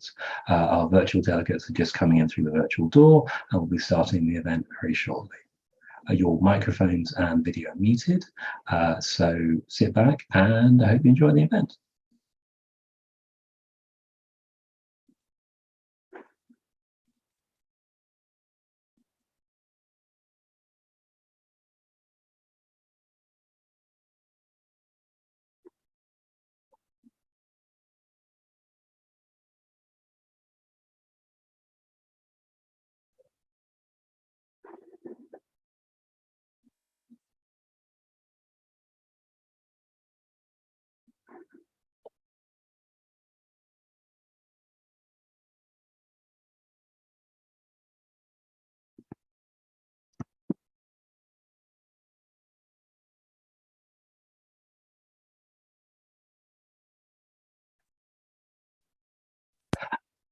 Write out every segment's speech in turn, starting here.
conference. Our virtual delegates are just coming in through the virtual door, and we'll be starting the event very shortly. Your microphones and video are muted, so sit back and I hope you enjoy the event.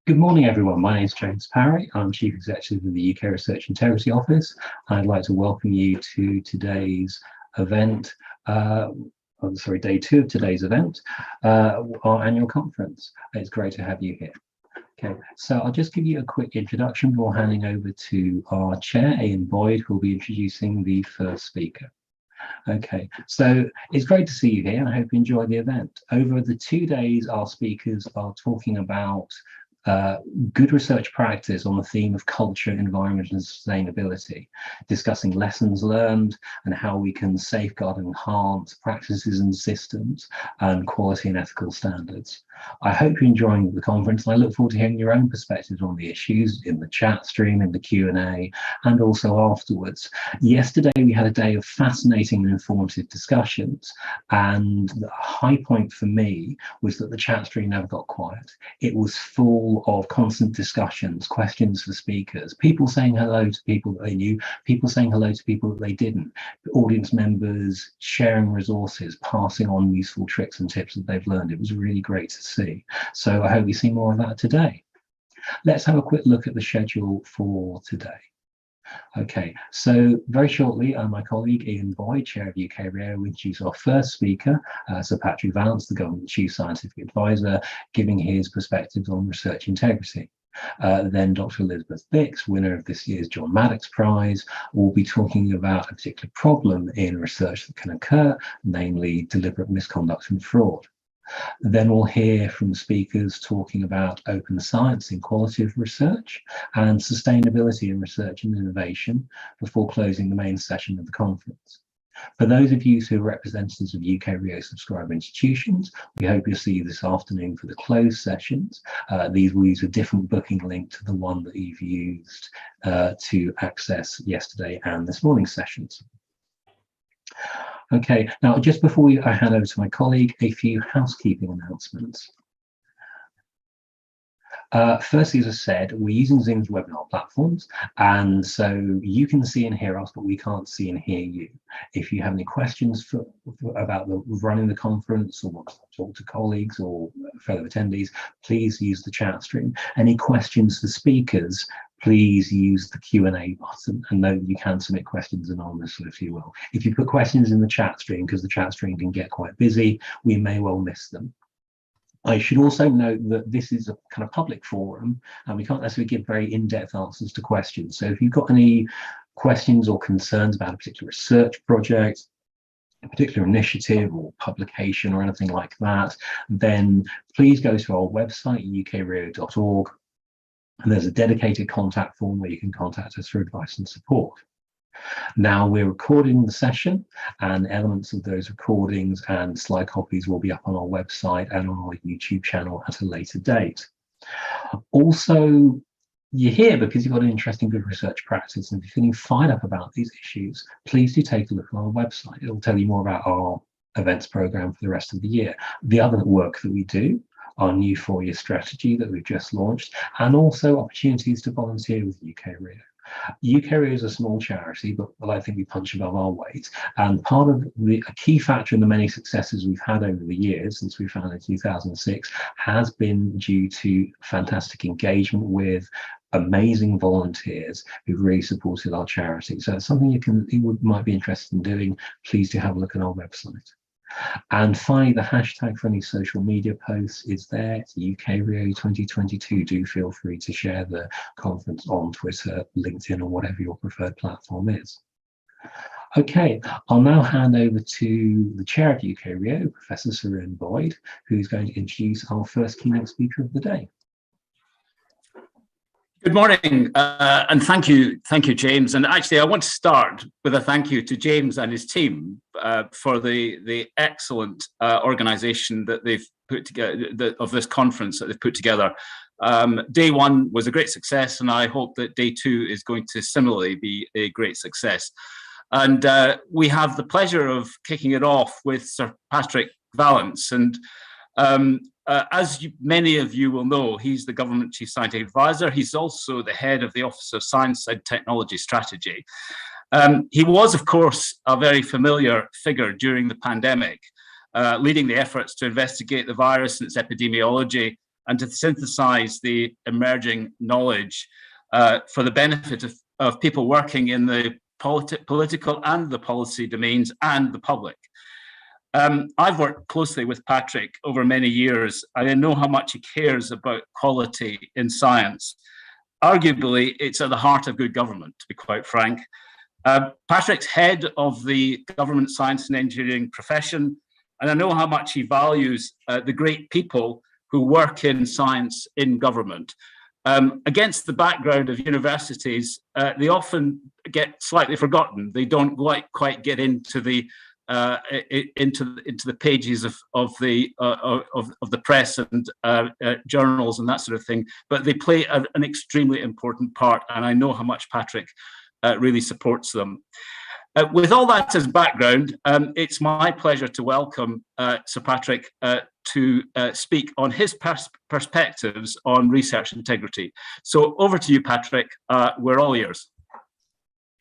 Good morning, everyone. My name is James Parry. I'm Chief Executive of the UK Research Integrity Office. I'd like to welcome you to today's event, day 2 of today's event, our annual conference. It's great to have you here. Okay, so I'll just give you a quick introduction before handing over to our chair, Ian Boyd, who will be introducing the first speaker. Okay, so it's great to see you here, and I hope you enjoy the event. Over the 2 days, our speakers are talking about good research practice on the theme of culture, environment and sustainability, discussing lessons learned and how we can safeguard and enhance practices and systems and quality and ethical standards. I hope you're enjoying the conference, and I look forward to hearing your own perspectives on the issues in the chat stream, in the Q&A, and also afterwards. Yesterday we had a day of fascinating and informative discussions, and the high point for me was that the chat stream never got quiet. It was full of constant discussions, questions for speakers, people saying hello to people that they knew, people saying hello to people that they didn't, audience members sharing resources, passing on useful tricks and tips that they've learned. It was really great to see. So I hope we see more of that today. Let's have a quick look at the schedule for today. Okay, so very shortly, my colleague Ian Boyd, Chair of UK RIO, will introduce our first speaker, Sir Patrick Vallance, the Government Chief Scientific Advisor, giving his perspectives on research integrity. Then Dr. Elizabeth Bix, winner of this year's John Maddox Prize, will be talking about a particular problem in research that can occur, namely deliberate misconduct and fraud. Then we'll hear from speakers talking about open science in quality of research and sustainability in research and innovation before closing the main session of the conference. For those of you who are representatives of UK RIO subscriber institutions, we hope you'll see you this afternoon for the closed sessions. These will use a different booking link to the one that you've used to access yesterday and this morning's sessions. Okay, now just before I hand over to my colleague, a few housekeeping announcements. Firstly, as I said, we're using Zoom's webinar platforms, and so you can see and hear us, but we can't see and hear you. If you have any questions about running the conference, or want to talk to colleagues or fellow attendees, please use the chat stream. Any questions for speakers, please use the Q&A button, and note you can submit questions anonymously if you will. If you put questions in the chat stream, because the chat stream can get quite busy, we may well miss them. I should also note that this is a kind of public forum, and we can't necessarily give very in-depth answers to questions. So if you've got any questions or concerns about a particular research project, a particular initiative or publication or anything like that, then please go to our website, ukrio.org, and there's a dedicated contact form where you can contact us for advice and support. Now we're recording the session, and elements of those recordings and slide copies will be up on our website and on our YouTube channel at a later date. Also, you're here because you've got an interesting good research practice, and if you're feeling fired up about these issues, please do take a look on our website. It'll tell you more about our events program for the rest of the year, the other work that we do, our new 4-year strategy that we've just launched, and also opportunities to volunteer with UK RIO. UK RIO is a small charity, but I think we punch above our weight. And part of a key factor in the many successes we've had over the years since we founded in 2006 has been due to fantastic engagement with amazing volunteers who've really supported our charity. So it's something you might be interested in doing. Please do have a look at our website. And finally, the hashtag for any social media posts is there. It's UK Rio 2022. Do feel free to share the conference on Twitter, LinkedIn, or whatever your preferred platform is. Okay, I'll now hand over to the chair of UK Rio, Professor Sarin Boyd, who's going to introduce our first keynote speaker of the day. Good morning, and thank you, James. And actually, I want to start with a thank you to James and his team for the excellent organisation that they've put together of this conference that they've put together. Day one was a great success, and I hope that day two is going to similarly be a great success. And we have the pleasure of kicking it off with Sir Patrick Vallance. And as many of you will know, he's the Government Chief Scientific Advisor. He's also the head of the Office of Science and Technology Strategy. He was, of course, a very familiar figure during the pandemic, leading the efforts to investigate the virus and its epidemiology and to synthesize the emerging knowledge for the benefit of people working in the political and the policy domains and the public. I've worked closely with Patrick over many years, and I know how much he cares about quality in science. Arguably, it's at the heart of good government, to be quite frank. Patrick's head of the government science and engineering profession, and I know how much he values the great people who work in science in government. Against the background of universities, they often get slightly forgotten. They don't quite get into the pages of the press and journals and that sort of thing, but they play an extremely important part, and I know how much Patrick really supports them. With all that as background, it's my pleasure to welcome Sir Patrick to speak on his perspectives on research integrity. So over to you, Patrick. We're all ears.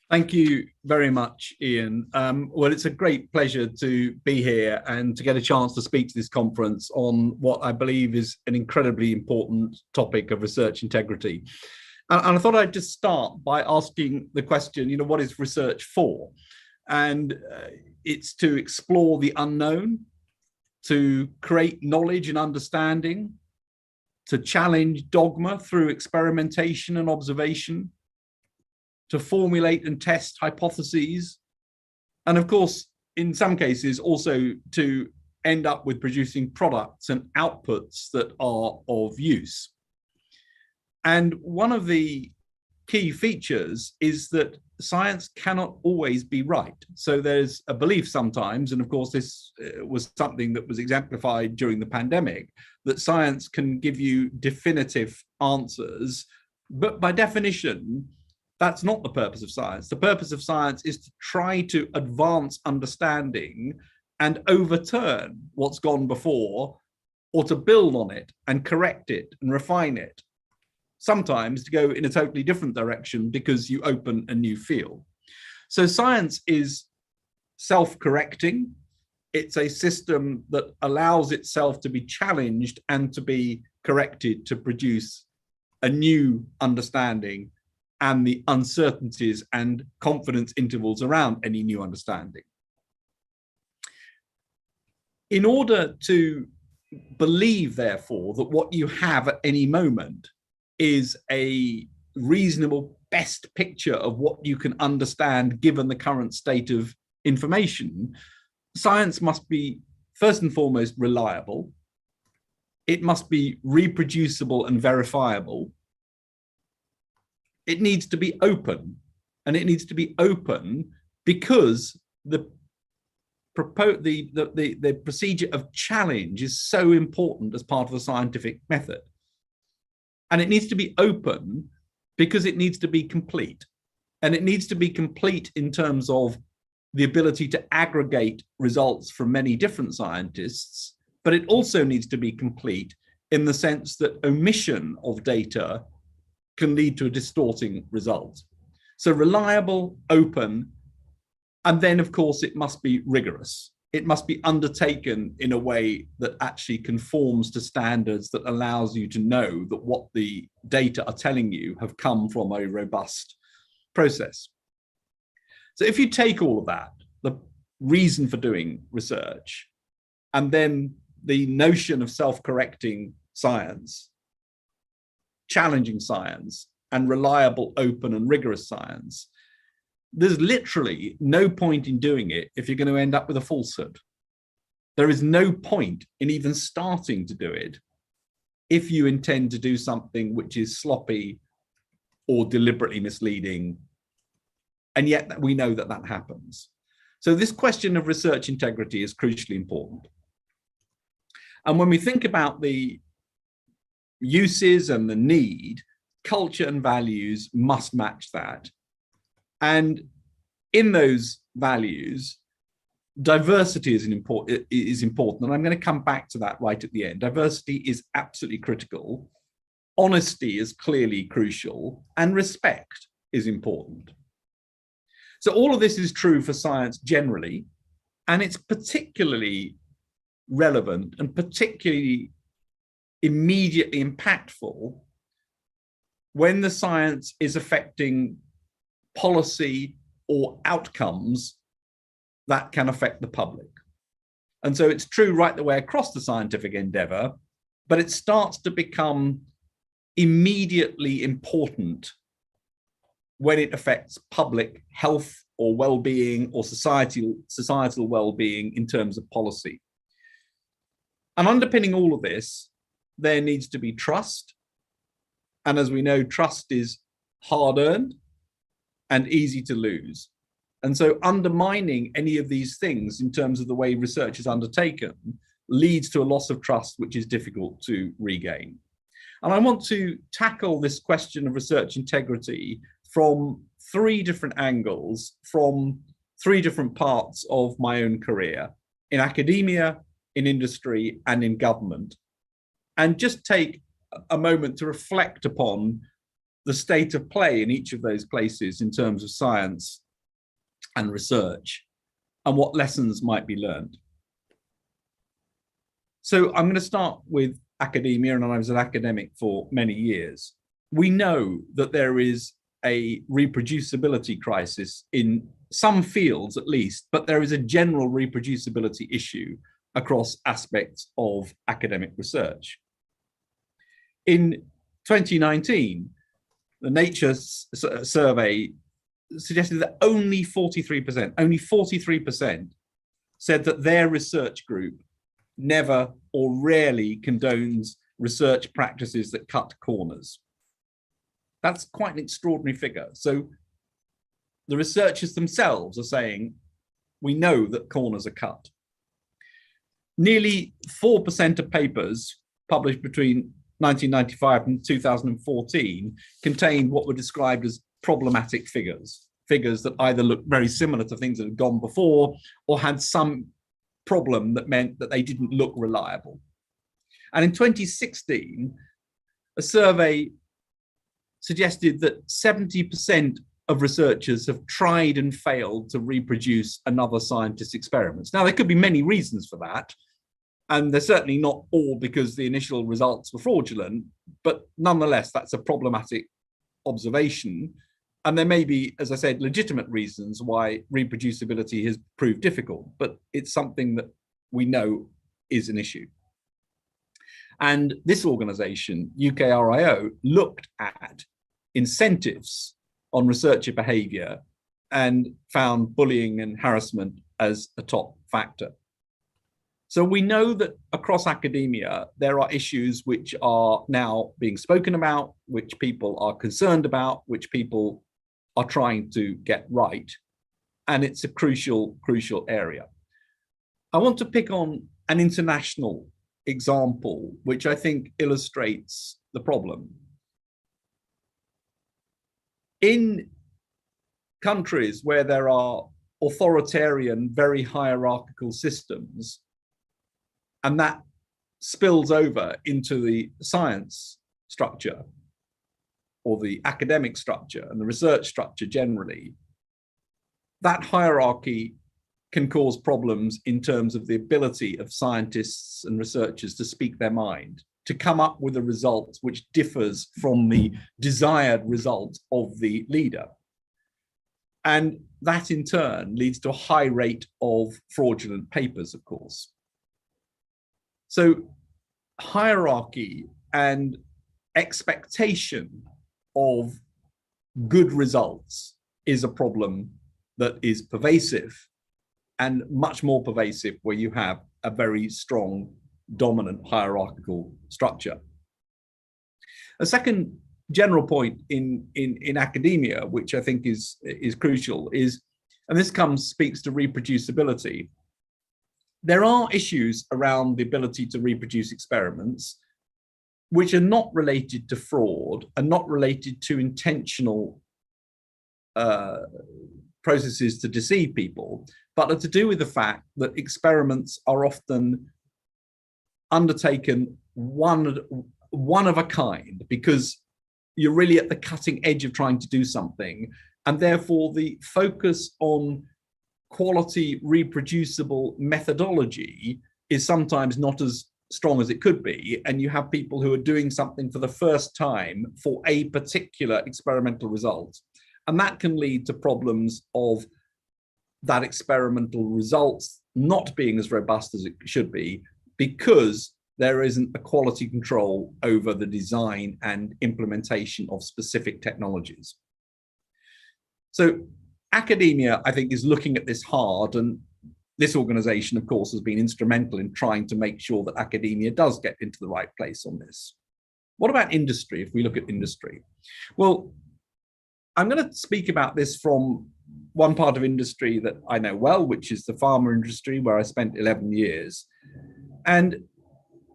Thank you very much, Ian. Well, it's a great pleasure to be here and to get a chance to speak to this conference on what I believe is an incredibly important topic of research integrity. And I thought I'd just start by asking the question, what is research for? And it's to explore the unknown, to create knowledge and understanding, to challenge dogma through experimentation and observation, to formulate and test hypotheses, and of course, in some cases, also to end up with producing products and outputs that are of use. And one of the key features is that science cannot always be right. So there's a belief sometimes, and of course this was something that was exemplified during the pandemic, that science can give you definitive answers, but by definition, that's not the purpose of science. The purpose of science is to try to advance understanding and overturn what's gone before, or to build on it and correct it and refine it. Sometimes to go in a totally different direction because you open a new field. So science is self-correcting. It's a system that allows itself to be challenged and to be corrected to produce a new understanding and the uncertainties and confidence intervals around any new understanding. In order to believe, therefore, that what you have at any moment is a reasonable best picture of what you can understand given the current state of information, science must be first and foremost reliable. It must be reproducible and verifiable. It needs to be open, and it needs to be open because the procedure of challenge is so important as part of the scientific method. And it needs to be open because it needs to be complete. And it needs to be complete in terms of the ability to aggregate results from many different scientists, but it also needs to be complete in the sense that omission of data can lead to a distorting result. So reliable, open, and then of course it must be rigorous. It must be undertaken in a way that actually conforms to standards that allows you to know that what the data are telling you have come from a robust process. So if you take all of that, the reason for doing research, and then the notion of self-correcting science, challenging science, and reliable, open, and rigorous science, there's literally no point in doing it if you're going to end up with a falsehood. There is no point in even starting to do it if you intend to do something which is sloppy or deliberately misleading. And yet we know that that happens. So this question of research integrity is crucially important. And when we think about the uses and the need, culture and values must match that. And in those values, diversity is important. And I'm going to come back to that right at the end. Diversity is absolutely critical. Honesty is clearly crucial, and respect is important. So all of this is true for science generally, and it's particularly relevant and particularly immediately impactful when the science is affecting policy or outcomes that can affect the public. And so it's true right the way across the scientific endeavor, but it starts to become immediately important when it affects public health or well-being or societal well-being in terms of policy. And underpinning all of this, there needs to be trust. And as we know, trust is hard-earned and easy to lose. And so undermining any of these things in terms of the way research is undertaken leads to a loss of trust, which is difficult to regain. And I want to tackle this question of research integrity from three different angles, from three different parts of my own career, in academia, in industry, and in government, and just take a moment to reflect upon the state of play in each of those places in terms of science and research, and what lessons might be learned. So I'm going to start with academia, and I was an academic for many years. We know that there is a reproducibility crisis in some fields at least, but there is a general reproducibility issue across aspects of academic research. In 2019, the Nature survey suggested that only 43% said that their research group never or rarely condones research practices that cut corners. That's quite an extraordinary figure. So the researchers themselves are saying, we know that corners are cut. Nearly 4% of papers published between 1995 and 2014 contained what were described as problematic figures that either looked very similar to things that had gone before or had some problem that meant that they didn't look reliable. And in 2016, a survey suggested that 70% of researchers have tried and failed to reproduce another scientist's experiments. Now, there could be many reasons for that, and they're certainly not all because the initial results were fraudulent, but nonetheless, that's a problematic observation. And there may be, as I said, legitimate reasons why reproducibility has proved difficult, but it's something that we know is an issue. And this organization, UKRIO, looked at incentives on researcher behavior and found bullying and harassment as a top factor. So we know that across academia, there are issues which are now being spoken about, which people are concerned about, which people are trying to get right. And it's a crucial area. I want to pick on an international example, which I think illustrates the problem. In countries where there are authoritarian, very hierarchical systems, and that spills over into the science structure or the academic structure and the research structure generally, that hierarchy can cause problems in terms of the ability of scientists and researchers to speak their mind, to come up with a result which differs from the desired result of the leader. And that in turn leads to a high rate of fraudulent papers, of course. So hierarchy and expectation of good results is a problem that is pervasive, and much more pervasive where you have a very strong, dominant hierarchical structure. A second general point in academia, which I think is crucial, is, and this speaks to reproducibility. There are issues around the ability to reproduce experiments which are not related to fraud and not related to intentional processes to deceive people, but are to do with the fact that experiments are often undertaken one of a kind, because you're really at the cutting edge of trying to do something, and therefore the focus on quality reproducible methodology is sometimes not as strong as it could be, and you have people who are doing something for the first time for a particular experimental result, and that can lead to problems of that experimental results not being as robust as it should be, because there isn't a quality control over the design and implementation of specific technologies. So academia, I think, is looking at this hard, and this organization, of course, has been instrumental in trying to make sure that academia does get into the right place on this. What about industry, if we look at industry? Well, I'm going to speak about this from one part of industry that I know well, which is the pharma industry, where I spent 11 years. And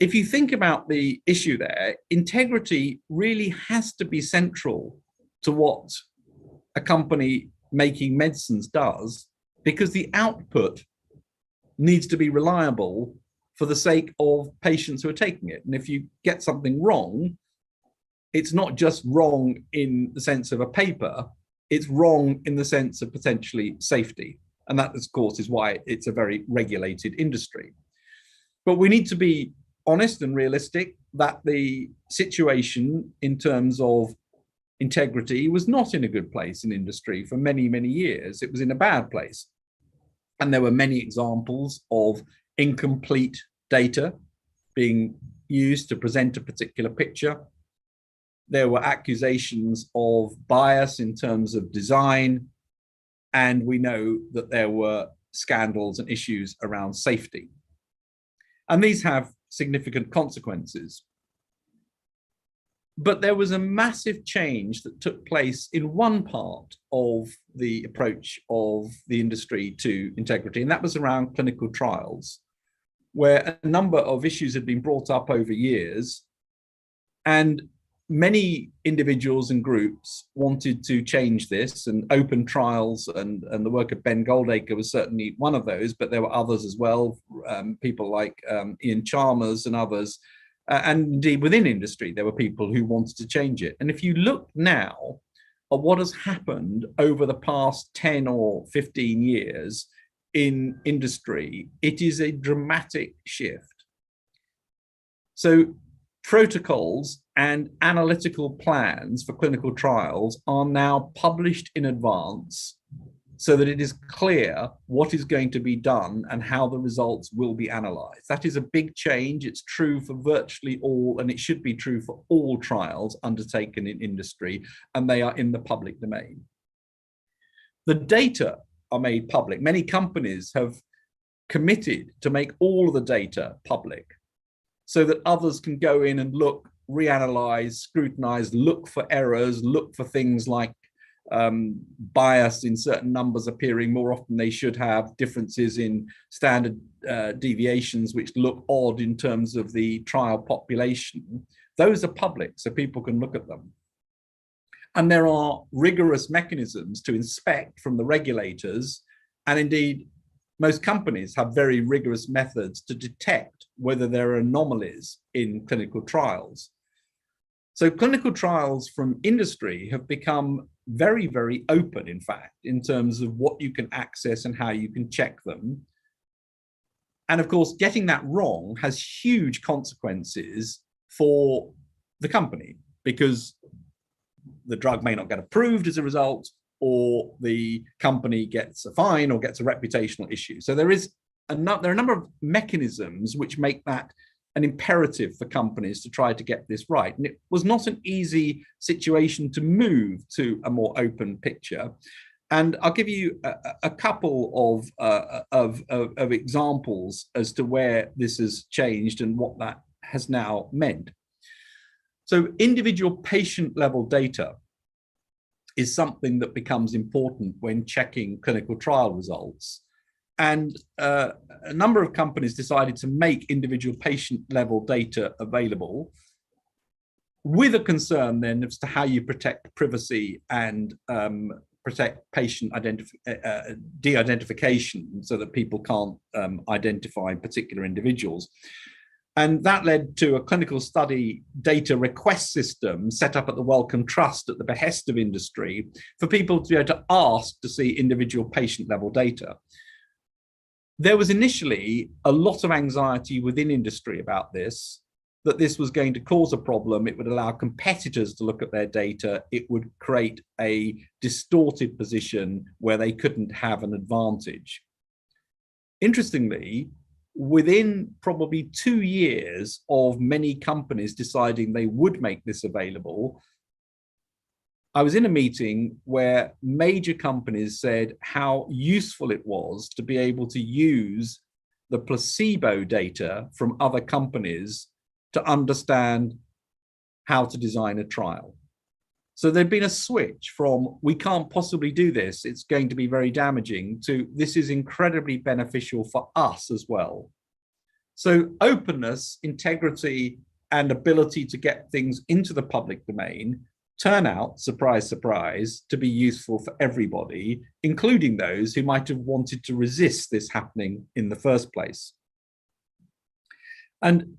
if you think about the issue there, integrity really has to be central to what a company making medicines does, because the output needs to be reliable for the sake of patients who are taking it. And if you get something wrong, it's not just wrong in the sense of a paper, it's wrong in the sense of potentially safety. And that, of course, is why it's a very regulated industry. But we need to be honest and realistic that the situation in terms of integrity was not in a good place in industry for many, many years. It was in a bad place. And there were many examples of incomplete data being used to present a particular picture. There were accusations of bias in terms of design. And we know that there were scandals and issues around safety. And these have significant consequences. But there was a massive change that took place in one part of the approach of the industry to integrity, and that was around clinical trials, where a number of issues had been brought up over years, and many individuals and groups wanted to change this, and open trials and the work of Ben Goldacre was certainly one of those, but there were others as well, people like Ian Chalmers and others. And indeed within industry, there were people who wanted to change it. And if you look now at what has happened over the past 10 or 15 years in industry, it is a dramatic shift. So protocols and analytical plans for clinical trials are now published in advance so that it is clear what is going to be done and how the results will be analyzed. That is a big change. It's true for virtually all, and it should be true for all trials undertaken in industry, and they are in the public domain. The data are made public. Many companies have committed to make all of the data public so that others can go in and look, reanalyze, scrutinize, look for errors, look for things like bias in certain numbers appearing more often they should have, differences in standard deviations which look odd in terms of the trial population. Those are public, so people can look at them. And there are rigorous mechanisms to inspect from the regulators, and indeed most companies have very rigorous methods to detect whether there are anomalies in clinical trials. So clinical trials from industry have become very, very open, in fact, in terms of what you can access and how you can check them. And of course, getting that wrong has huge consequences for the company, because the drug may not get approved as a result, or the company gets a fine or gets a reputational issue. So there are a number of mechanisms which make that an imperative for companies to try to get this right. And it was not an easy situation to move to a more open picture. And I'll give you a couple of examples as to where this has changed and what that has now meant. So individual patient level data is something that becomes important when checking clinical trial results. And a number of companies decided to make individual patient level data available, with a concern then as to how you protect privacy and protect patient de-identification so that people can't identify particular individuals. And that led to a clinical study data request system set up at the Wellcome Trust at the behest of industry for people to be able to ask to see individual patient level data. There was initially a lot of anxiety within industry about this, that this was going to cause a problem. It would allow competitors to look at their data. It would create a distorted position where they couldn't have an advantage. Interestingly, within probably 2 years of many companies deciding they would make this available, I was in a meeting where major companies said how useful it was to be able to use the placebo data from other companies to understand how to design a trial. So there'd been a switch from, we can't possibly do this, it's going to be very damaging, to this is incredibly beneficial for us as well. So openness, integrity, and ability to get things into the public domain turn out, surprise, surprise, to be useful for everybody, including those who might have wanted to resist this happening in the first place. And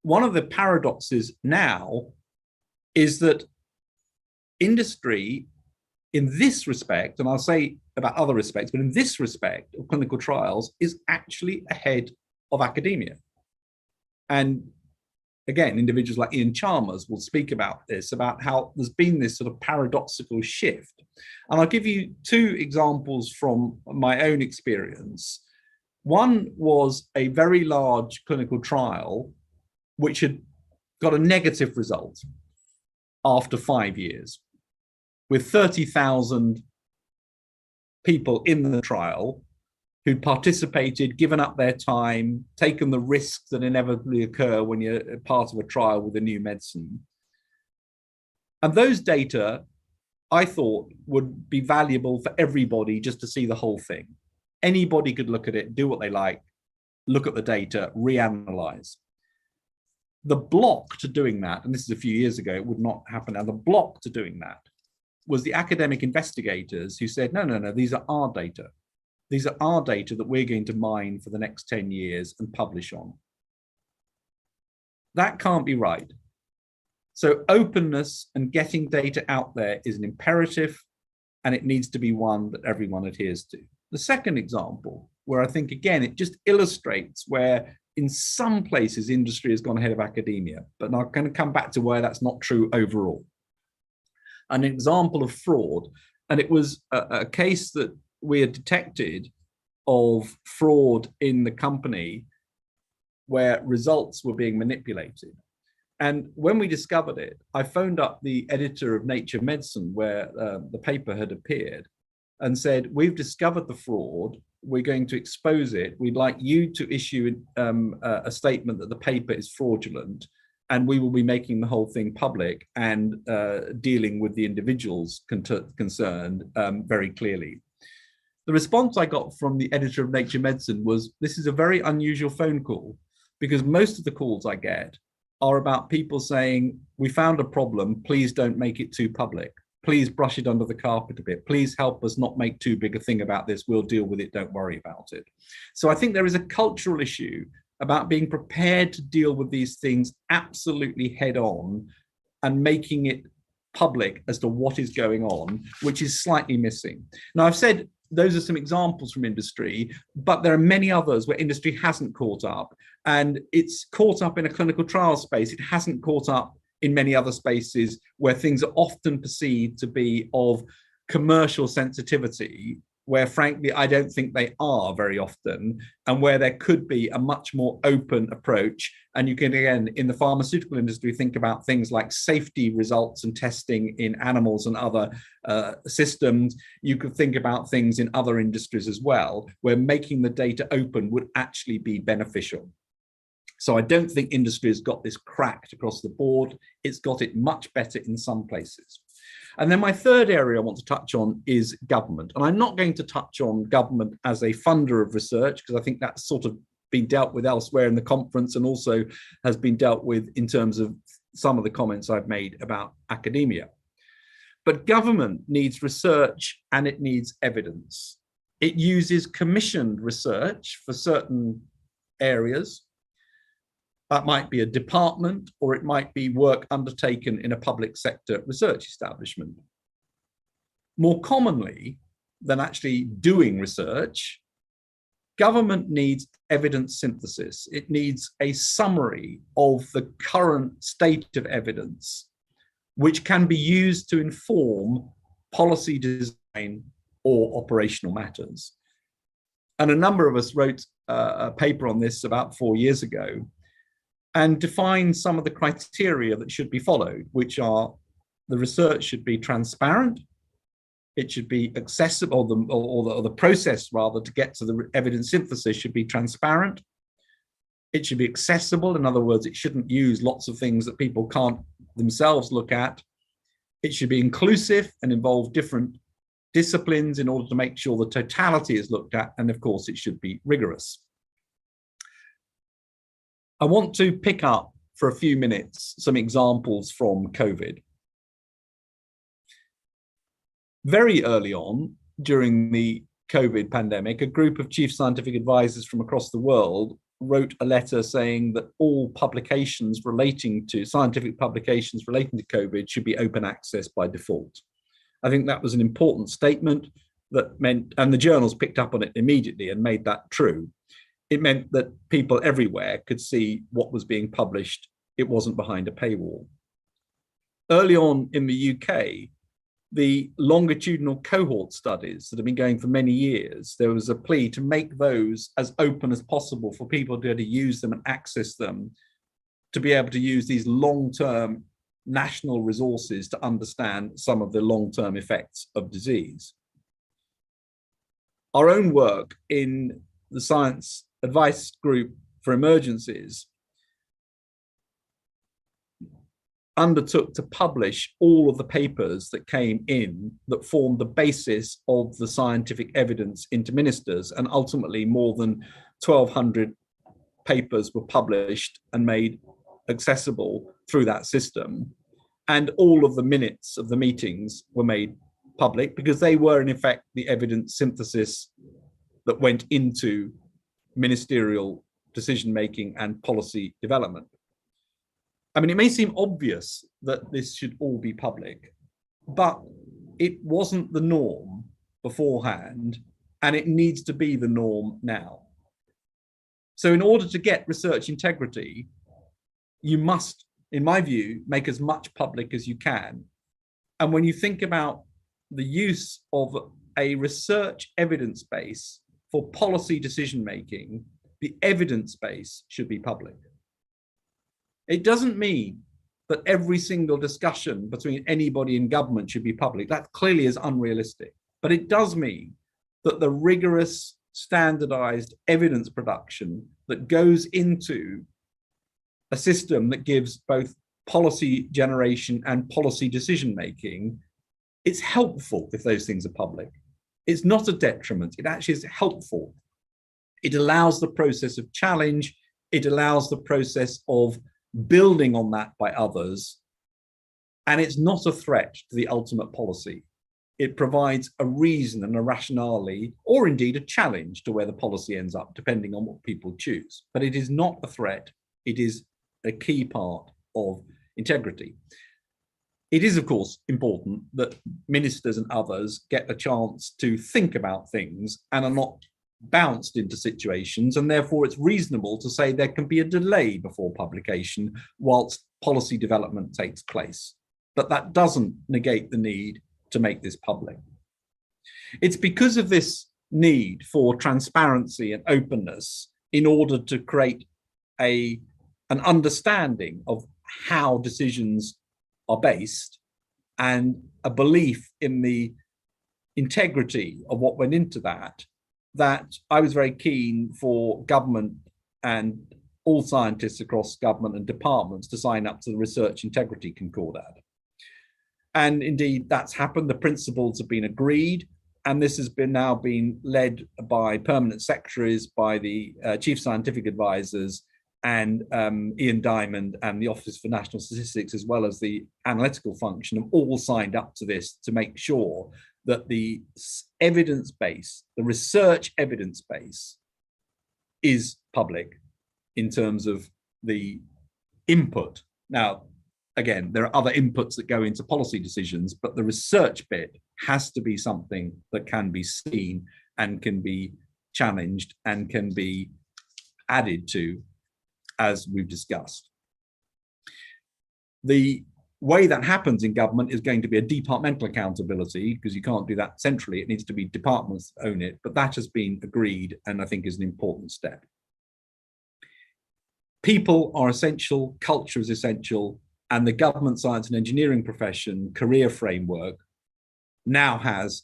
one of the paradoxes now is that industry, in this respect, and I'll say about other respects, but in this respect of clinical trials, is actually ahead of academia. And again, individuals like Ian Chalmers will speak about this, about how there's been this sort of paradoxical shift. And I'll give you 2 examples from my own experience. One was a very large clinical trial which had got a negative result after 5 years, with 30,000 people in the trial who participated, given up their time, taken the risks that inevitably occur when you're part of a trial with a new medicine. And those data, I thought, would be valuable for everybody just to see the whole thing. Anybody could look at it, do what they like, look at the data, reanalyze. The block to doing that, and this is a few years ago, it would not happen now, the block to doing that was the academic investigators who said, no, these are our data. These are our data that we're going to mine for the next 10 years and publish on. That can't be right. So openness and getting data out there is an imperative, and it needs to be one that everyone adheres to. The second example, where I think, again, it just illustrates where in some places industry has gone ahead of academia, but I'm going to come back to where that's not true overall. An example of fraud, and it was a case that we had detected of fraud in the company where results were being manipulated. And when we discovered it, I phoned up the editor of Nature Medicine, where the paper had appeared, and said, we've discovered the fraud, we're going to expose it, we'd like you to issue a statement that the paper is fraudulent, and we will be making the whole thing public and dealing with the individuals concerned very clearly. The response I got from the editor of Nature Medicine was, this is a very unusual phone call, because most of the calls I get are about people saying, we found a problem, please don't make it too public. Please brush it under the carpet a bit. Please help us not make too big a thing about this. We'll deal with it, don't worry about it. So I think there is a cultural issue about being prepared to deal with these things absolutely head on and making it public as to what is going on, which is slightly missing. Now, I've said those are some examples from industry, but there are many others where industry hasn't caught up, and it's caught up in a clinical trial space. It hasn't caught up in many other spaces where things are often perceived to be of commercial sensitivity, where frankly, I don't think they are very often, and where there could be a much more open approach. And you can, again, in the pharmaceutical industry, think about things like safety results and testing in animals and other systems. You could think about things in other industries as well, where making the data open would actually be beneficial. So I don't think industry has got this cracked across the board. It's got it much better in some places. And then my third area I want to touch on is government. And I'm not going to touch on government as a funder of research, because I think that's sort of been dealt with elsewhere in the conference, and also has been dealt with in terms of some of the comments I've made about academia. But government needs research and it needs evidence. It uses commissioned research for certain areas. That might be a department, or it might be work undertaken in a public sector research establishment. More commonly than actually doing research, government needs evidence synthesis. It needs a summary of the current state of evidence, which can be used to inform policy design or operational matters. And a number of us wrote a paper on this about 4 years ago, and define some of the criteria that should be followed, which are: the research should be transparent, it should be accessible, or the process rather to get to the evidence synthesis should be transparent, it should be accessible, in other words, it shouldn't use lots of things that people can't themselves look at, it should be inclusive and involve different disciplines in order to make sure the totality is looked at, and of course it should be rigorous. I want to pick up for a few minutes some examples from COVID. Very early on, during the COVID pandemic, a group of chief scientific advisors from across the world wrote a letter saying that all publications relating to scientific publications relating to COVID should be open access by default. I think that was an important statement that meant, and the journals picked up on it immediately and made that true. It meant that people everywhere could see what was being published. It wasn't behind a paywall. Early on in the UK, the longitudinal cohort studies that have been going for many years, there was a plea to make those as open as possible for people to be able to use them and access them, to be able to use these long-term national resources to understand some of the long-term effects of disease. Our own work in the Science Advice Group for Emergencies undertook to publish all of the papers that came in that formed the basis of the scientific evidence into ministers, and ultimately more than 1,200 papers were published and made accessible through that system. And all of the minutes of the meetings were made public, because they were in effect the evidence synthesis that went into ministerial decision-making and policy development. I mean, it may seem obvious that this should all be public, but it wasn't the norm beforehand, and it needs to be the norm now. So in order to get research integrity, you must, in my view, make as much public as you can. And when you think about the use of a research evidence base for policy decision-making, the evidence base should be public. It doesn't mean that every single discussion between anybody in government should be public. That clearly is unrealistic. But it does mean that the rigorous, standardized evidence production that goes into a system that gives both policy generation and policy decision-making, it's helpful if those things are public. It's not a detriment. It actually is helpful. It allows the process of challenge. It allows the process of building on that by others. And it's not a threat to the ultimate policy. It provides a reason and a rationale, or indeed a challenge to where the policy ends up, depending on what people choose. But it is not a threat. It is a key part of integrity. It is, of course, important that ministers and others get a chance to think about things and are not bounced into situations, and therefore it's reasonable to say there can be a delay before publication whilst policy development takes place. But that doesn't negate the need to make this public. It's because of this need for transparency and openness in order to create an understanding of how decisions are based and a belief in the integrity of what went into that, that I was very keen for government and all scientists across government and departments to sign up to the Research Integrity Concordat. And indeed, that's happened. The principles have been agreed, and this has been now been led by permanent secretaries, by the chief scientific advisors, and Ian Diamond and the Office for National Statistics, as well as the analytical function, have all signed up to this to make sure that the evidence base, the research evidence base, is public in terms of the input. Now, again, there are other inputs that go into policy decisions, but the research bit has to be something that can be seen and can be challenged and can be added to, as we've discussed. The way that happens in government is going to be a departmental accountability, because you can't do that centrally. It needs to be departments that own it, but that has been agreed and I think is an important step. People are essential, culture is essential, and the government science and engineering profession career framework now has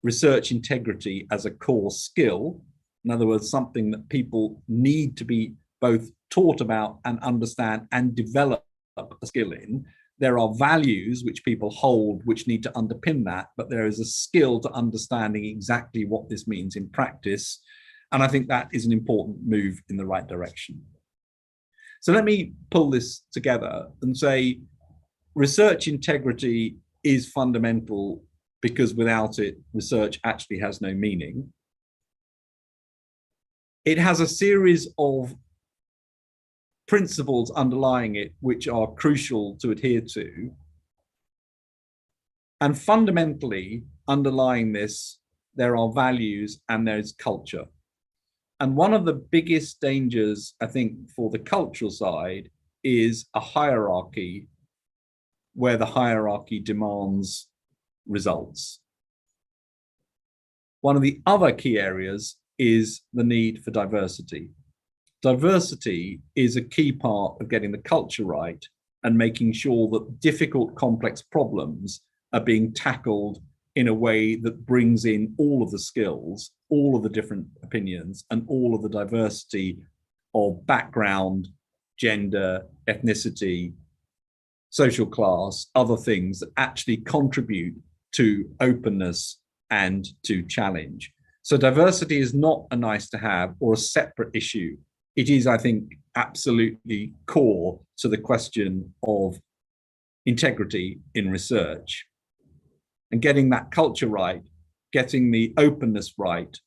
research integrity as a core skill. In other words, something that people need to be both taught about and understand and develop a skill in. There are values which people hold which need to underpin that, but there is a skill to understanding exactly what this means in practice. And I think that is an important move in the right direction. So let me pull this together and say research integrity is fundamental, because without it, research actually has no meaning. It has a series of principles underlying it which are crucial to adhere to. And fundamentally underlying this, there are values and there's culture. And one of the biggest dangers, I think, for the cultural side is a hierarchy where the hierarchy demands results. One of the other key areas is the need for diversity. Diversity is a key part of getting the culture right and making sure that difficult, complex problems are being tackled in a way that brings in all of the skills, all of the different opinions, and all of the diversity of background, gender, ethnicity, social class, other things that actually contribute to openness and to challenge. So diversity is not a nice to have or a separate issue. It is, I think, absolutely core to the question of integrity in research. And getting that culture right, getting the openness right,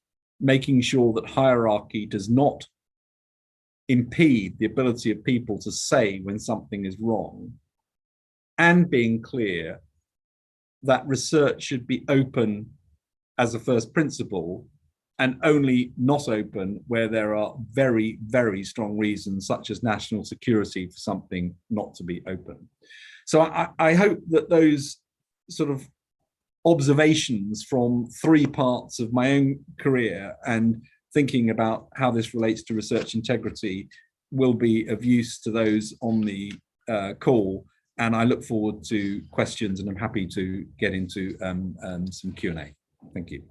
making sure that hierarchy does not impede the ability of people to say when something is wrong, and being clear that research should be open as a first principle and only not open where there are very, very strong reasons, such as national security, for something not to be open. So I hope that those sort of observations from three parts of my own career and thinking about how this relates to research integrity will be of use to those on the call. And I look forward to questions, and I'm happy to get into some Q&A. Thank you.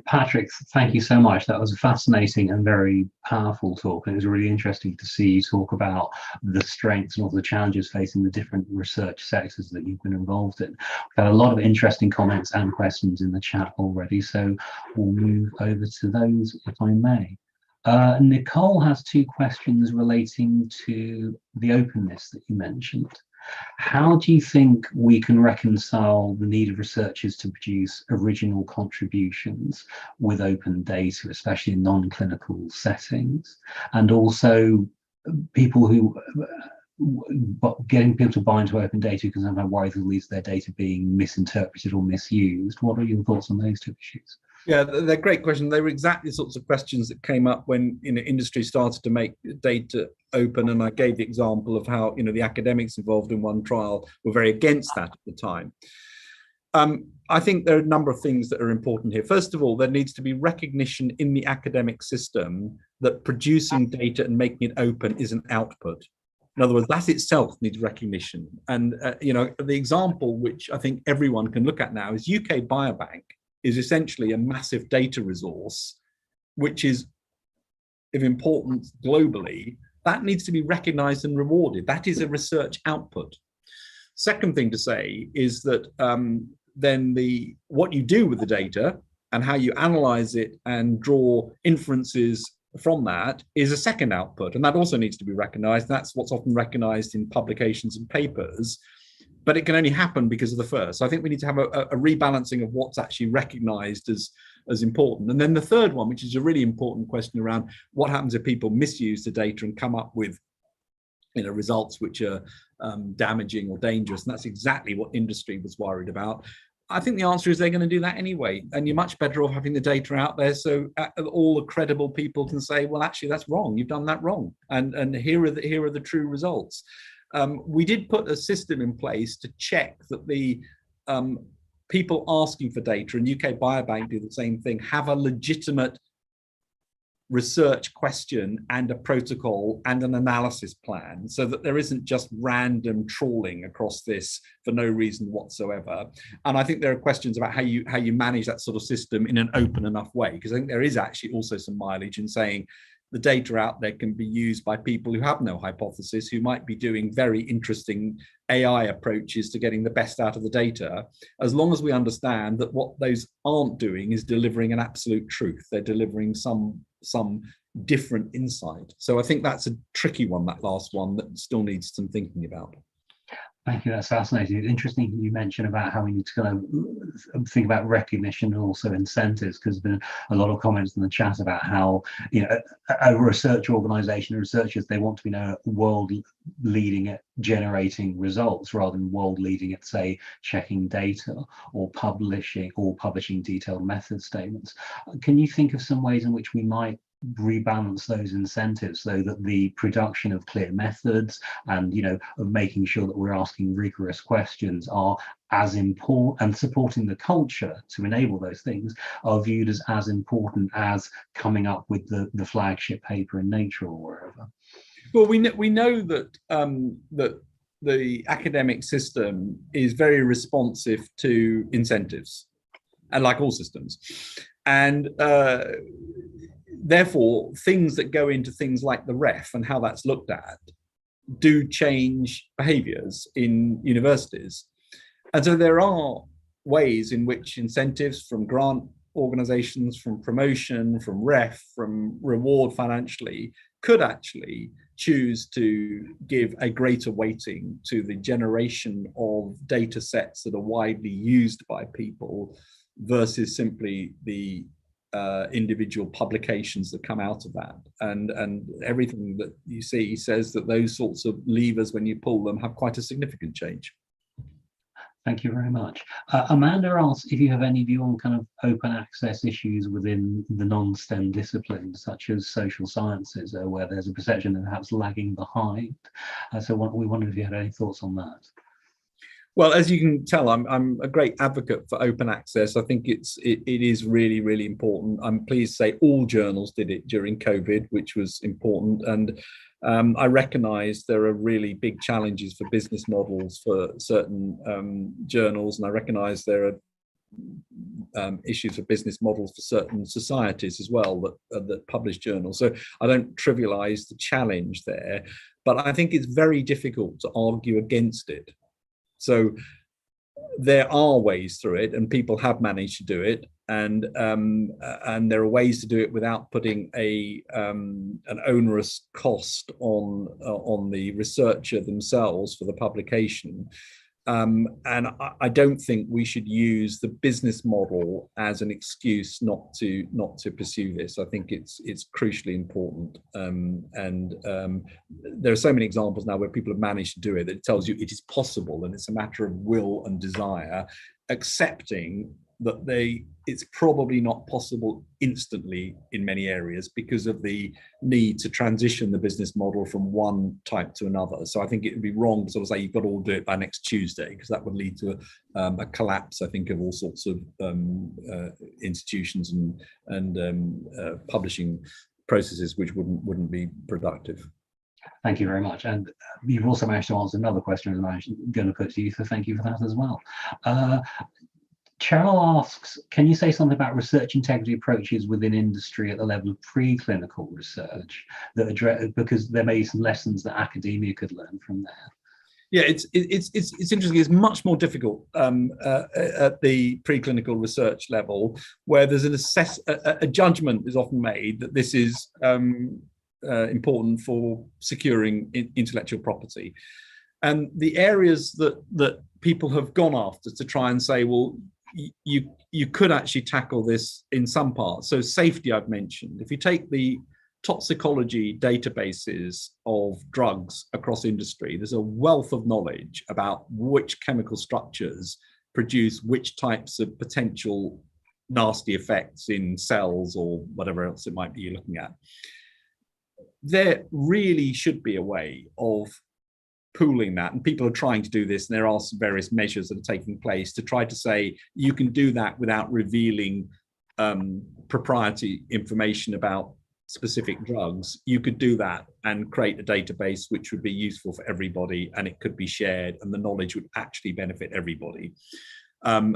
Patrick, thank you so much. That was a fascinating and very powerful talk. And it was really interesting to see you talk about the strengths and all the challenges facing the different research sectors that you've been involved in. We've had a lot of interesting comments and questions in the chat already, so we'll move over to those if I may. Nicole has two questions relating to the openness that you mentioned. How do you think we can reconcile the need of researchers to produce original contributions with open data, especially in non-clinical settings, and also people who getting people to buy into open data because sometimes worry they'll lose their data being misinterpreted or misused? What are your thoughts on those two issues? Yeah, they're great questions. They were exactly the sorts of questions that came up when industry started to make data open. And I gave the example of how the academics involved in one trial were very against that at the time. I think there are a number of things that are important here. First of all, there needs to be recognition in the academic system that producing data and making it open is an output. In other words, that itself needs recognition. And the example which I think everyone can look at now is UK Biobank is essentially a massive data resource, which is of importance globally. That needs to be recognized and rewarded. That is a research output. Second thing to say is that then what you do with the data and how you analyze it and draw inferences from that is a second output, and that also needs to be recognized. That's what's often recognized in publications and papers, but it can only happen because of the first. So I think we need to have a rebalancing of what's actually recognized as important. And then the third one, which is a really important question around what happens if people misuse the data and come up with results which are damaging or dangerous. And that's exactly what industry was worried about. I think the answer is they're going to do that anyway. And you're much better off having the data out there so all the credible people can say, well, actually, that's wrong. You've done that wrong. And here are the true results. We did put a system in place to check that the people asking for data, and UK Biobank do the same thing, have a legitimate research question and a protocol and an analysis plan, so that there isn't just random trawling across this for no reason whatsoever. And I think there are questions about how you manage that sort of system in an open enough way, because I think there is actually also some mileage in saying the data out there can be used by people who have no hypothesis, who might be doing very interesting AI approaches to getting the best out of the data, as long as we understand that what those aren't doing is delivering an absolute truth. They're delivering some different insight. So I think that's a tricky one, that last one, that still needs some thinking about. Thank you. That's fascinating. It's interesting you mentioned about how we need to kind of think about recognition and also incentives, because there's been a lot of comments in the chat about how, a research organization and researchers, they want to be world leading at generating results rather than world leading at, say, checking data or publishing detailed method statements. Can you think of some ways in which we might rebalance those incentives so that the production of clear methods and of making sure that we're asking rigorous questions are as important, and supporting the culture to enable those things are viewed as important as coming up with the flagship paper in Nature or wherever? Well, we know that that the academic system is very responsive to incentives, and like all systems, and therefore, things that go into things like the ref and how that's looked at do change behaviours in universities. And so there are ways in which incentives from grant organisations, from promotion, from ref, from reward financially, could actually choose to give a greater weighting to the generation of data sets that are widely used by people versus simply the individual publications that come out of that. And everything that you see says that those sorts of levers, when you pull them, have quite a significant change. Thank you very much. Amanda asks if you have any view on kind of open access issues within the non-STEM disciplines, such as social sciences, where there's a perception that perhaps lagging behind. So we wondered if you had any thoughts on that. Well, as you can tell, I'm a great advocate for open access. I think it is really, really important. I'm pleased to say all journals did it during COVID, which was important. And I recognise there are really big challenges for business models for certain journals, and I recognise there are issues for business models for certain societies as well that publish journals. So I don't trivialise the challenge there, but I think it's very difficult to argue against it. So there are ways through it, and people have managed to do it, and there are ways to do it without putting an onerous cost on the researcher themselves for the publication. And I don't think we should use the business model as an excuse not to pursue this. I think it's crucially important. And there are so many examples now where people have managed to do it that it tells you it is possible, and it's a matter of will and desire, accepting that it's probably not possible instantly in many areas because of the need to transition the business model from one type to another. So I think it would be wrong to sort of say you've got to all do it by next Tuesday, because that would lead to a collapse, I think, of all sorts of institutions and publishing processes which wouldn't be productive. Thank you very much. And you've also managed to answer another question that I'm going to put to you, so thank you for that as well. Cheryl asks, can you say something about research integrity approaches within industry at the level of preclinical research that address, because there may be some lessons that academia could learn from there? Yeah, it's interesting. It's much more difficult at the preclinical research level, where there's a judgment is often made that this is important for securing intellectual property, and the areas that people have gone after to try and say, well, you could actually tackle this in some parts. So safety, I've mentioned. If you take the toxicology databases of drugs across industry, there's a wealth of knowledge about which chemical structures produce which types of potential nasty effects in cells or whatever else it might be you're looking at. There really should be a way of pooling that, and people are trying to do this, and there are some various measures that are taking place to try to say you can do that without revealing proprietary information about specific drugs. You could do that and create a database which would be useful for everybody, and it could be shared, and the knowledge would actually benefit everybody.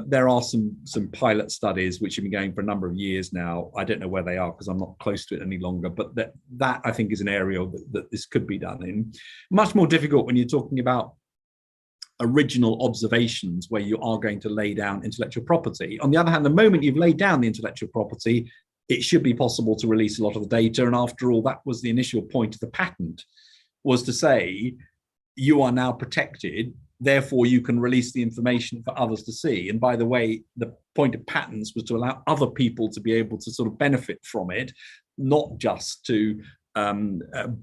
There are some pilot studies which have been going for a number of years now. I don't know where they are because I'm not close to it any longer, but that I think is an area that this could be done in. Much more difficult when you're talking about original observations where you are going to lay down intellectual property. On the other hand, the moment you've laid down the intellectual property, it should be possible to release a lot of the data. And after all, that was the initial point of the patent, was to say you are now protected, therefore you can release the information for others to see. And by the way, the point of patents was to allow other people to be able to sort of benefit from it, not just to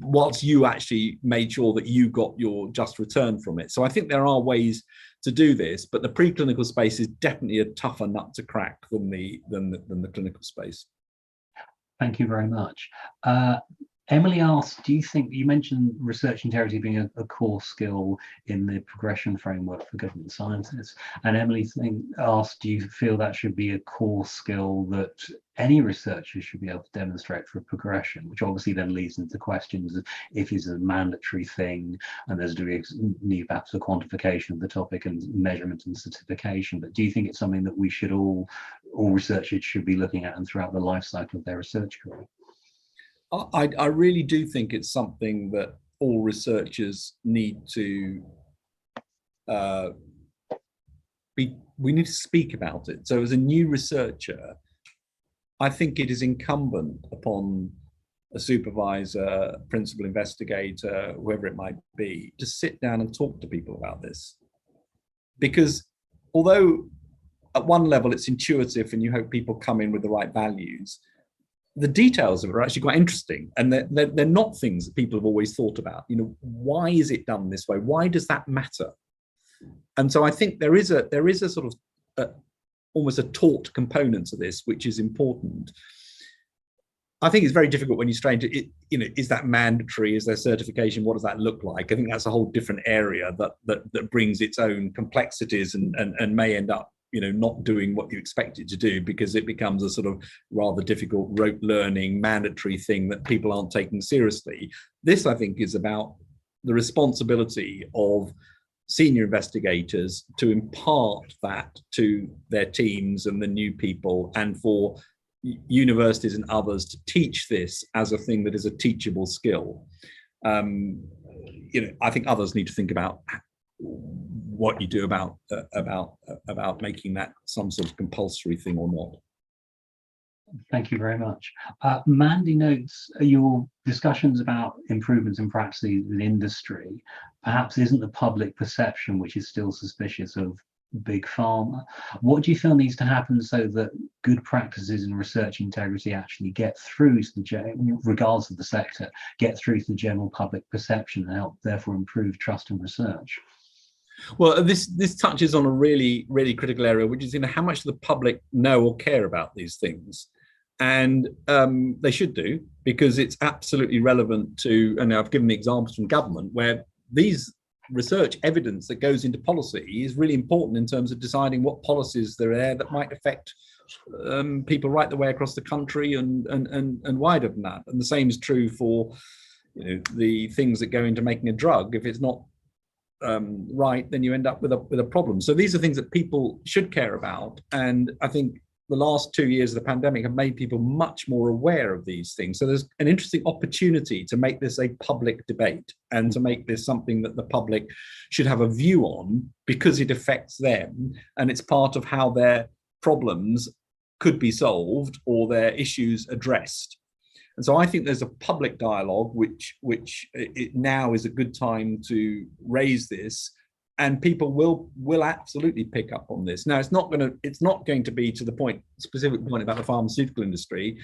whilst you actually made sure that you got your just return from it. So I think there are ways to do this, but the preclinical space is definitely a tougher nut to crack than the clinical space. Thank you very much. Emily asked, do you think, you mentioned research integrity being a core skill in the progression framework for government scientists, and Emily asked, do you feel that should be a core skill that any researcher should be able to demonstrate for a progression, which obviously then leads into questions of if it's a mandatory thing, and there's a need perhaps a quantification of the topic and measurement and certification. But do you think it's something that we should all researchers should be looking at and throughout the life cycle of their research career? I really do think it's something that all researchers need to we need to speak about it. So as a new researcher, I think it is incumbent upon a supervisor, principal investigator, whoever it might be, to sit down and talk to people about this. Because although at one level it's intuitive and you hope people come in with the right values, the details of it are actually quite interesting, and they're not things that people have always thought about. You know, why is it done this way? Why does that matter? And so I think there is a sort of almost a taught component to this, which is important. I think it's very difficult when you strain to it. You know, is that mandatory? Is there certification? What does that look like? I think that's a whole different area that brings its own complexities and may end up, you know, not doing what you expect it to do, because it becomes a sort of rather difficult rote learning mandatory thing that people aren't taking seriously. This, I think, is about the responsibility of senior investigators to impart that to their teams and the new people, and for universities and others to teach this as a thing that is a teachable skill. You know, I think others need to think about what you do about making that some sort of compulsory thing or not. Thank you very much. Mandy notes your discussions about improvements in practices in industry perhaps isn't the public perception, which is still suspicious of big pharma. What do you feel needs to happen so that good practices in research integrity actually get through to the, regardless of the sector, get through to the general public perception and help therefore improve trust in research? Well, this touches on a really, really critical area, which is, how much do the public know or care about these things? And they should do, because it's absolutely relevant to, and I've given examples from government where these research evidence that goes into policy is really important in terms of deciding what policies there are that might affect people right the way across the country and wider than that. And the same is true for the things that go into making a drug. If it's not right, then you end up with a problem. So these are things that people should care about, and I think the last 2 years of the pandemic have made people much more aware of these things. So there's an interesting opportunity to make this a public debate and to make this something that the public should have a view on, because it affects them and it's part of how their problems could be solved or their issues addressed. And so I think there's a public dialogue which it now is a good time to raise this, and people will absolutely pick up on this. Now, it's not going to be to the specific point about the pharmaceutical industry.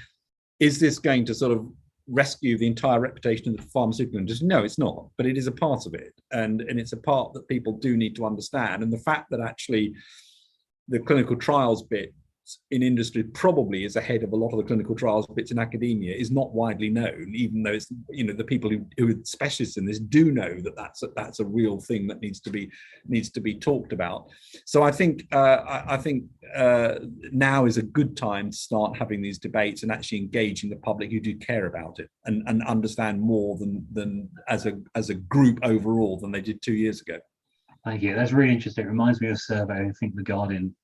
Is this going to sort of rescue the entire reputation of the pharmaceutical industry? No, it's not, but it is a part of it, and it's a part that people do need to understand. And the fact that actually the clinical trials bit in industry probably is ahead of a lot of the clinical trials bits in academia is not widely known, even though it's, the people who are specialists in this do know that that's a real thing that needs to be talked about. So I think now is a good time to start having these debates and actually engaging the public who do care about it and understand more than as a group overall than they did 2 years ago. Thank you. That's really interesting. It reminds me of a survey, I think The Guardian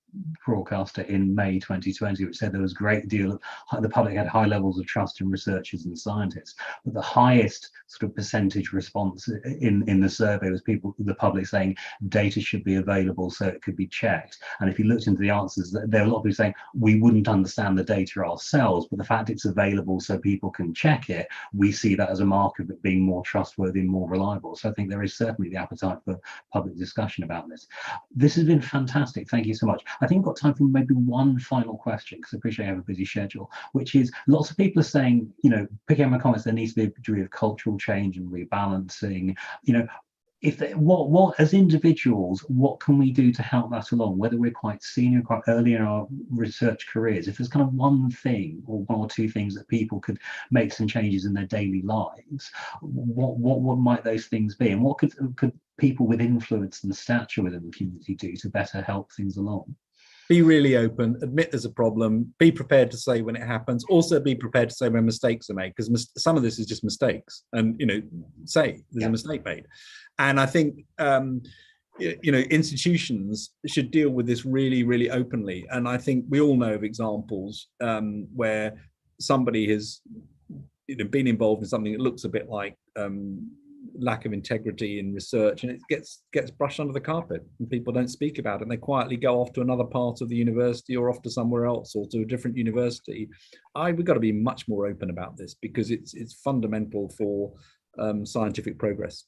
broadcaster in May 2020, which said there was a great deal of the public had high levels of trust in researchers and scientists, but the highest sort of percentage response in the survey was the public saying data should be available so it could be checked. And if you looked into the answers, there were a lot of people saying we wouldn't understand the data ourselves, but the fact it's available so people can check it, we see that as a mark of it being more trustworthy and more reliable. So I think there is certainly the appetite for public discussion about this. This has been fantastic. Thank you so much. I think we've got time for maybe one final question, because I appreciate you have a busy schedule, which is lots of people are saying, picking up my comments, there needs to be a degree of cultural change and rebalancing. What as individuals, what can we do to help that along, whether we're quite senior, quite early in our research careers? If there's kind of one thing or one or two things that people could make some changes in their daily lives, what might those things be, and what could people with influence and stature within the community do to better help things along? Be really open, admit there's a problem, be prepared to say when it happens, also be prepared to say when mistakes are made, because some of this is just mistakes, and say there's a mistake made. And I think institutions should deal with this really, really openly. And I think we all know of examples where somebody has been involved in something that looks a bit like lack of integrity in research, and it gets brushed under the carpet and people don't speak about it, and they quietly go off to another part of the university or off to somewhere else or to a different university. We've got to be much more open about this, because it's fundamental for scientific progress.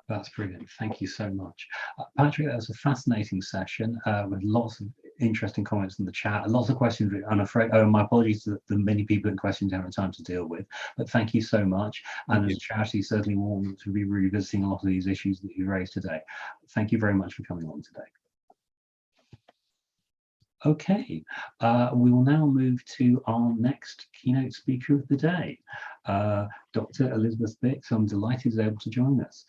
That's brilliant. Thank you so much. Patrick, that was a fascinating session with lots of interesting comments in the chat, lots of questions. I'm afraid, my apologies to the many people in questions I haven't had time to deal with, but thank you so much. And as a charity, certainly want to be revisiting a lot of these issues that you raised today. Thank you very much for coming on today. Okay, we will now move to our next keynote speaker of the day, Dr. Elizabeth Bix. I'm delighted is able to join us.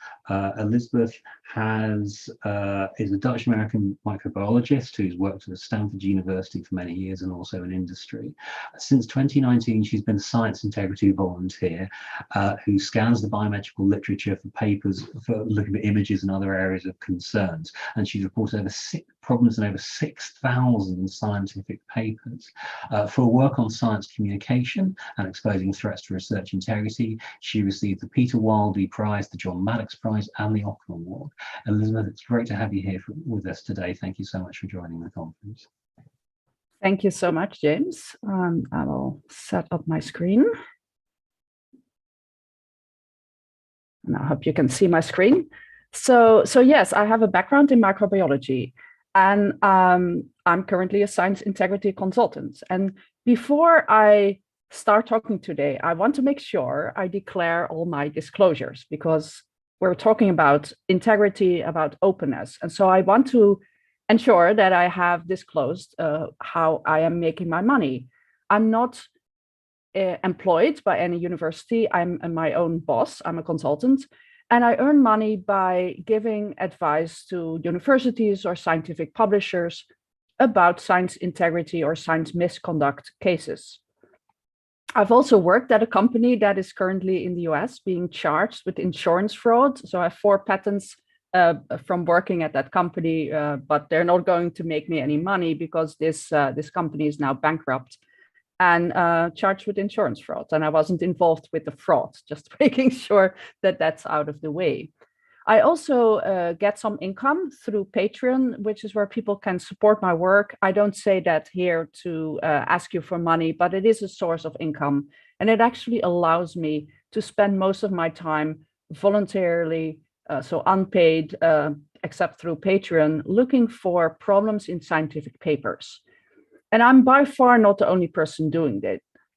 Elizabeth is a Dutch-American microbiologist who's worked at Stanford University for many years and also in industry. Since 2019, she's been a science integrity volunteer who scans the biometrical literature for papers for looking at images and other areas of concerns. And she's reported over problems in over 6,000 scientific papers. For her work on science communication and exposing threats to research integrity, she received the Peter Wildey Prize, the John Maddox Prize, and the Ockham Award. Elizabeth, it's great to have you here with us today. Thank you so much for joining the conference. Thank you so much, James. I will set up my screen. And I hope you can see my screen. So yes, I have a background in microbiology, and I'm currently a science integrity consultant. And before I start talking today, I want to make sure I declare all my disclosures, because we're talking about integrity, about openness. And so I want to ensure that I have disclosed how I am making my money. I'm not employed by any university. I'm my own boss. I'm a consultant. And I earn money by giving advice to universities or scientific publishers about science integrity or science misconduct cases. I've also worked at a company that is currently in the US being charged with insurance fraud. So I have 4 patents from working at that company, but they're not going to make me any money because this company is now bankrupt and charged with insurance fraud. And I wasn't involved with the fraud, just making sure that that's out of the way. I also get some income through Patreon, which is where people can support my work. I don't say that here to ask you for money, but it is a source of income. And it actually allows me to spend most of my time voluntarily, so unpaid, except through Patreon, looking for problems in scientific papers. And I'm by far not the only person doing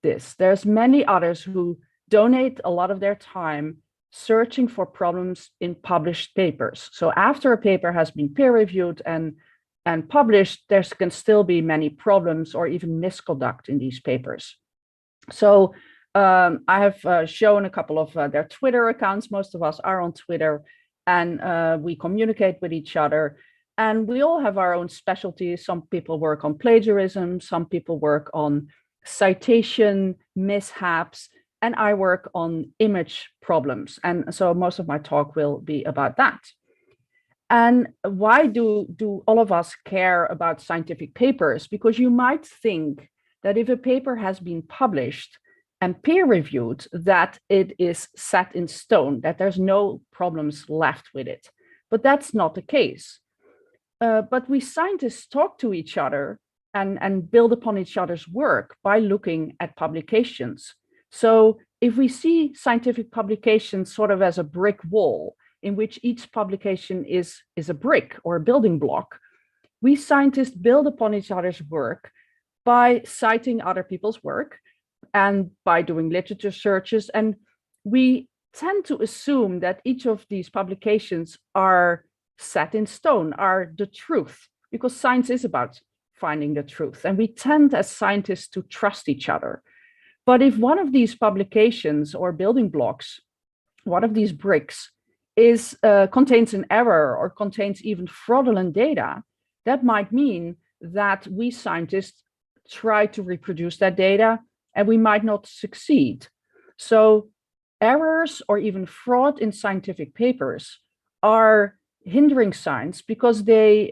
this. There's many others who donate a lot of their time searching for problems in published papers. So after a paper has been peer-reviewed and published, there can still be many problems or even misconduct in these papers. So I have shown a couple of their Twitter accounts. Most of us are on Twitter, and we communicate with each other. And we all have our own specialties. Some people work on plagiarism, some people work on citation mishaps, and I work on image problems. And so most of my talk will be about that. And why do all of us care about scientific papers? Because you might think that if a paper has been published and peer-reviewed, that it is set in stone, that there's no problems left with it. But that's not the case. But we scientists talk to each other and build upon each other's work by looking at publications. So if we see scientific publications sort of as a brick wall in which each publication is a brick or a building block, we scientists build upon each other's work by citing other people's work and by doing literature searches. And we tend to assume that each of these publications are set in stone, are the truth, because science is about finding the truth. And we tend as scientists to trust each other. But if one of these publications or building blocks, one of these bricks contains an error or contains even fraudulent data, that might mean that we scientists try to reproduce that data and we might not succeed. So errors or even fraud in scientific papers are hindering science because they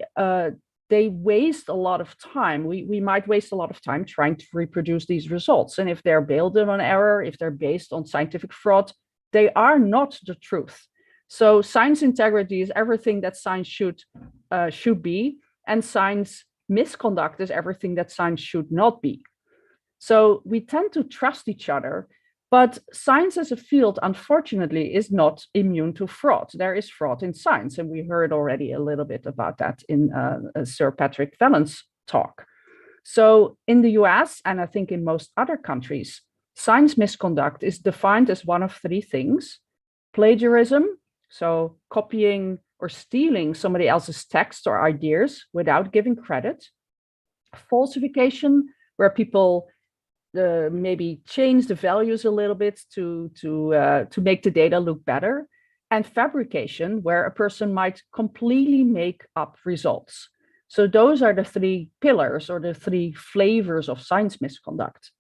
waste a lot of time. We might waste a lot of time trying to reproduce these results. And if they're built on error, if they're based on scientific fraud, they are not the truth. So science integrity is everything that science should be, and science misconduct is everything that science should not be. So we tend to trust each other, but science as a field, unfortunately, is not immune to fraud. There is fraud in science, and we heard already a little bit about that in Sir Patrick Vallon's talk. So in the US, and I think in most other countries, science misconduct is defined as one of 3 things: plagiarism, so copying or stealing somebody else's text or ideas without giving credit; falsification, where people maybe change the values a little bit to make the data look better; and fabrication, where a person might completely make up results. So those are the 3 pillars or the 3 flavors of science misconduct.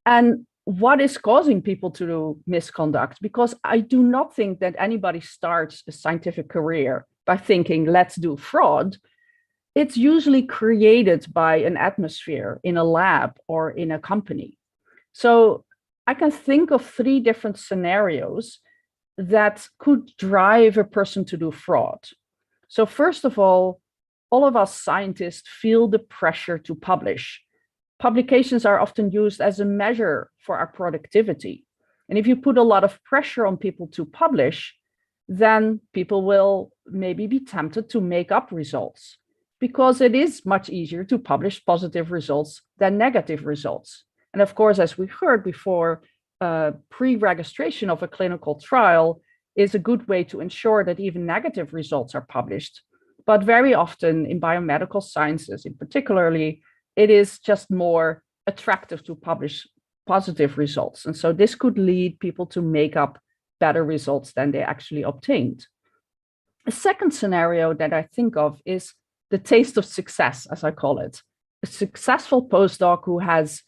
And what is causing people to do misconduct? Because I do not think that anybody starts a scientific career by thinking, let's do fraud. It's usually created by an atmosphere in a lab or in a company. So I can think of 3 different scenarios that could drive a person to do fraud. So first of all of us scientists feel the pressure to publish. Publications are often used as a measure for our productivity. And if you put a lot of pressure on people to publish, then people will maybe be tempted to make up results, because it is much easier to publish positive results than negative results. And of course, as we heard before, pre-registration of a clinical trial, is a good way to ensure that even negative results are published. But very often in biomedical sciences in particularly, it is just more attractive to publish positive results. And so this could lead people to make up better results than they actually obtained. A second scenario that I think of is the taste of success, as I call it. A successful postdoc who has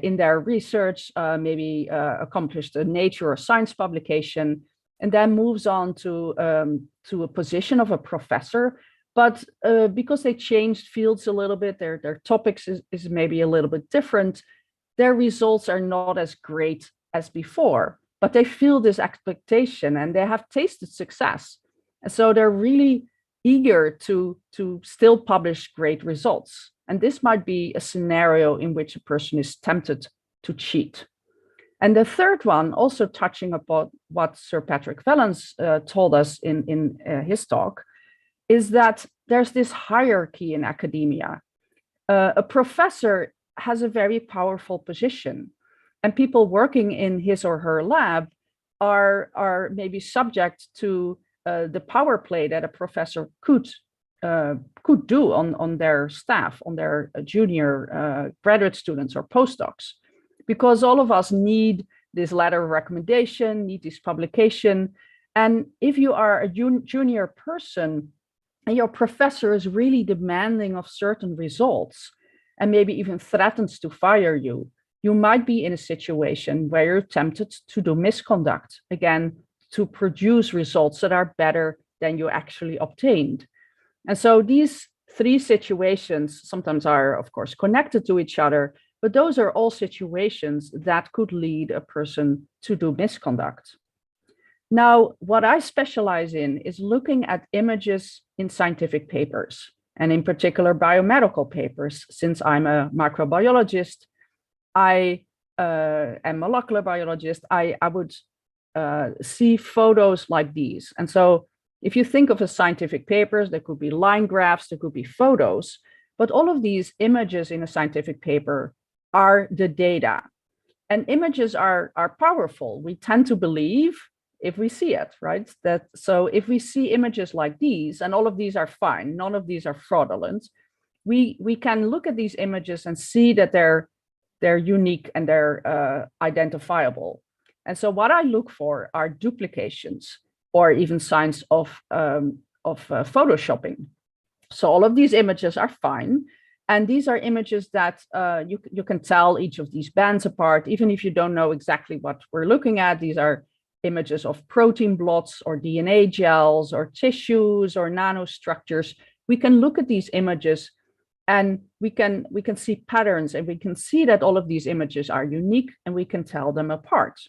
in their research maybe accomplished a Nature or Science publication, and then moves on to a position of a professor. But because they changed fields a little bit, their topics is maybe a little bit different, their results are not as great as before, but they feel this expectation and they have tasted success. And so they're really eager to still publish great results. And this might be a scenario in which a person is tempted to cheat. And the third one, also touching upon what Sir Patrick Vellens told us in his talk, is that there's this hierarchy in academia. A professor has a very powerful position, and people working in his or her lab are maybe subject to the power play that a professor could do on their staff, on their junior graduate students or postdocs, because all of us need this letter of recommendation, need this publication. And if you are a junior person and your professor is really demanding of certain results and maybe even threatens to fire you, you might be in a situation where you're tempted to do misconduct, again, to produce results that are better than you actually obtained. And so these three situations sometimes are, of course, connected to each other, but those are all situations that could lead a person to do misconduct. Now, what I specialize in is looking at images in scientific papers, and in particular biomedical papers. Since I'm a microbiologist, I am molecular biologist, I would see photos like these. And so if you think of a scientific papers, there could be line graphs, there could be photos, but all of these images in a scientific paper are the data. And images are powerful. We tend to believe if we see it, right? So if we see images like these, and all of these are fine, none of these are fraudulent, we can look at these images and see that they're unique and they're identifiable. And so what I look for are duplications or even signs of photoshopping. So all of these images are fine. And these are images that you can tell each of these bands apart, even if you don't know exactly what we're looking at. These are images of protein blots or DNA gels or tissues or nanostructures. We can look at these images and we can see patterns, and we can see that all of these images are unique and we can tell them apart.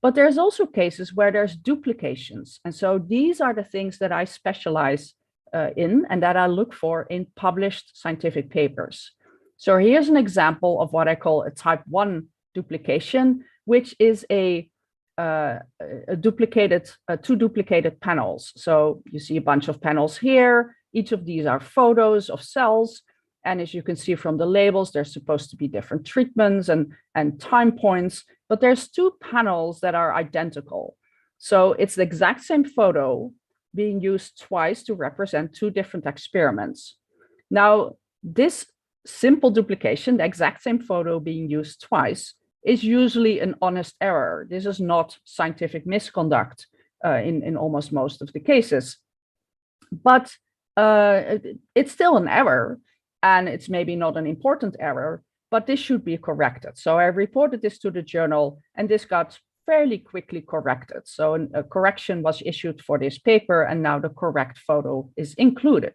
But there's also cases where there's duplications. And so these are the things that I specialize in and that I look for in published scientific papers. So here's an example of what I call a type 1 duplication, which is two duplicated panels. So you see a bunch of panels here. Each of these are photos of cells. And as you can see from the labels, there's supposed to be different treatments and time points, but there's two panels that are identical. So it's the exact same photo being used twice to represent two different experiments. Now, this simple duplication, the exact same photo being used twice, is usually an honest error. This is not scientific misconduct in almost most of the cases. But it's still an error, and it's maybe not an important error, but this should be corrected. So I reported this to the journal, and this got fairly quickly corrected. So a correction was issued for this paper, and now the correct photo is included.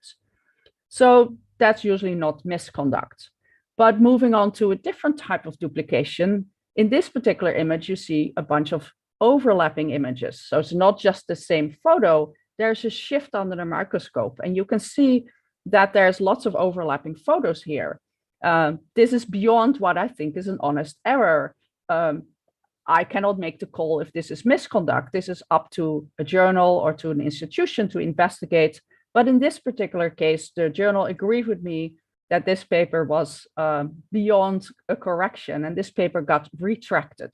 So that's usually not misconduct. But moving on to a different type of duplication, in this particular image, you see a bunch of overlapping images. So it's not just the same photo, there's a shift under the microscope, and you can see that there's lots of overlapping photos here. This is beyond what I think is an honest error. I cannot make the call if this is misconduct. This is up to a journal or to an institution to investigate. But in this particular case, the journal agreed with me that this paper was beyond a correction, and this paper got retracted.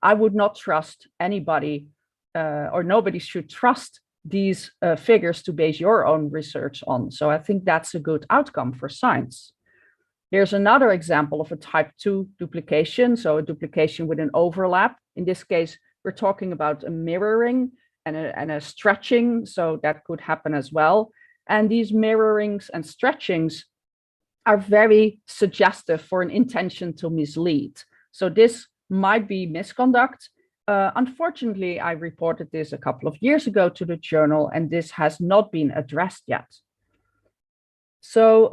I would not trust anybody or nobody should trust these figures to base your own research on. So I think that's a good outcome for science. Here's another example of a type 2 duplication, so a duplication with an overlap. In this case, we're talking about a mirroring and a stretching, so that could happen as well. And these mirrorings and stretchings are very suggestive for an intention to mislead. So this might be misconduct. Unfortunately, I reported this a couple of years ago to the journal, and this has not been addressed yet. So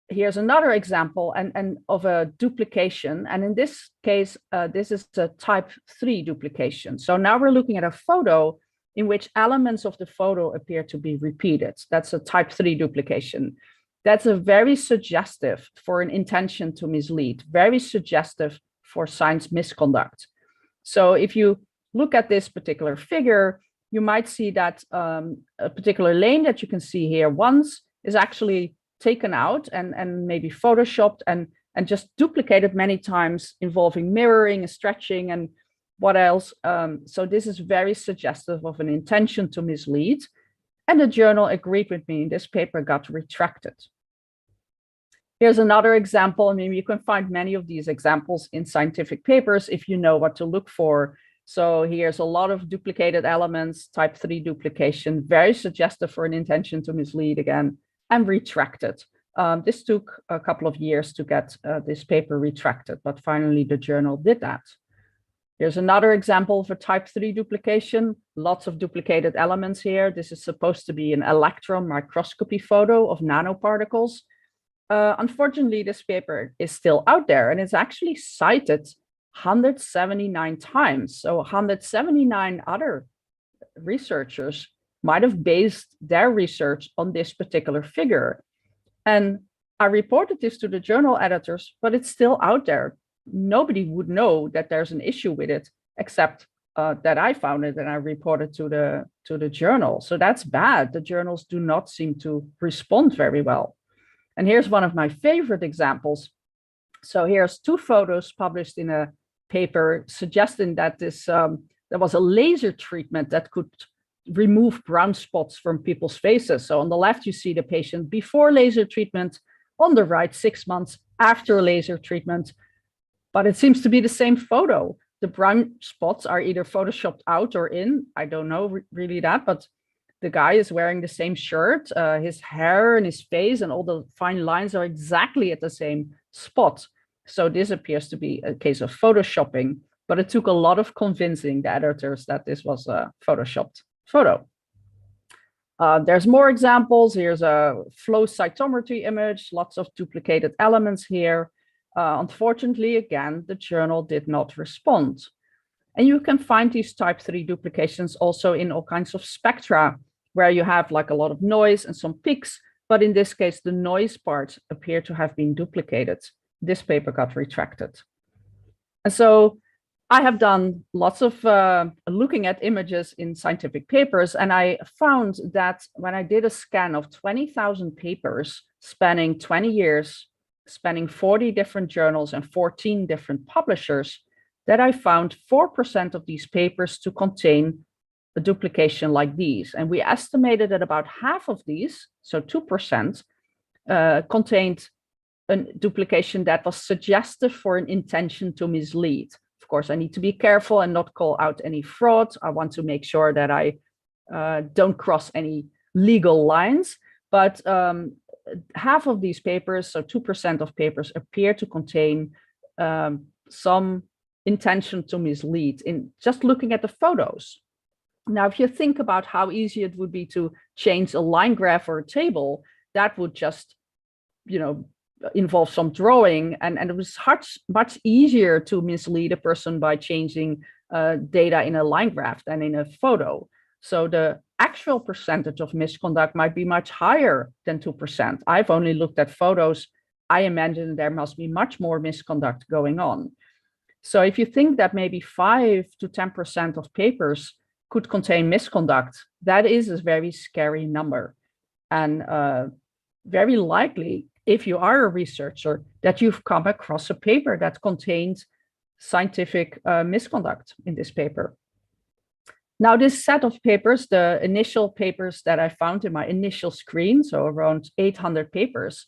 here's another example and of a duplication. And in this case, this is a type 3 duplication. So now we're looking at a photo in which elements of the photo appear to be repeated. That's a type 3 duplication. That's a very suggestive for an intention to mislead, very suggestive for science misconduct. So if you look at this particular figure, you might see that a particular lane that you can see here once is actually taken out and maybe photoshopped and just duplicated many times, involving mirroring and stretching and what else. So this is very suggestive of an intention to mislead. And the journal agreed with me. This paper got retracted. Here's another example. I mean, you can find many of these examples in scientific papers if you know what to look for. So here's a lot of duplicated elements, type 3 duplication, very suggestive for an intention to mislead again, and retracted. This took a couple of years to get this paper retracted, but finally the journal did that. Here's another example of a type 3 duplication, lots of duplicated elements here. This is supposed to be an electron microscopy photo of nanoparticles. Unfortunately, this paper is still out there and it's actually cited 179 times. So 179 other researchers might have based their research on this particular figure. And I reported this to the journal editors, but it's still out there. Nobody would know that there's an issue with it, except that I found it and I reported to the journal. So that's bad. The journals do not seem to respond very well. And here's one of my favorite examples. So here's 2 photos published in a paper suggesting that there was a laser treatment that could remove brown spots from people's faces. So on the left, you see the patient before laser treatment, on the right, 6 months after laser treatment. But it seems to be the same photo. The brown spots are either photoshopped out or in. I don't know really that, but the guy is wearing the same shirt. His hair and his face and all the fine lines are exactly at the same spot. So this appears to be a case of photoshopping, but it took a lot of convincing the editors that this was a photoshopped photo. There's more examples. Here's a flow cytometry image, lots of duplicated elements here. Unfortunately, again, the journal did not respond. And you can find these type 3 duplications also in all kinds of spectra, where you have like a lot of noise and some peaks, but in this case, the noise parts appear to have been duplicated. This paper got retracted. And so I have done lots of looking at images in scientific papers, and I found that when I did a scan of 20,000 papers spanning 20 years, spanning 40 different journals and 14 different publishers, that I found 4% of these papers to contain a duplication like these. And we estimated that about half of these, so 2%, contained a duplication that was suggestive for an intention to mislead. Of course, I need to be careful and not call out any fraud. I want to make sure that I don't cross any legal lines, but half of these papers, so 2% of papers, appear to contain some intention to mislead in just looking at the photos. Now, if you think about how easy it would be to change a line graph or a table, that would just, involve some drawing, and it was much easier to mislead a person by changing data in a line graph than in a photo. So the actual percentage of misconduct might be much higher than 2%. I've only looked at photos. I imagine there must be much more misconduct going on. So if you think that maybe 5 to 10% of papers could contain misconduct, that is a very scary number. And very likely, if you are a researcher, that you've come across a paper that contains scientific misconduct in this paper. Now, this set of papers, the initial papers that I found in my initial screen, so around 800 papers,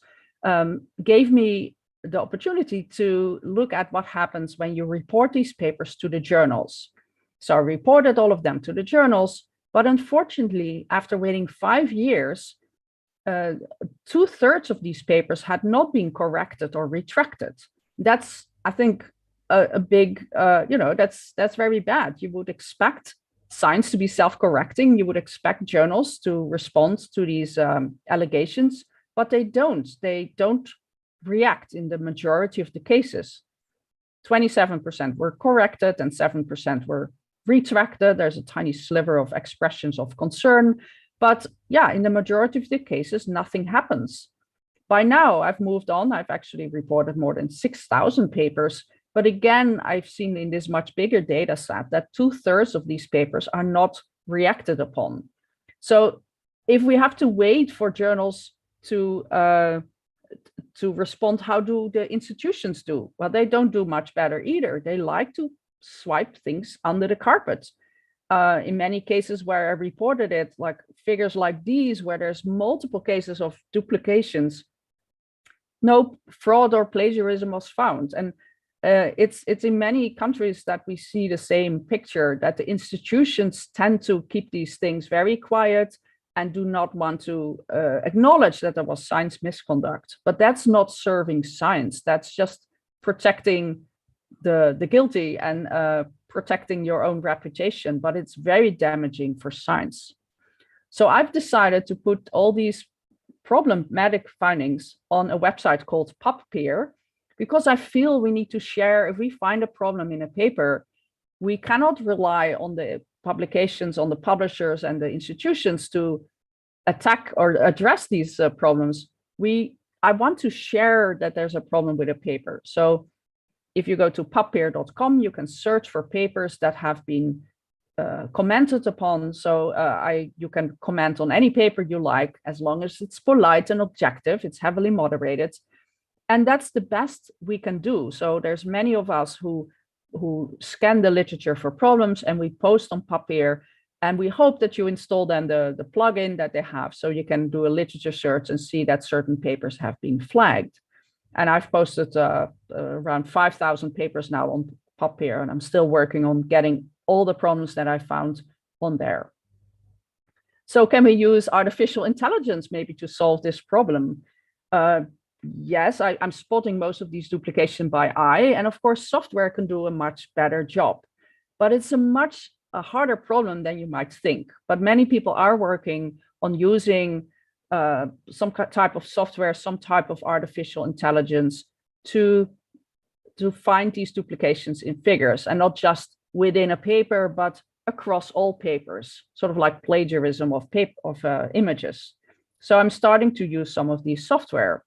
gave me the opportunity to look at what happens when you report these papers to the journals. So I reported all of them to the journals, but unfortunately, after waiting 5 years, 2/3 of these papers had not been corrected or retracted. That's, I think, a big, that's very bad. You would expect science to be self-correcting. You would expect journals to respond to these allegations, but they don't. They don't react in the majority of the cases. 27% were corrected and 7% were retracted. There's a tiny sliver of expressions of concern, but yeah, in the majority of the cases, nothing happens. By now, I've moved on. I've actually reported more than 6,000 papers. But again, I've seen in this much bigger data set that 2/3 of these papers are not reacted upon. So if we have to wait for journals to respond, how do the institutions do? Well, they don't do much better either. They like to swipe things under the carpet. In many cases where I reported it, like figures like these, where there's multiple cases of duplications, no fraud or plagiarism was found. And it's in many countries that we see the same picture, that the institutions tend to keep these things very quiet and do not want to acknowledge that there was science misconduct. But that's not serving science. That's just protecting the guilty and protecting your own reputation, but it's very damaging for science. So I've decided to put all these problematic findings on a website called PubPeer, because I feel we need to share. If we find a problem in a paper, we cannot rely on the publications, on the publishers and the institutions to attack or address these problems. I want to share that there's a problem with a paper. So if you go to pubpeer.com, you can search for papers that have been commented upon. So you can comment on any paper you like, as long as it's polite and objective. It's heavily moderated. And that's the best we can do. So there's many of us who scan the literature for problems, and we post on PubPeer, and we hope that you install then the plugin that they have, so you can do a literature search and see that certain papers have been flagged. And I've posted around 5,000 papers now on PubPeer, and I'm still working on getting all the problems that I found on there. So can we use artificial intelligence maybe to solve this problem? Yes, I'm spotting most of these duplication by eye, and of course software can do a much better job, but it's a much harder problem than you might think. But many people are working on using some type of software, some type of artificial intelligence to find these duplications in figures, and not just within a paper, but across all papers, sort of like plagiarism of images. So I'm starting to use some of these software.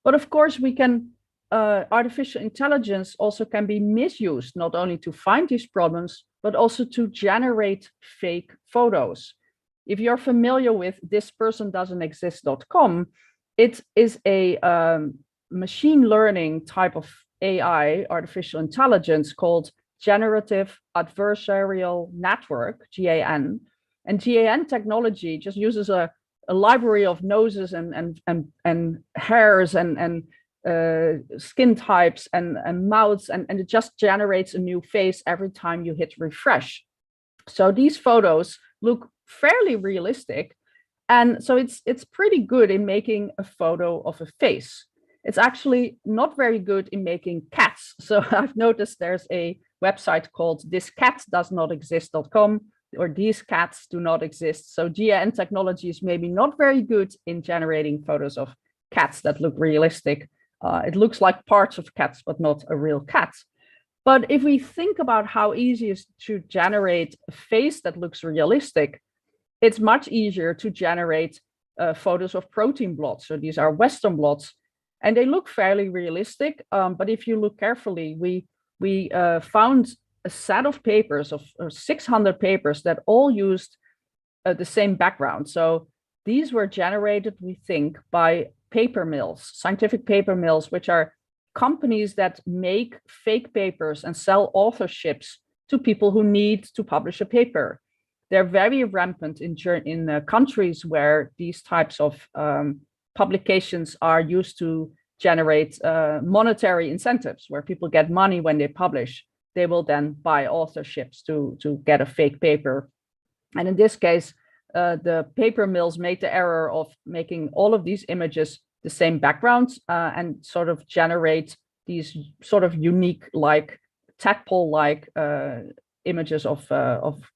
But of course, we can, artificial intelligence also can be misused, not only to find these problems, but also to generate fake photos. If you're familiar with thispersondoesn'texist.com, it is a machine learning type of AI, artificial intelligence, called Generative Adversarial Network, GAN. And GAN technology just uses a library of noses and hairs and skin types and mouths, and it just generates a new face every time you hit refresh. So these photos look fairly realistic, and so it's pretty good in making a photo of a face. It's actually not very good in making cats. So I've noticed there's a website called thiscatdoesnotexist.com, or these cats do not exist. So GAN technology is maybe not very good in generating photos of cats that look realistic. It looks like parts of cats, but not a real cat. But if we think about how easy it is to generate a face that looks realistic, it's much easier to generate photos of protein blots. So these are Western blots, and they look fairly realistic. But if you look carefully, we found a set of papers of 600 papers that all used the same background. So these were generated, we think, by paper mills, scientific paper mills, which are companies that make fake papers and sell authorships to people who need to publish a paper. they're very rampant in countries where these types of publications are used to generate monetary incentives, where people get money when they publish. They will then buy authorships to get a fake paper. And in this case, the paper mills made the error of making all of these images the same background and sort of generate these sort of unique, like tadpole-like images of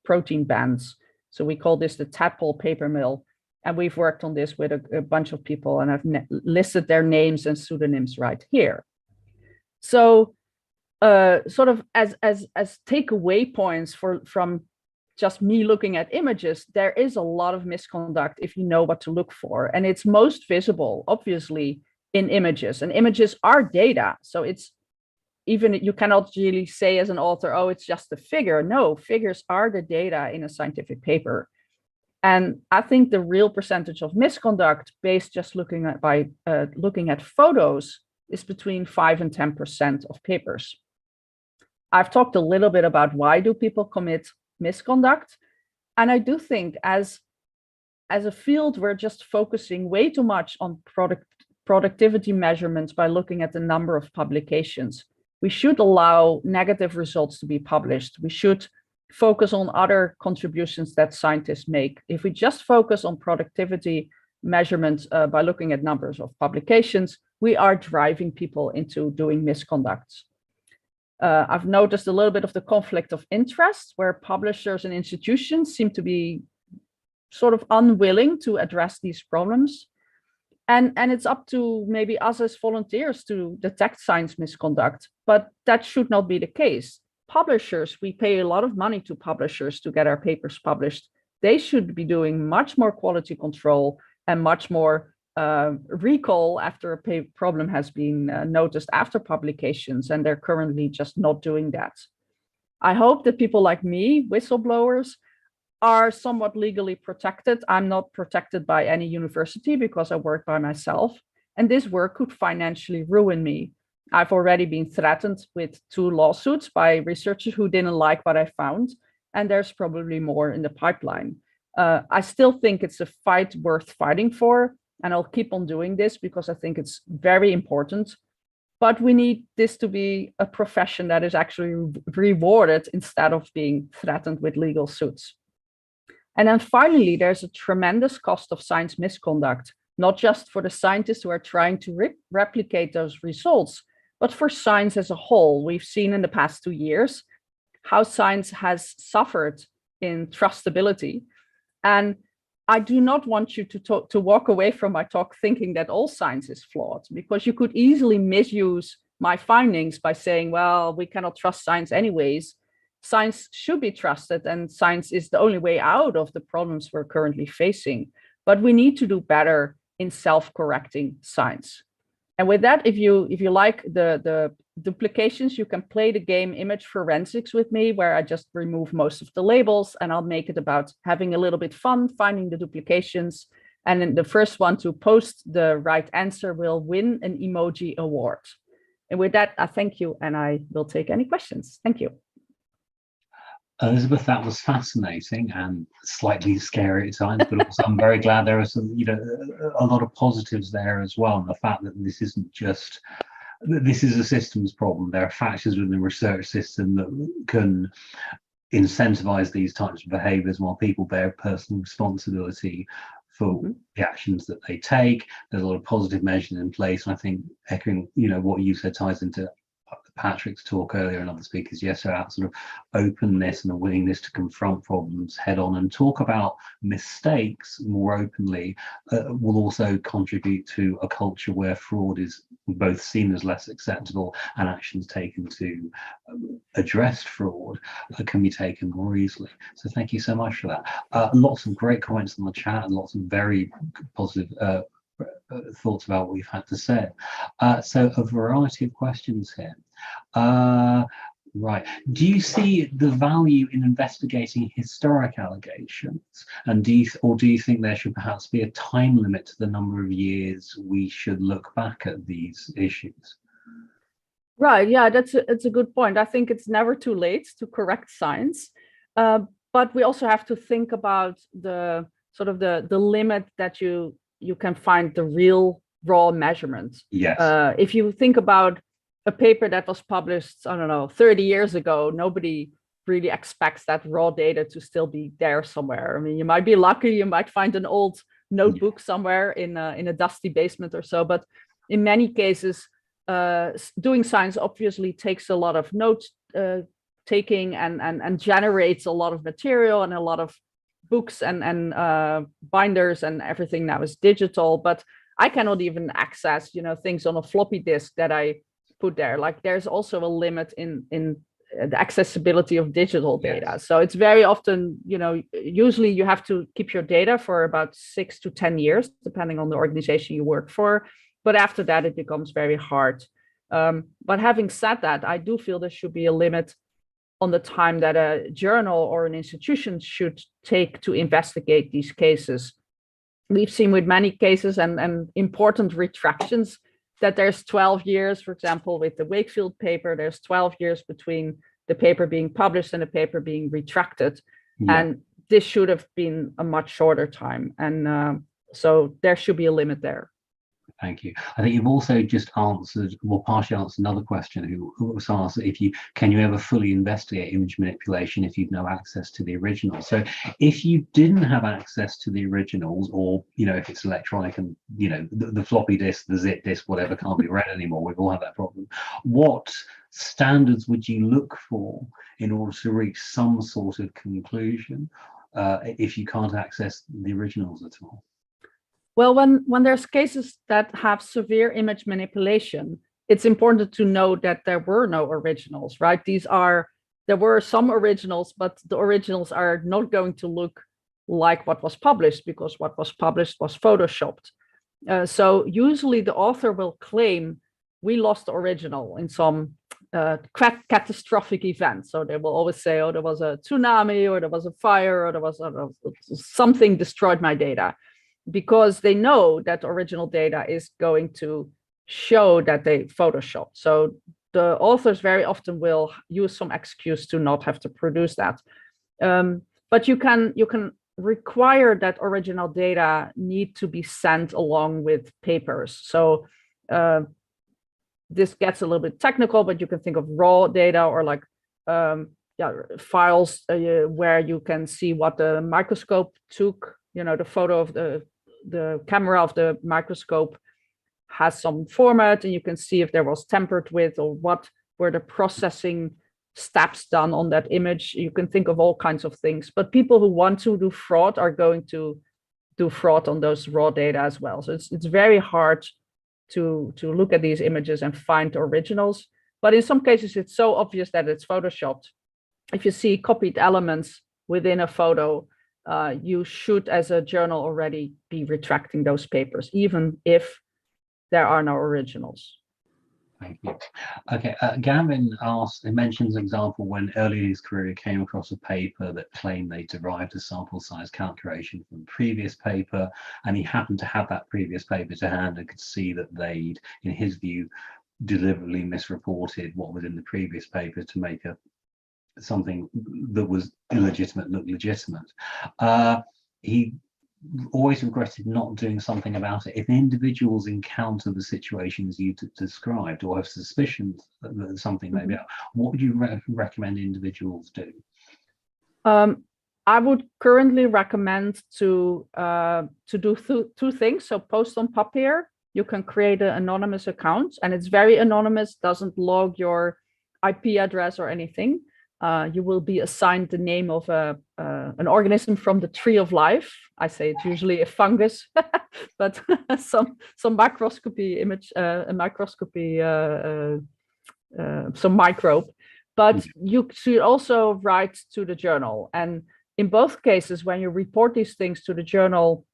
protein bands. So we call this the tadpole paper mill. And we've worked on this with a bunch of people, and I've listed their names and pseudonyms right here. So sort of as takeaway points from just me looking at images, there is a lot of misconduct if you know what to look for. And it's most visible, obviously, in images. And images are data. So it's even, you cannot really say as an author, oh, it's just a figure. No, figures are the data in a scientific paper. And I think the real percentage of misconduct based just looking at photos is between 5 and 10% of papers. I've talked a little bit about why do people commit misconduct. And I do think as a field, we're just focusing way too much on productivity measurements by looking at the number of publications. We should allow negative results to be published. We should focus on other contributions that scientists make. If we just focus on productivity measurements by looking at numbers of publications, we are driving people into doing misconducts. I've noticed a little bit of the conflict of interest where publishers and institutions seem to be sort of unwilling to address these problems. And it's up to maybe us as volunteers to detect science misconduct, but that should not be the case. Publishers, we pay a lot of money to publishers to get our papers published. They should be doing much more quality control and much more recall after a problem has been noticed after publications, and they're currently just not doing that. I hope that people like me, whistleblowers, are somewhat legally protected. I'm not protected by any university because I work by myself, and this work could financially ruin me. I've already been threatened with 2 lawsuits by researchers who didn't like what I found, and there's probably more in the pipeline. I still think it's a fight worth fighting for, and I'll keep on doing this because I think it's very important. But we need this to be a profession that is actually rewarded instead of being threatened with legal suits. And then finally, there's a tremendous cost of science misconduct, not just for the scientists who are trying to replicate those results, but for science as a whole. We've seen in the past 2 years how science has suffered in trustability. And I do not want you to walk away from my talk thinking that all science is flawed, because you could easily misuse my findings by saying, well, we cannot trust science anyways. Science should be trusted, and science is the only way out of the problems we're currently facing. But we need to do better in self-correcting science. And with that, if you like the duplications, you can play the game Image Forensics with me, where I just remove most of the labels, and I'll make it about having a little bit fun, finding the duplications. And then the first one to post the right answer will win an emoji award. And with that, I thank you, and I will take any questions. Thank you. Elizabeth, that was fascinating and slightly scary at times, but also I'm very glad there are some, a lot of positives there as well. And the fact that this isn't just, this is a systems problem. There are factors within the research system that can incentivize these types of behaviors while people bear personal responsibility for the actions that they take. There's a lot of positive measures in place. And I think echoing, what you said ties into Patrick's talk earlier and other speakers yesterday about sort of openness and a willingness to confront problems head on and talk about mistakes more openly will also contribute to a culture where fraud is both seen as less acceptable and actions taken to address fraud can be taken more easily. So thank you so much for that. Lots of great comments in the chat and lots of very positive thoughts about what we've had to say. So a variety of questions here. Right. Do you see the value in investigating historic allegations? And do you think there should perhaps be a time limit to the number of years we should look back at these issues? Right. Yeah, it's a good point. I think it's never too late to correct science. But but we also have to think about the sort of the limit that you can find the real raw measurements. Yes. If you think about a paper that was published, I don't know, 30 years ago, nobody really expects that raw data to still be there somewhere. I mean, you might be lucky, you might find an old notebook somewhere in a dusty basement or so, but in many cases, doing science obviously takes a lot of note taking and generates a lot of material, and a lot of books and binders, and everything now is digital. But I cannot even access, things on a floppy disk that I put there. Like, there's also a limit in the accessibility of digital data. Yes. So it's very often, usually you have to keep your data for about 6 to 10 years, depending on the organization you work for. But after that, it becomes very hard. But having said that, I do feel there should be a limit on the time that a journal or an institution should take to investigate these cases. We've seen with many cases and important retractions that there's 12 years, for example, with the Wakefield paper, there's 12 years between the paper being published and the paper being retracted. Yeah. And this should have been a much shorter time. And so there should be a limit there. Thank you. I think you've also just answered, well, partially answered another question who was asked, can you ever fully investigate image manipulation if you've no access to the original? So if you didn't have access to the originals, or, if it's electronic and, the floppy disk, the zip disk, whatever, can't be read anymore, we've all had that problem. What standards would you look for in order to reach some sort of conclusion if you can't access the originals at all? Well, when there's cases that have severe image manipulation, it's important to know that there were no originals, right? There were some originals, but the originals are not going to look like what was published, because what was published was photoshopped. So usually the author will claim we lost the original in some catastrophic event. So they will always say, oh, there was a tsunami, or there was a fire, or there was something destroyed my data, because they know that original data is going to show that they photoshopped. So the authors very often will use some excuse to not have to produce that. But you can require that original data need to be sent along with papers. So this gets a little bit technical, but you can think of raw data, or like files where you can see what the microscope took, the photo of the camera of the microscope has some format, and you can see if there was tampered with, or what were the processing steps done on that image. You can think of all kinds of things, but people who want to do fraud are going to do fraud on those raw data as well. So it's very hard to look at these images and find the originals. But in some cases, it's so obvious that it's photoshopped. If you see copied elements within a photo, you should, as a journal, already be retracting those papers, even if there are no originals. Thank you. Okay, Gavin mentions an example when early in his career he came across a paper that claimed they derived a sample size calculation from the previous paper, and he happened to have that previous paper to hand and could see that they'd, in his view, deliberately misreported what was in the previous paper to make something that was illegitimate look legitimate. He always regretted not doing something about it. If individuals encounter the situations you described, or have suspicions that something may be, what would you recommend individuals do? I would currently recommend to do two things. So post on Papier, you can create an anonymous account, and it's very anonymous, doesn't log your IP address or anything. You will be assigned the name of an organism from the tree of life. I say it's usually a fungus, but some microscopy image, some microbe. But you should also write to the journal. And in both cases, when you report these things to the journal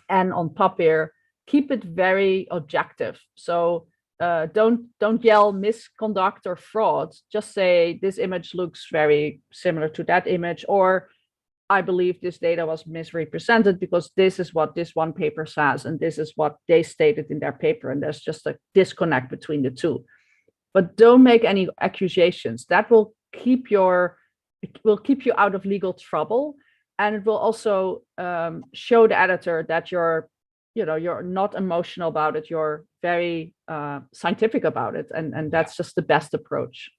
and on Papier, keep it very objective. So don't yell misconduct or fraud. Just say this image looks very similar to that image, or I believe this data was misrepresented because this is what this one paper says, and this is what they stated in their paper, and there's just a disconnect between the two. But don't make any accusations. That will keep your it will keep you out of legal trouble, and it will also show the editor that you're not emotional about it. You're very scientific about it, and that's just the best approach.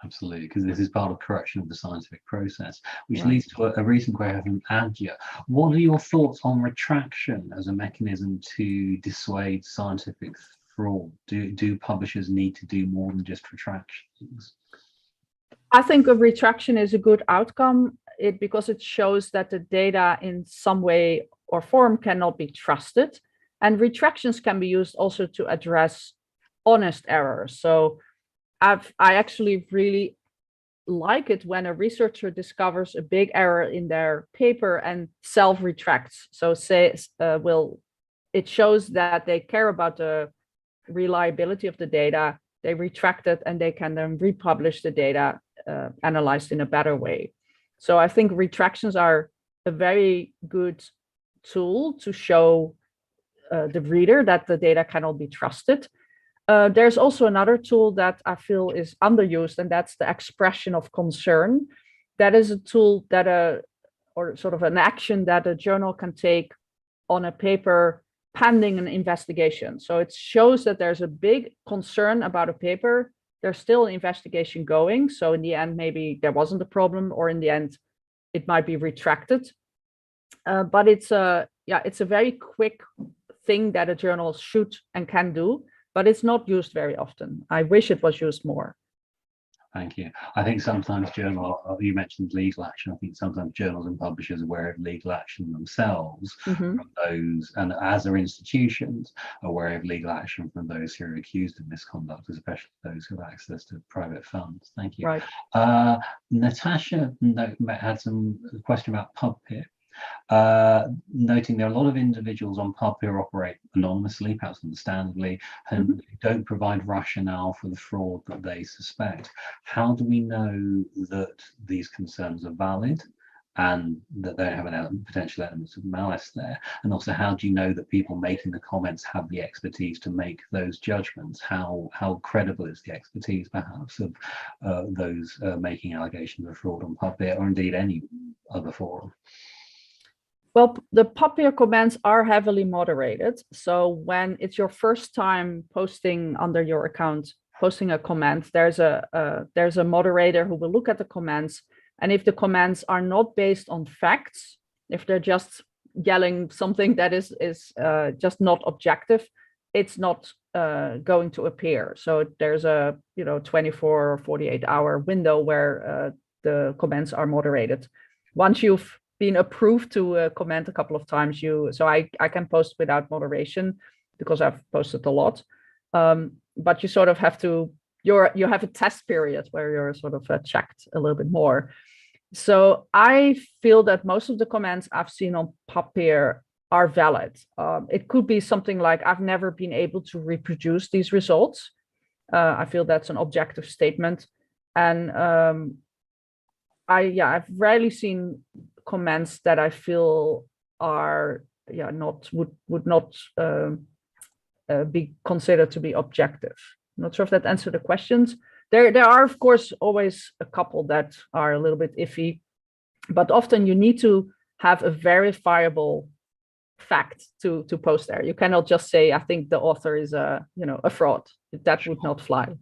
Absolutely, because this is part of correction of the scientific process, which Right. leads to a recent question from Adja. What are your thoughts on retraction as a mechanism to dissuade scientific fraud? Do publishers need to do more than just retractions? I think a retraction is a good outcome because it shows that the data in some way or form cannot be trusted. And retractions can be used also to address honest errors. So I actually really like it when a researcher discovers a big error in their paper and self-retracts. So it shows that they care about the reliability of the data. They retract it and they can then republish the data analyzed in a better way. So I think retractions are a very good tool to show the reader that the data cannot be trusted. There's also another tool that I feel is underused, and that's the expression of concern. That is a tool that or sort of an action that a journal can take on a paper pending an investigation. So it shows that there's a big concern about a paper. There's still an investigation going. So in the end, maybe there wasn't a problem, or in the end, it might be retracted. But it's a very quick thing that a journal should and can do, but it's not used very often. I wish it was used more. Thank you. I think sometimes you mentioned legal action. I think sometimes journals and publishers are aware of legal action themselves from those, and as are institutions aware of legal action from those who are accused of misconduct, especially those who have access to private funds. Thank you. Right. Natasha had some question about PubPeer. Noting there are a lot of individuals on PubPeer who operate anonymously, perhaps understandably, and don't provide rationale for the fraud that they suspect. How do we know that these concerns are valid and that they have potential elements of malice there? And also, how do you know that people making the comments have the expertise to make those judgments? How credible is the expertise, perhaps, of those making allegations of fraud on PubPeer, or indeed any other forum? Well, the PubPeer comments are heavily moderated. So when it's your first time posting under your account, posting a comment, there's a moderator who will look at the comments. And if the comments are not based on facts, if they're just yelling something that is just not objective, it's not going to appear. So there's a 24 or 48-hour window where the comments are moderated. Once you've been approved to comment a couple of times, so I can post without moderation because I've posted a lot, but you sort of have to, you have a test period where you're sort of checked a little bit more. So I feel that most of the comments I've seen on PubPeer are valid. It could be something like, I've never been able to reproduce these results. I feel that's an objective statement, and I've rarely seen comments that I feel are would not be considered to be objective. I'm not sure if that answered the questions. There are of course always a couple that are a little bit iffy, but often you need to have a verifiable fact to post there. You cannot just say, I think the author is a fraud. That would not fly.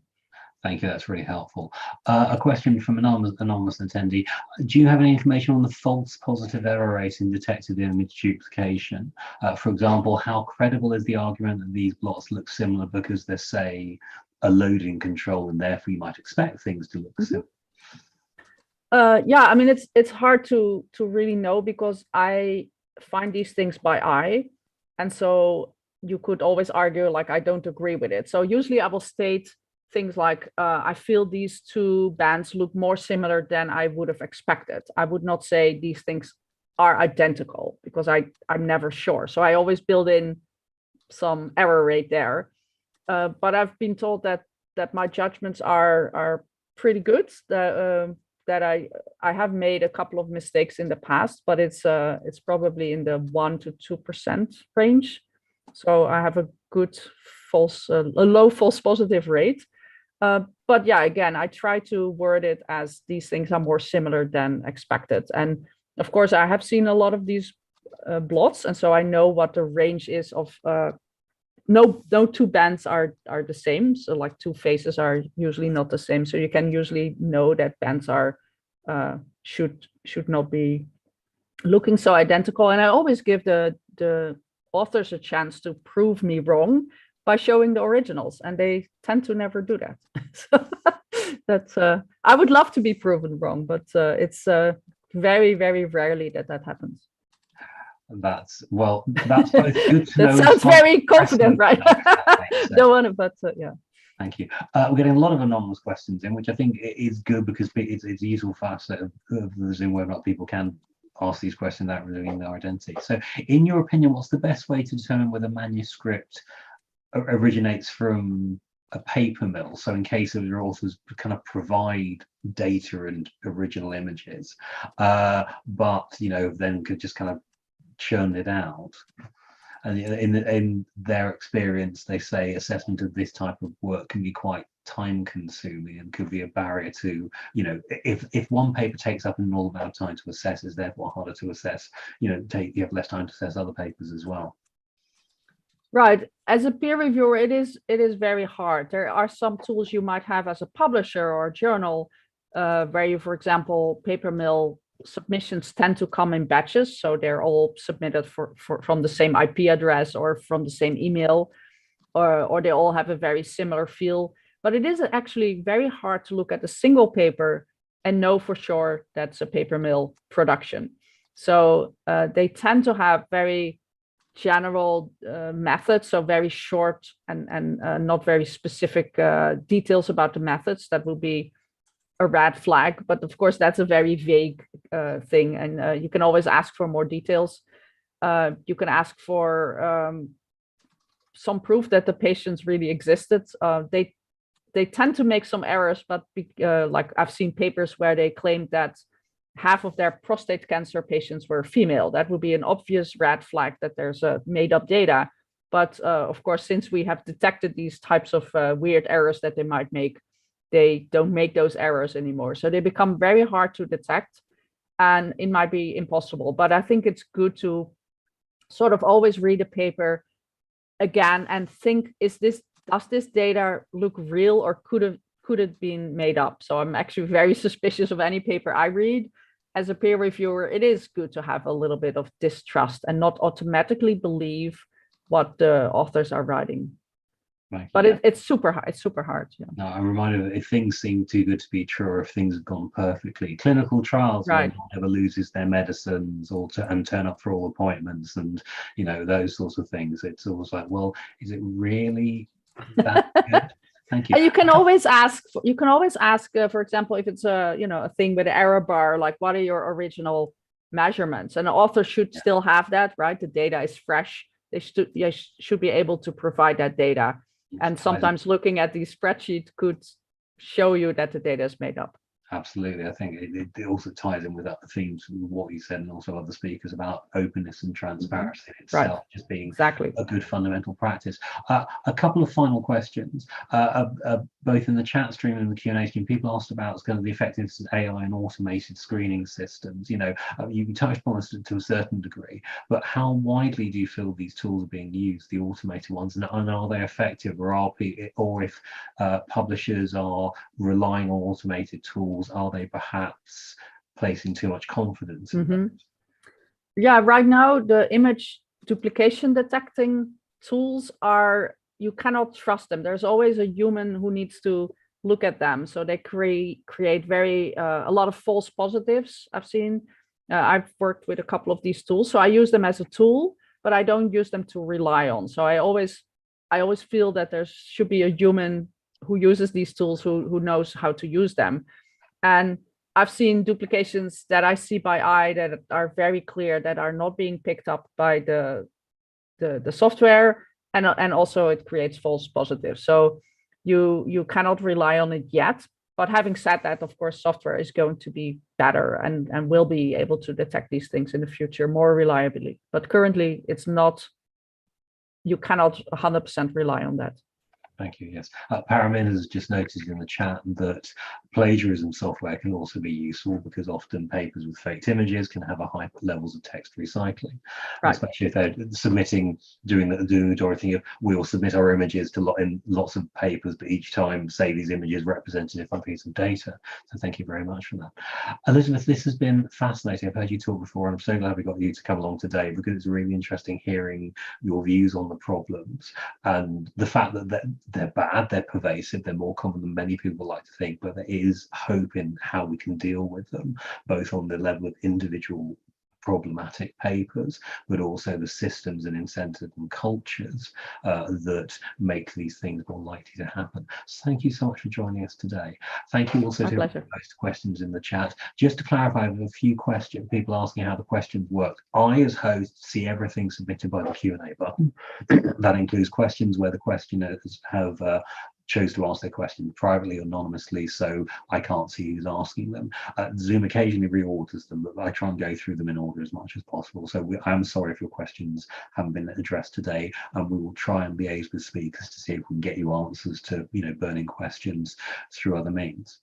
Thank you, that's really helpful. A question from an anonymous attendee. Do you have any information on the false positive error rate in detected image duplication? For example, how credible is the argument that these blots look similar because they're, say, a loading control, and therefore you might expect things to look similar? Yeah, I mean, it's hard to really know because I find these things by eye. And so you could always argue, like, I don't agree with it. So usually I will state things like, I feel these two bands look more similar than I would have expected. I would not say these things are identical because I'm never sure. So I always build in some error rate there. But I've been told that my judgments are pretty good, that I have made a couple of mistakes in the past, but it's probably in the 1% to 2% range. So I have a good a low false positive rate. But yeah, again, I try to word it as these things are more similar than expected. And of course, I have seen a lot of these blots, and so I know what the range is of. No two bands are the same. So like two faces are usually not the same. So you can usually know that bands are should not be looking so identical. And I always give the authors a chance to prove me wrong by showing the originals, and they tend to never do that. So that's I would love to be proven wrong, but it's very, very rarely that happens. That's both good to That know. sounds very confident, right? So, Don't want to, but yeah. Thank you. We're getting a lot of anonymous questions in, which I think is good because it's useful for us of the Zoom webinar. People can ask these questions without revealing their identity. So, in your opinion, what's the best way to determine whether a manuscript originates from a paper mill? So, in case of your authors kind of provide data and original images, but then could just kind of churn it out. And in their experience, they say assessment of this type of work can be quite time consuming and could be a barrier to, if one paper takes up an enormous amount of time to assess, is therefore harder to assess, you have less time to assess other papers as well. Right. As a peer reviewer, it is very hard. There are some tools you might have as a publisher or a journal where you, for example, paper mill submissions tend to come in batches, so they're all submitted from the same IP address or from the same email, or they all have a very similar feel. But it is actually very hard to look at a single paper and know for sure that's a paper mill production. So they tend to have very general methods, so very short and not very specific details about the methods. That will be a red flag, but of course that's a very vague thing, and you can always ask for more details. You can ask for some proof that the patients really existed. They tend to make some errors, but like I've seen papers where they claimed that half of their prostate cancer patients were female. That would be an obvious red flag that there's a made-up data. But of course, since we have detected these types of weird errors that they might make, they don't make those errors anymore. So they become very hard to detect, and it might be impossible. But I think it's good to sort of always read a paper again and think, does this data look real, or could it been made up? So I'm actually very suspicious of any paper I read. As a peer reviewer, it is good to have a little bit of distrust and not automatically believe what the authors are writing. But it's super hard. It's super hard. Yeah. No, I'm reminded that if things seem too good to be true, or if things have gone perfectly, clinical trials, right, no one ever loses their medicines and turn up for all appointments, and those sorts of things. It's always like, well, is it really that good? Thank you. And you can always ask. For example, if it's a thing with an error bar, like what are your original measurements? And the author should still have that, right? The data is fresh. They should be able to provide that data. And sometimes looking at these spreadsheets could show you that the data is made up. Absolutely. I think it also ties in with other themes, what you said, and also other speakers about openness and transparency itself, just being a good fundamental practice. A couple of final questions, both in the chat stream and the Q&A stream. People asked about kind of the effectiveness of AI and automated screening systems. You touched upon this to a certain degree, but how widely do you feel these tools are being used, the automated ones, and are they effective, or if publishers are relying on automated tools, are they perhaps placing too much confidence in them? Yeah, right now the image duplication detecting tools you cannot trust them. There's always a human who needs to look at them, so they create very a lot of false positives. I've seen. I've worked with a couple of these tools, so I use them as a tool, but I don't use them to rely on. So I always feel that there should be a human who uses these tools who knows how to use them. And I've seen duplications that I see by eye that are very clear, that are not being picked up by the software, and also it creates false positives. So you cannot rely on it yet. But having said that, of course, software is going to be better and will be able to detect these things in the future more reliably. But currently, it's not. You cannot 100% rely on that. Thank you. Yes, Paramin has just noticed in the chat that plagiarism software can also be useful because often papers with faked images can have a high levels of text recycling, Right. especially if they're submitting, doing the Dory thing of we will submit our images to in lots of papers, but each time say these images represent a different piece of data. So thank you very much for that. Elizabeth, this has been fascinating. I've heard you talk before, and I'm so glad we got you to come along today because it's really interesting hearing your views on the problems and the fact that they're bad, they're pervasive, they're more common than many people like to think, but there is hope in how we can deal with them, both on the level of individual problematic papers, but also the systems and incentives and cultures that make these things more likely to happen. So thank you so much for joining us today. Thank you also to post questions in the chat. Just to clarify, I have a few questions, people asking how the questions work. I, as host, see everything submitted by the Q&A button. That includes questions where the questioners have chose to ask their questions privately or anonymously, so I can't see who's asking them. Zoom occasionally reorders them, but I try and go through them in order as much as possible. So I'm sorry if your questions haven't been addressed today, and we will try and liaise with speakers to see if we can get you answers to burning questions through other means.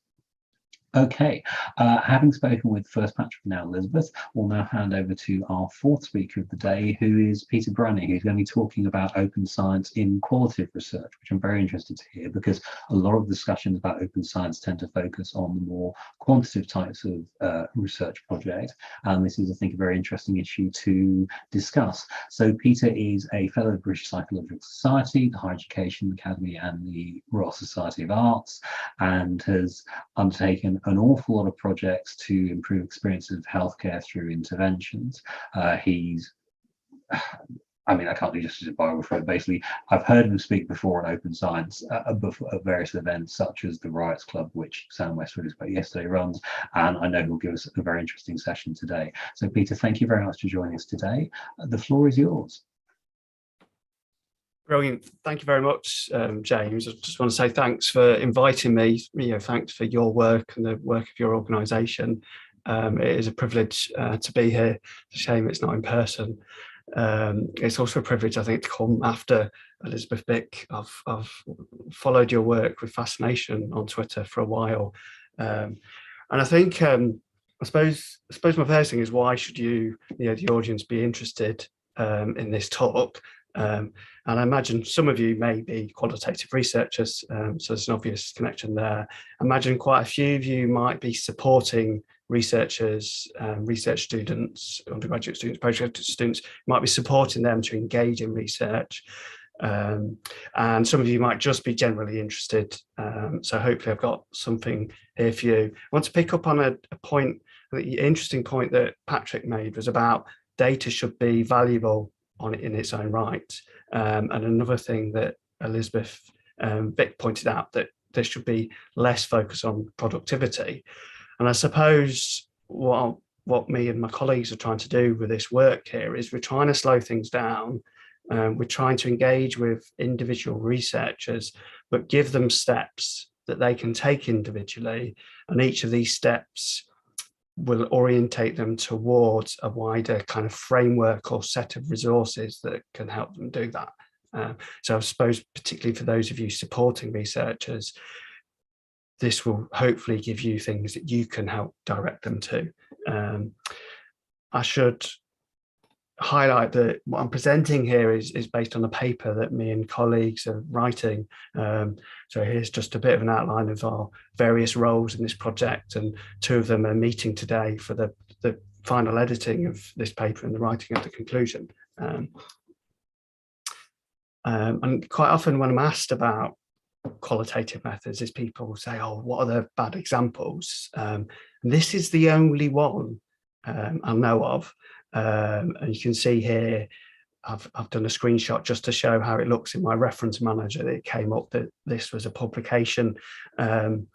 Okay, having spoken with first Patrick and now Elizabeth, we'll now hand over to our fourth speaker of the day, who is Peter Brunny, who's going to be talking about open science in qualitative research, which I'm very interested to hear because a lot of discussions about open science tend to focus on the more quantitative types of research projects, and this is, I think, a very interesting issue to discuss. So Peter is a fellow of the British Psychological Society, the Higher Education Academy and the Royal Society of Arts, and has undertaken an awful lot of projects to improve experiences of healthcare through interventions. I can't do justice to biography, but basically, I've heard him speak before on open science at various events, such as the Riots Club, which Sam Westwood, who spoke yesterday, runs, and I know he'll give us a very interesting session today. So, Peter, thank you very much for joining us today. The floor is yours. Brilliant. Thank you very much, James. I just want to say thanks for inviting me. Thanks for your work and the work of your organisation. It is a privilege to be here. It's a shame it's not in person. It's also a privilege, I think, to come after Elizabeth Bick. I've followed your work with fascination on Twitter for a while, and I think I suppose my first thing is, why should the audience be interested in this talk? And I imagine some of you may be qualitative researchers, so there's an obvious connection there. I imagine quite a few of you might be supporting researchers, research students, undergraduate students, postgraduate students, might be supporting them to engage in research. And some of you might just be generally interested. So hopefully I've got something here for you. I want to pick up on a point, the interesting point that Patrick made was about data should be valuable in its own right. And another thing that Elizabeth Bick pointed out, that there should be less focus on productivity. And I suppose what me and my colleagues are trying to do with this work here is we're trying to slow things down. We're trying to engage with individual researchers, but give them steps that they can take individually. And each of these steps will orientate them towards a wider kind of framework or set of resources that can help them do that. So I suppose particularly for those of you supporting researchers, this will hopefully give you things that you can help direct them to. I should highlight that what I'm presenting here is based on a paper that me and colleagues are writing. So here's just a bit of an outline of our various roles in this project, and two of them are meeting today for the final editing of this paper and the writing of the conclusion. And quite often when I'm asked about qualitative methods, is people say, oh, what are the bad examples? This is the only one I know of. And you can see here, I've done a screenshot just to show how it looks in my reference manager. It came up that this was a publication that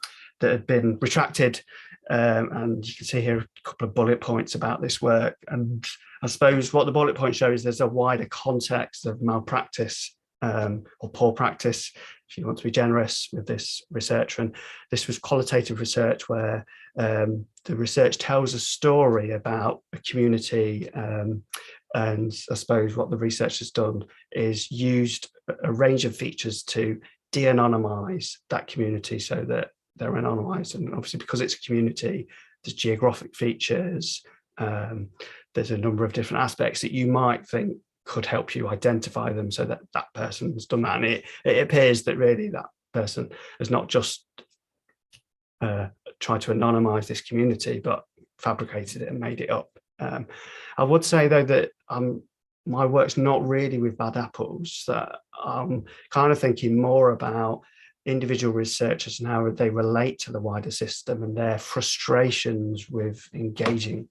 had been retracted. And you can see here a couple of bullet points about this work. And I suppose what the bullet point shows, there's a wider context of malpractice or poor practice, if you want to be generous with this research. And this was qualitative research where the research tells a story about a community, and I suppose what the research has done is used a range of features to de-anonymize that community so that they're anonymized. And obviously, because it's a community, there's geographic features, there's a number of different aspects that you might think could help you identify them, so that that person's done that. And it appears that really that person has not just tried to anonymize this community, but fabricated it and made it up. I would say though that my work's not really with bad apples, that I'm kind of thinking more about individual researchers and how they relate to the wider system and their frustrations with engaging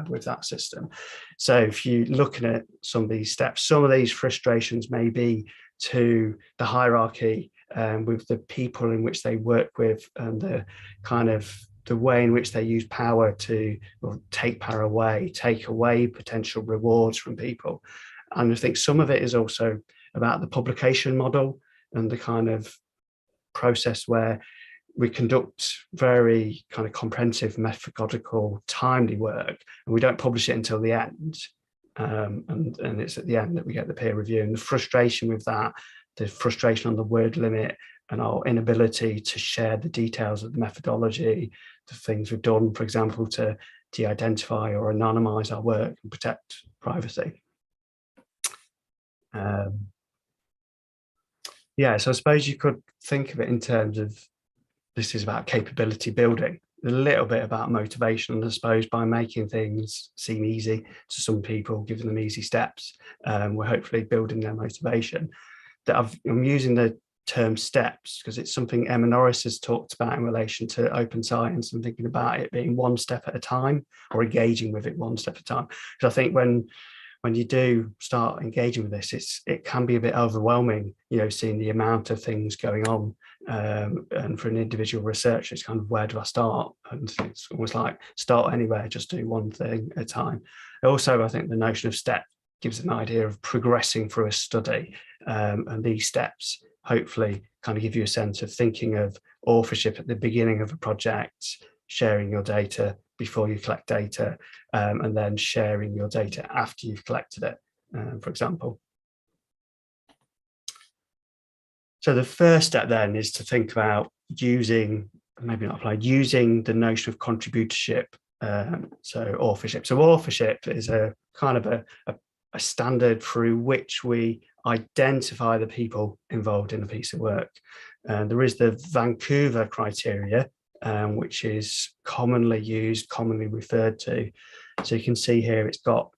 with that system. So if you're looking at some of these steps, some of these frustrations may be to the hierarchy with the people in which they work with, and the kind of the way in which they use power to take power away, take away potential rewards from people. And I think some of it is also about the publication model and the kind of process where we conduct very kind of comprehensive, methodical, timely work, and we don't publish it until the end. And it's at the end that we get the peer review. And the frustration with that, the frustration on the word limit, and our inability to share the details of the methodology, the things we've done, for example, to de-identify or anonymize our work and protect privacy. Yeah, so I suppose you could think of it in terms of, this is about capability building, a little bit about motivation, and I suppose by making things seem easy to some people, giving them easy steps, we're hopefully building their motivation. That I'm using the term steps because it's something Emma Norris has talked about in relation to open science, and thinking about it being one step at a time, or engaging with it one step at a time. Because I think when you do start engaging with this, it can be a bit overwhelming, you know, seeing the amount of things going on. And for an individual researcher, it's kind of, where do I start? And it's almost like start anywhere, just do one thing at a time. Also, I think the notion of step gives an idea of progressing through a study, and these steps hopefully kind of give you a sense of thinking of authorship at the beginning of a project, sharing your data before you collect data, and then sharing your data after you've collected it, for example. So the first step then is to think about using, maybe not applied, using the notion of contributorship, so authorship. So authorship is a kind of a standard through which we identify the people involved in a piece of work. There is the Vancouver criteria, which is commonly used, commonly referred to. So you can see here it's got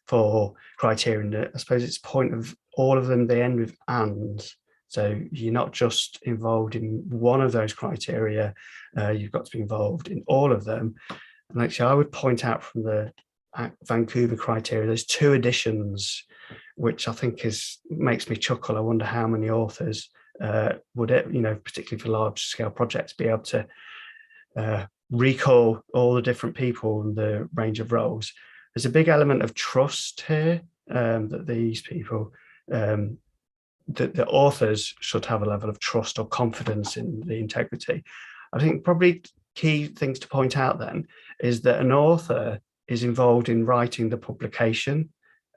4 criteria. I suppose it's point of all of them, they end with and. So you're not just involved in one of those criteria, you've got to be involved in all of them. And actually, I would point out from the Vancouver criteria, there's 2 additions, which I think makes me chuckle. I wonder how many authors would it, you know, particularly for large scale projects, be able to recall all the different people and the range of roles. There's a big element of trust here, that these people, that the authors should have a level of trust or confidence in the integrity. I think probably key things to point out then is that an author is involved in writing the publication.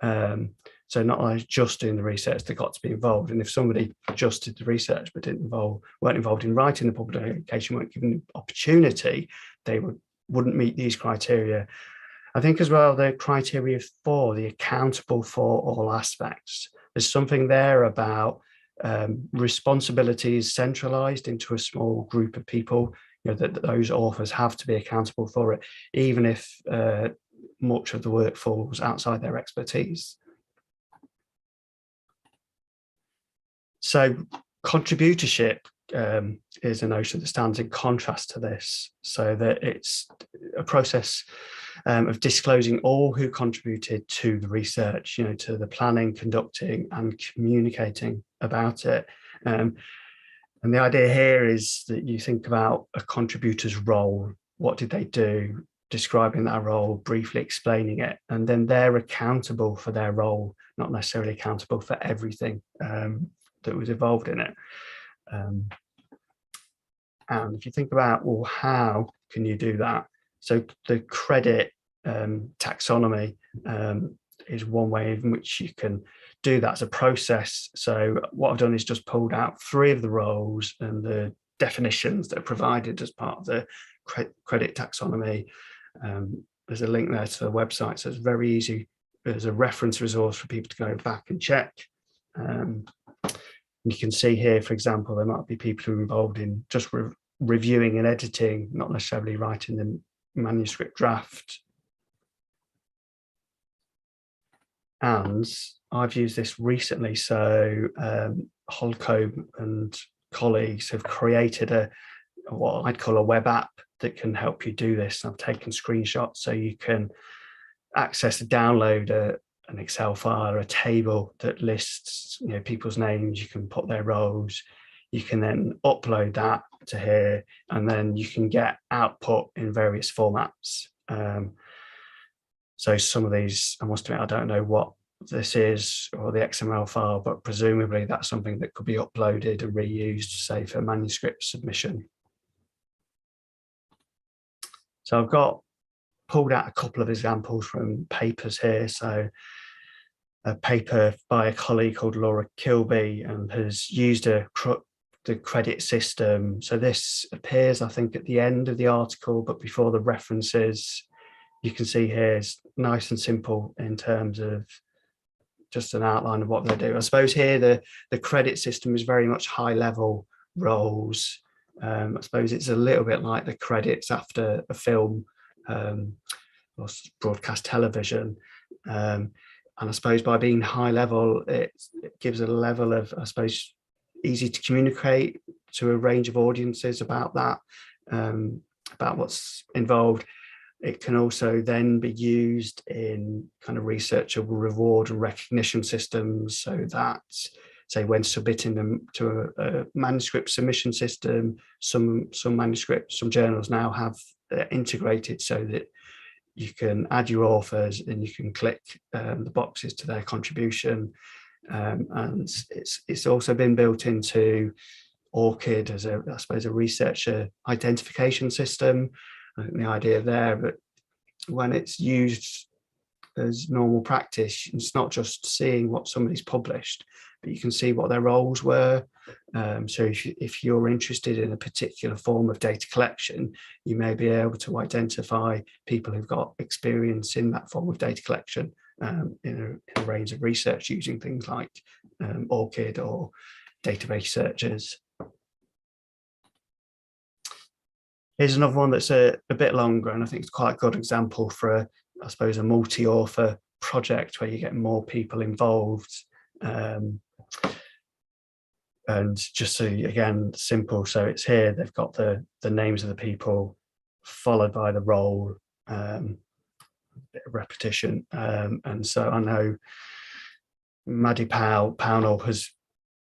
So not only just doing the research, they've got to be involved. And if somebody just did the research but weren't involved in writing the publication, weren't given the opportunity, they wouldn't meet these criteria. I think as well, the criteria 4, the accountable for all aspects. There's something there about responsibilities centralized into a small group of people, you know, that those authors have to be accountable for it, even if much of the work falls outside their expertise. So contributorship is a notion that stands in contrast to this, so that it's a process of disclosing all who contributed to the research, you know, to the planning, conducting and communicating about it. And the idea here is that you think about a contributor's role. What did they do? Describing that role, briefly explaining it, and then they're accountable for their role, not necessarily accountable for everything that was involved in it. And if you think about, well, how can you do that? So the credit taxonomy is one way in which you can do that as a process. So what I've done is just pulled out 3 of the roles and the definitions that are provided as part of the credit taxonomy. There's a link there to the website, so it's very easy. There's a reference resource for people to go back and check. You can see here, for example, there might be people who are involved in just reviewing and editing, not necessarily writing the manuscript draft. And I've used this recently. So Holcomb and colleagues have created what I'd call a web app that can help you do this. I've taken screenshots so you can access and download an Excel file or a table that lists, people's names. You can put their roles. You can then upload that to here, and then you can get output in various formats. So some of these, I must admit, I don't know what this is or the XML file, but presumably that's something that could be uploaded and reused, say, for manuscript submission. So I've pulled out a couple of examples from papers here. So a paper by a colleague called Laura Kilby, and has used the credit system. So this appears, I think, at the end of the article, but before the references. You can see here is nice and simple in terms of just an outline of what they do. I suppose here the credit system is very much high level roles. I suppose it's a little bit like the credits after a film or broadcast television. And I suppose by being high level, it gives a level of, I suppose, easy to communicate to a range of audiences about that, about what's involved. It can also then be used in kind of researcher reward and recognition systems, so that, say, when submitting them to a manuscript submission system, some manuscripts, some journals now have integrated so that you can add your authors and you can click the boxes to their contribution. And it's also been built into ORCID as I suppose, a researcher identification system. I think the idea there, but when it's used as normal practice, it's not just seeing what somebody's published, but you can see what their roles were. So if you're interested in a particular form of data collection, you may be able to identify people who've got experience in that form of data collection in a range of research using things like ORCID or database searches. Here's another one that's a bit longer, and I think it's quite a good example for, I suppose, a multi-author project where you get more people involved. And just so, again, simple. So it's here, they've got the names of the people followed by the role, a bit of repetition. And so I know Maddie Pownall has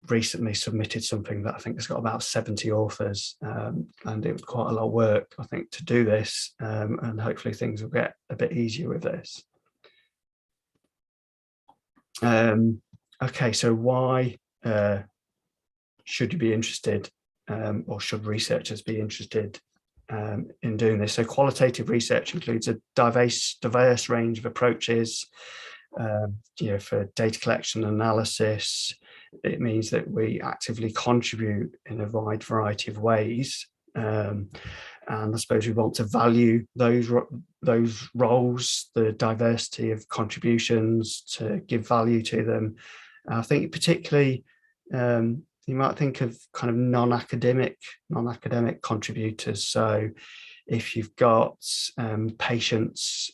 recently submitted something that I think has got about 70 authors, and it was quite a lot of work, I think, to do this, and hopefully things will get a bit easier with this. Okay, so why should you be interested, or should researchers be interested in doing this? So qualitative research includes a diverse range of approaches, for data collection and analysis. It means that we actively contribute in a wide variety of ways, and I suppose we want to value those roles, the diversity of contributions, to give value to them. I think particularly you might think of kind of non-academic contributors. So if you've got patients,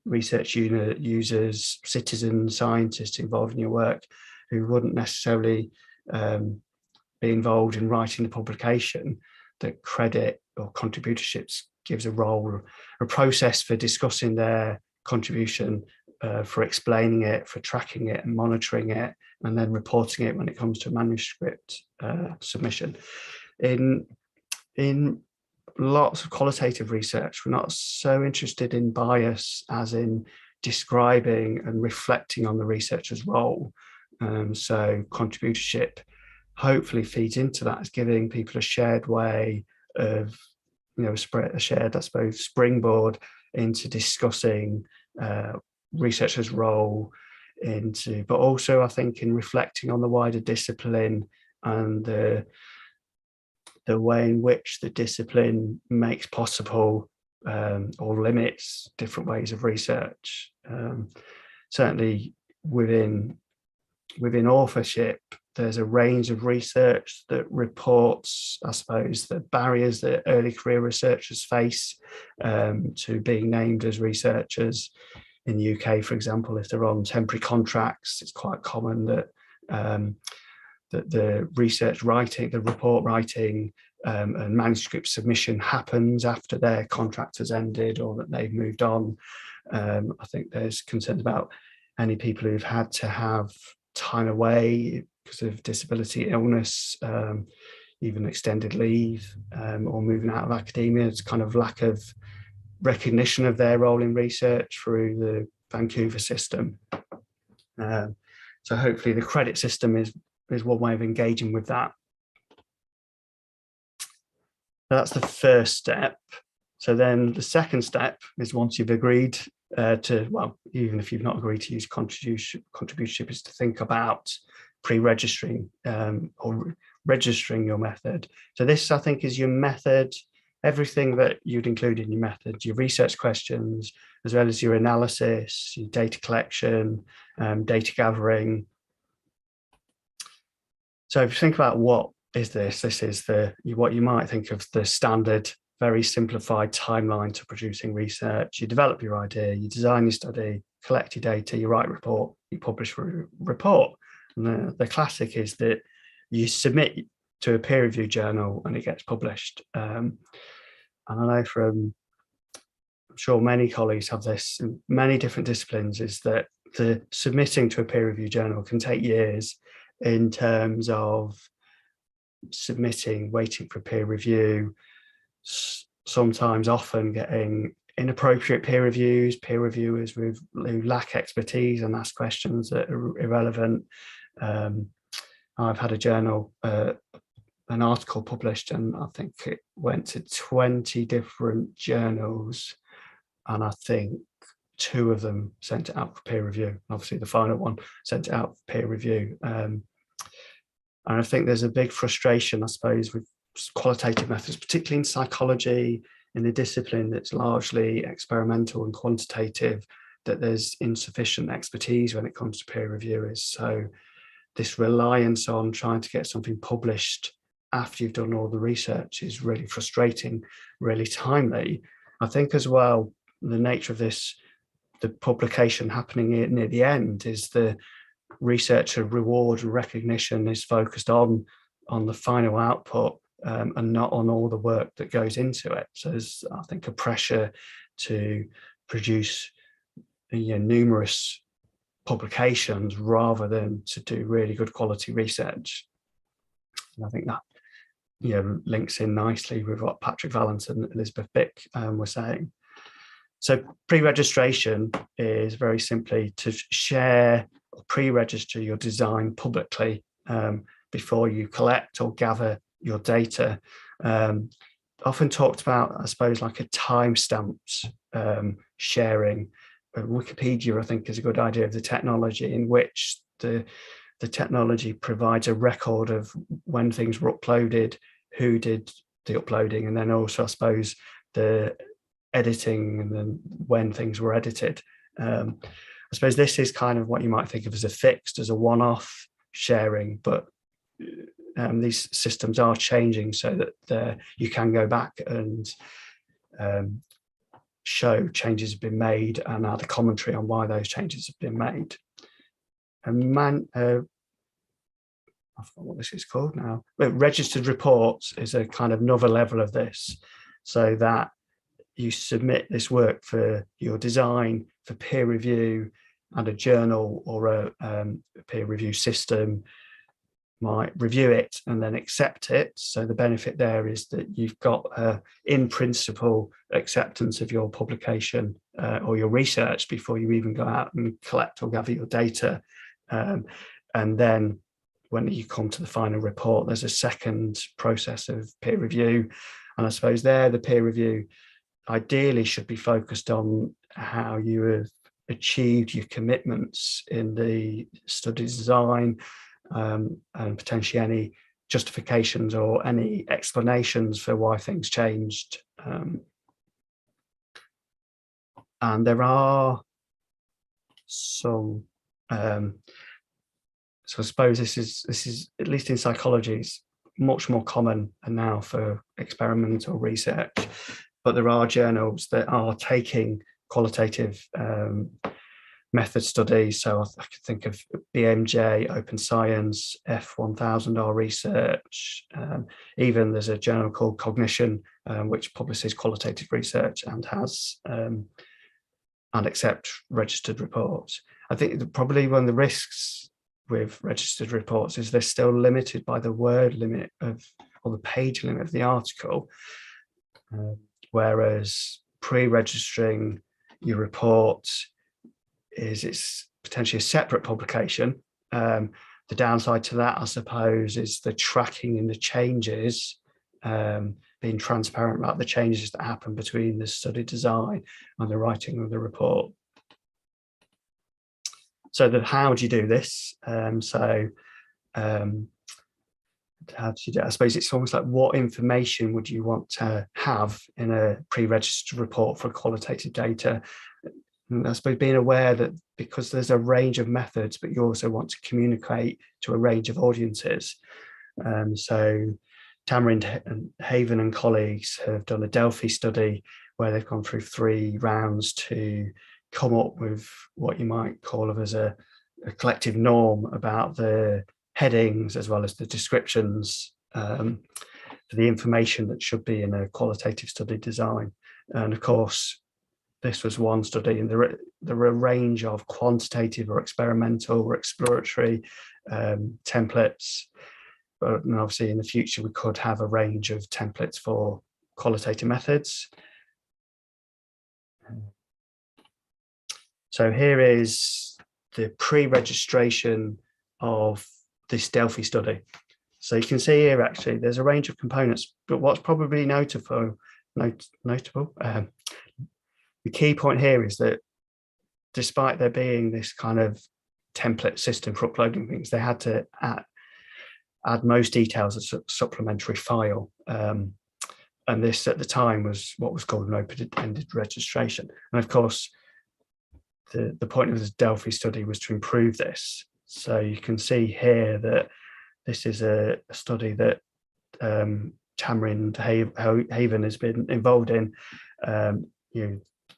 research unit users, citizens, scientists involved in your work who wouldn't necessarily be involved in writing the publication, that credit or contributorships gives a role, a process for discussing their contribution, for explaining it, for tracking it and monitoring it, and then reporting it when it comes to manuscript submission. In lots of qualitative research, we're not so interested in bias as in describing and reflecting on the researcher's role. So contributorship hopefully feeds into that, as giving people a shared way of, a shared, I suppose, springboard into discussing researchers' role into, but also I think in reflecting on the wider discipline and the way in which the discipline makes possible or limits different ways of research. Certainly within authorship, there's a range of research that reports, I suppose, the barriers that early career researchers face to being named as researchers. In the UK, for example, if they're on temporary contracts, it's quite common that that the research writing, the report writing and manuscript submission happens after their contract has ended or that they've moved on. I think there's concerns about any people who've had to have time away because of disability, illness, even extended leave, or moving out of academia. It's kind of lack of recognition of their role in research through the Vancouver system. So hopefully the credit system is one way of engaging with that. That's the first step. So then the second step is, once you've agreed to, well, even if you've not agreed to use contributorship, is to think about pre-registering or registering your method. So this, I think, is your method, everything that you'd include in your method, your research questions, as well as your analysis, your data collection, data gathering. So if you think about what is this, this is what you might think of the standard, very simplified timeline to producing research. You develop your idea, you design your study, collect your data, you write a report, you publish a report. And the classic is that you submit to a peer-reviewed journal and it gets published. And I know I'm sure many colleagues have this in many different disciplines, is that the submitting to a peer-reviewed journal can take years in terms of submitting, waiting for peer review, sometimes often getting inappropriate peer reviews, peer reviewers who lack expertise and ask questions that are irrelevant. I've had a journal, an article published, and I think it went to 20 different journals, and I think 2 of them sent it out for peer review. Obviously the final one sent it out for peer review. And I think there's a big frustration, I suppose, with qualitative methods, particularly in psychology, in a discipline that's largely experimental and quantitative, that there's insufficient expertise when it comes to peer reviewers. So this reliance on trying to get something published after you've done all the research is really frustrating, really timely. I think as well, the nature of this, the publication happening near the end, is the researcher reward and recognition is focused on the final output and not on all the work that goes into it. So there's, I think, a pressure to produce numerous publications rather than to do really good quality research. And I think that links in nicely with what Patrick Valance and Elizabeth Bick were saying. So pre-registration is very simply to share or pre-register your design publicly before you collect or gather your data. Often talked about, I suppose, like a time-stamped sharing. Wikipedia, I think, is a good idea of the technology in which the technology provides a record of when things were uploaded, who did the uploading, and then also, I suppose, the editing and then when things were edited. I suppose this is kind of what you might think of as a fixed, as a one-off sharing, but these systems are changing so that you can go back and show changes have been made and add a commentary on why those changes have been made. I forgot what this is called now, but registered reports is a kind of another level of this, so that you submit this work for your design for peer review, and a journal or a peer review system might review it and then accept it. So the benefit there is that you've got in principle acceptance of your publication or your research before you even go out and collect or gather your data. And then when you come to the final report, there's a second process of peer review. And I suppose there the peer review ideally should be focused on how you have achieved your commitments in the study design, and potentially any justifications or any explanations for why things changed. And there are some, so I suppose this is at least in psychology, is much more common now for experimental research, but there are journals that are taking qualitative method studies. So I could think of BMJ, Open Science, F1000R Research. Even there's a journal called Cognition, which publishes qualitative research and has and accept registered reports. I think probably one of the risks with registered reports is they're still limited by the word limit of, or the page limit of the article, whereas pre-registering your report is it's potentially a separate publication. The downside to that, I suppose, is the tracking and the changes, being transparent about the changes that happen between the study design and the writing of the report. So how do you do this? How do you do it? I suppose it's almost like, what information would you want to have in a pre-registered report for qualitative data? And I suppose being aware that because there's a range of methods, but you also want to communicate to a range of audiences. So Tamarind Haven and colleagues have done a Delphi study where they've gone through 3 rounds to come up with what you might call of as a collective norm about the headings as well as the descriptions for the information that should be in a qualitative study design. And of course, this was one study, and there are a range of quantitative or experimental or exploratory templates. But obviously in the future, we could have a range of templates for qualitative methods. So here is the pre-registration of this Delphi study. So you can see here, actually, there's a range of components, but what's probably notable, the key point here is that despite there being this kind of template system for uploading things, they had to add most details as a supplementary file. And this at the time was what was called an open-ended registration. And of course, the point of this Delphi study was to improve this. So you can see here that this is a study that Tamarind Haven has been involved in.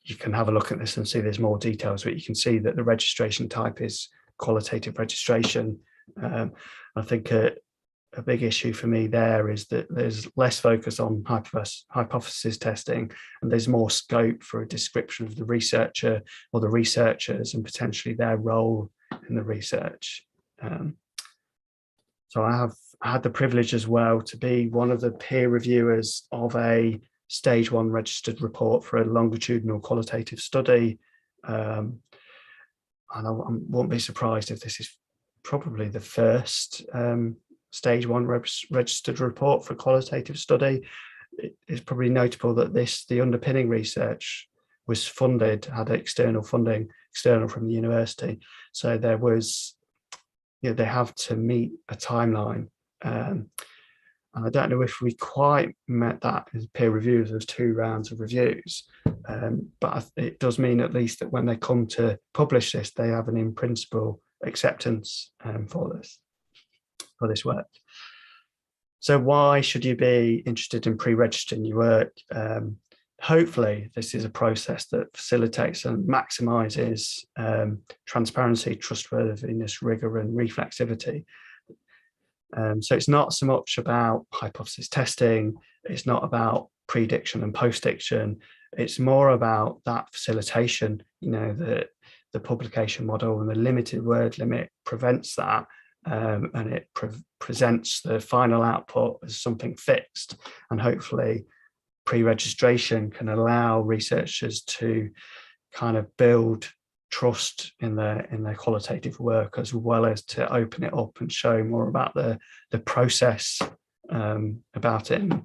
You can have a look at this and see there's more details, but you can see that the registration type is qualitative registration. I think a big issue for me there is that there's less focus on hypothesis testing, and there's more scope for a description of the researcher or the researchers and potentially their role in the research. So I had the privilege as well to be one of the peer reviewers of a stage 1 registered report for a longitudinal qualitative study. And I won't be surprised if this is probably the first stage 1 registered report for a qualitative study. It's probably notable that the underpinning research was funded, had external funding, external from the university. So there was, they have to meet a timeline. And I don't know if we quite met that as peer reviews. There's 2 rounds of reviews, but it does mean at least that when they come to publish this, they have an in principle acceptance for this work. So why should you be interested in pre-registering your work? Hopefully, this is a process that facilitates and maximizes transparency, trustworthiness, rigor, and reflexivity. So it's not so much about hypothesis testing, it's not about prediction and post-diction, it's more about that facilitation, the publication model and the limited word limit prevents that, and it presents the final output as something fixed. And hopefully pre-registration can allow researchers to kind of build trust in their qualitative work, as well as to open it up and show more about the process about it. And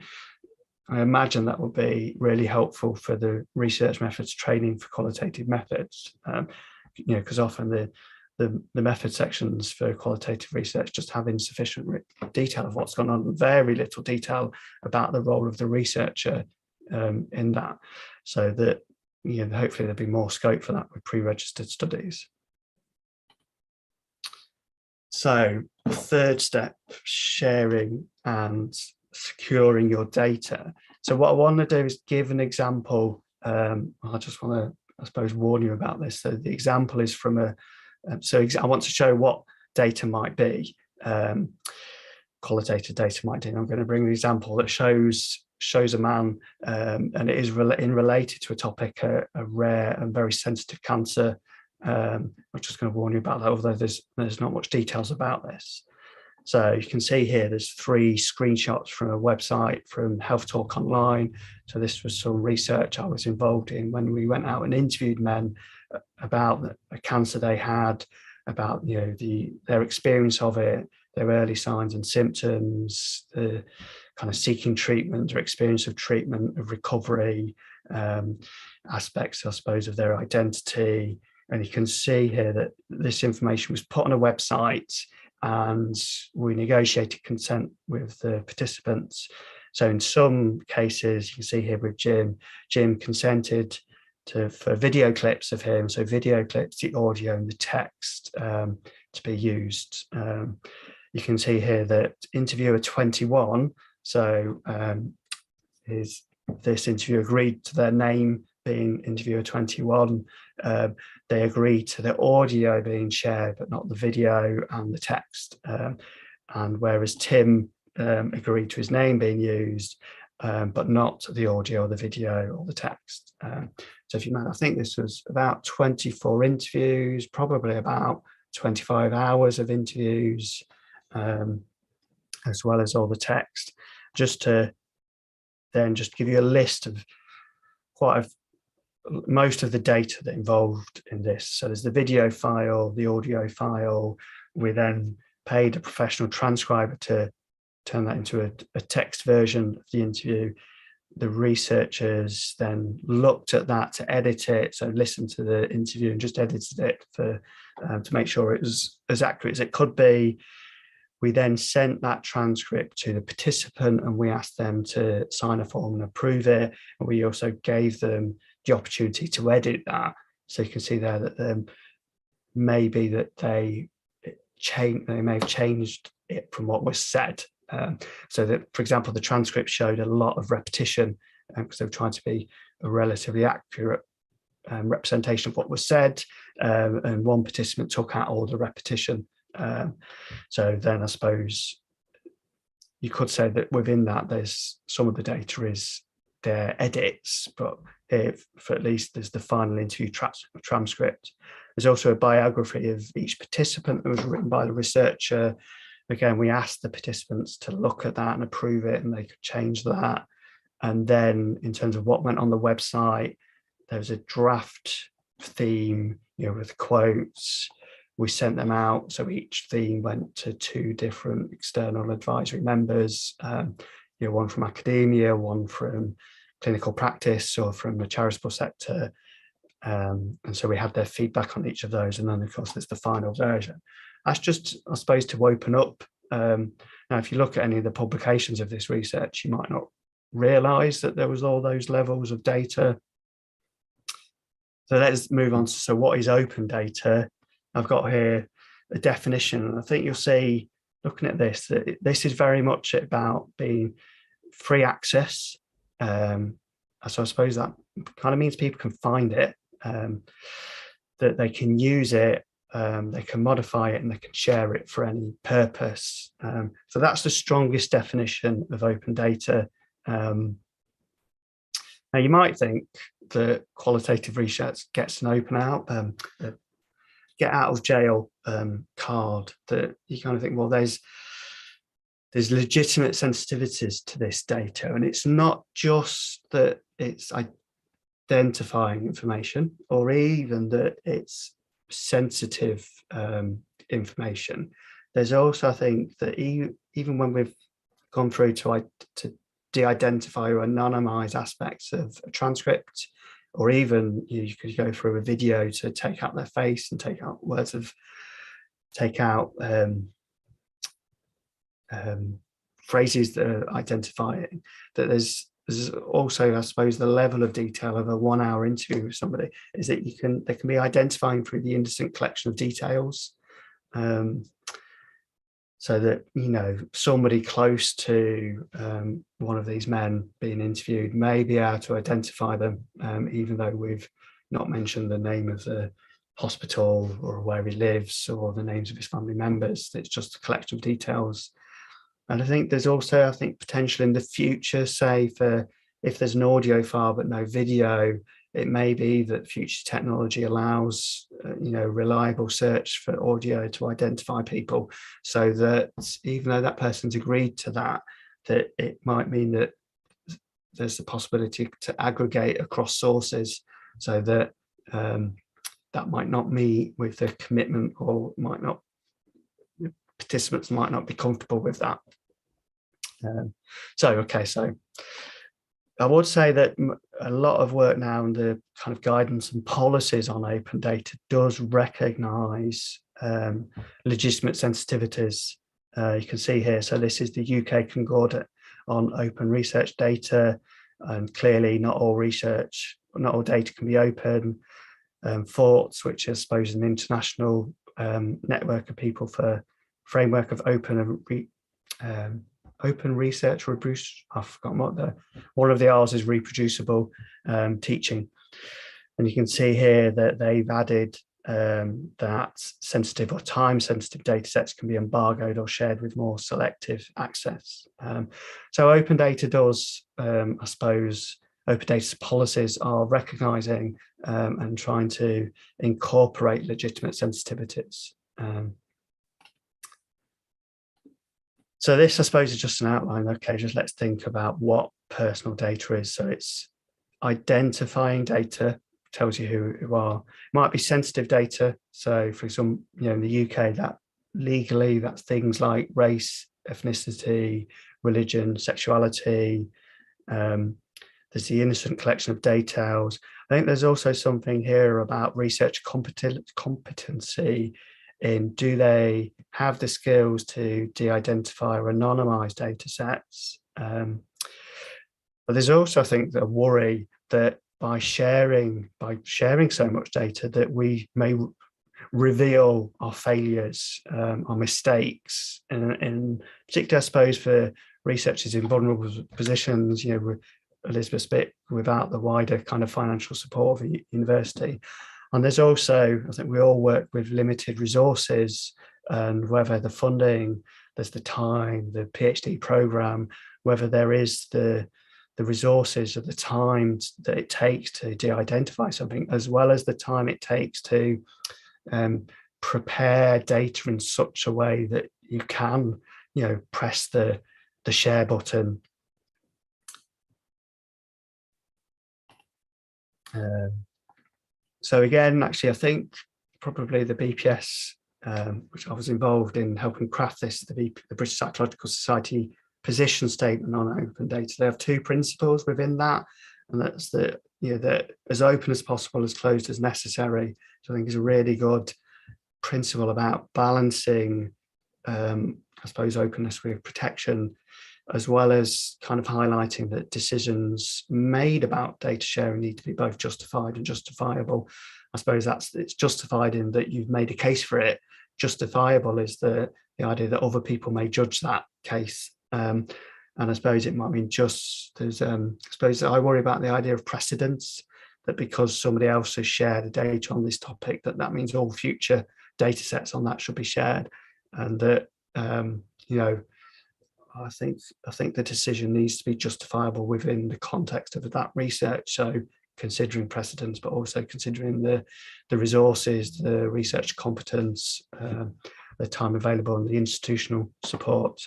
I imagine that will be really helpful for the research methods training for qualitative methods. because often the method sections for qualitative research just have insufficient detail of what's gone on, very little detail about the role of the researcher in that, so that hopefully there'll be more scope for that with pre-registered studies. So third step, sharing and securing your data. So what I want to do is give an example. I just want to, I suppose, warn you about this. So the example is from so I want to show what data might be, qualitative data might be. I'm going to bring an example that shows a man, and it is related to a topic, a rare and very sensitive cancer. I'm just going to warn you about that, although there's not much details about this. So you can see here, there's 3 screenshots from a website from Health Talk Online. So this was some research I was involved in when we went out and interviewed men about a cancer they had, about their experience of it, their early signs and symptoms, the kind of seeking treatment, their experience of treatment, of recovery, aspects, I suppose, of their identity. And you can see here that this information was put on a website, and we negotiated consent with the participants. So in some cases, you can see here with Jim consented for video clips of him. So video clips, the audio and the text to be used. You can see here that interviewer 21, so this interviewer agreed to their name being interviewer 21. They agreed to the audio being shared, but not the video and the text. And whereas Tim agreed to his name being used, but not the audio or the video or the text. So if you remember, I think this was about 24 interviews, probably about 25 hours of interviews, as well as all the text, just to then just give you a list of most of the data that involved in this. So there's the video file, the audio file. We then paid a professional transcriber to turn that into a text version of the interview. The researchers then looked at that to edit it, so listened to the interview and just edited it to make sure it was as accurate as it could be. We then sent that transcript to the participant, and we asked them to sign a form and approve it. And we also gave them the opportunity to edit that. So you can see there that maybe that they may have changed it from what was said. So that, for example, the transcript showed a lot of repetition because they were trying to be a relatively accurate representation of what was said. And one participant took out all the repetition. So then I suppose you could say that within that, there's some of the data is their edits, but for at least there's the final interview transcript. There's also a biography of each participant that was written by the researcher. Again, we asked the participants to look at that and approve it, and they could change that. And then in terms of what went on the website, there was a draft theme, with quotes. We sent them out. So each theme went to 2 different external advisory members, one from academia, one from clinical practice or from the charitable sector. And so we had their feedback on each of those. And then, of course, there's the final version. That's just, I suppose, to open up. Now, if you look at any of the publications of this research, you might not realise that there was all those levels of data. So let's move on. So what is open data? I've got here a definition, and I think you'll see, looking at this, that this is very much about being free access. So I suppose that kind of means people can find it, that they can use it, they can modify it, and they can share it for any purpose. So that's the strongest definition of open data. Now, you might think that qualitative research gets an open out, get out of jail card, that you kind of think, well, there's legitimate sensitivities to this data, and it's not just that it's identifying information or even that it's sensitive information. There's also, I think, that even when we've gone through to de-identify or anonymize aspects of a transcript, or even you could go through a video to take out their face and take out words of, take out phrases that are identifying. That there's also, I suppose, the level of detail of a 1 hour interview with somebody is that they can be identifying through the indistinct collection of details. So that, you know, somebody close to one of these men being interviewed may be able to identify them, even though we've not mentioned the name of the hospital or where he lives or the names of his family members. It's just a collection of details. And I think there's also, I think, potential in the future, say, for if there's an audio file but no video, it may be that future technology allows, you know, reliable search for audio to identify people, so that even though that person's agreed to that, that it might mean that there's the possibility to aggregate across sources, so that that might not meet with the commitment, or might not, participants might not be comfortable with that. So I would say that a lot of work now in the kind of guidance and policies on open data does recognise legitimate sensitivities. You can see here, so this is the UK Concordat on open research data, and clearly not all data can be open. FORTS, which I suppose is an international network of people for framework of open research, I've forgotten what one of the R's is, reproducible teaching. And you can see here that they've added that sensitive or time sensitive data sets can be embargoed or shared with more selective access. So open data does, I suppose, open data policies are recognising and trying to incorporate legitimate sensitivities. So this, I suppose, is just an outline. Okay, just let's think about what personal data is. So it's identifying data, tells you who you are. It might be sensitive data. So for example, you know, in the UK, that legally, that's things like race, ethnicity, religion, sexuality. There's the innocent collection of details. I think there's also something here about research competency in, do they have the skills to de-identify or anonymize data sets? But there's also, I think, the worry that by sharing so much data, that we may reveal our failures, our mistakes, and particularly, I suppose, for researchers in vulnerable positions, you know, Elizabeth Spitt, without the wider kind of financial support of a university. And there's also, I think we all work with limited resources, and whether the funding, there's the time, the PhD program, whether there is the resources or the time that it takes to de-identify something, as well as the time it takes to prepare data in such a way that you can, you know, press the share button. So again, actually, I think probably the BPS, which I was involved in helping craft this, the British Psychological Society position statement on open data. They have two principles within that, and that's that, you know, that as open as possible, as closed as necessary. So I think is a really good principle about balancing, I suppose, openness with protection, as well as kind of highlighting that decisions made about data sharing need to be both justified and justifiable. I suppose it's justified in that you've made a case for it. Justifiable is the idea that other people may judge that case. And I suppose it might mean there's, I suppose I worry about the idea of precedence, that because somebody else has shared the data on this topic, that means all future data sets on that should be shared. And that, you know, I think the decision needs to be justifiable within the context of that research. So considering precedents, but also considering the resources, the research competence, the time available, and the institutional support.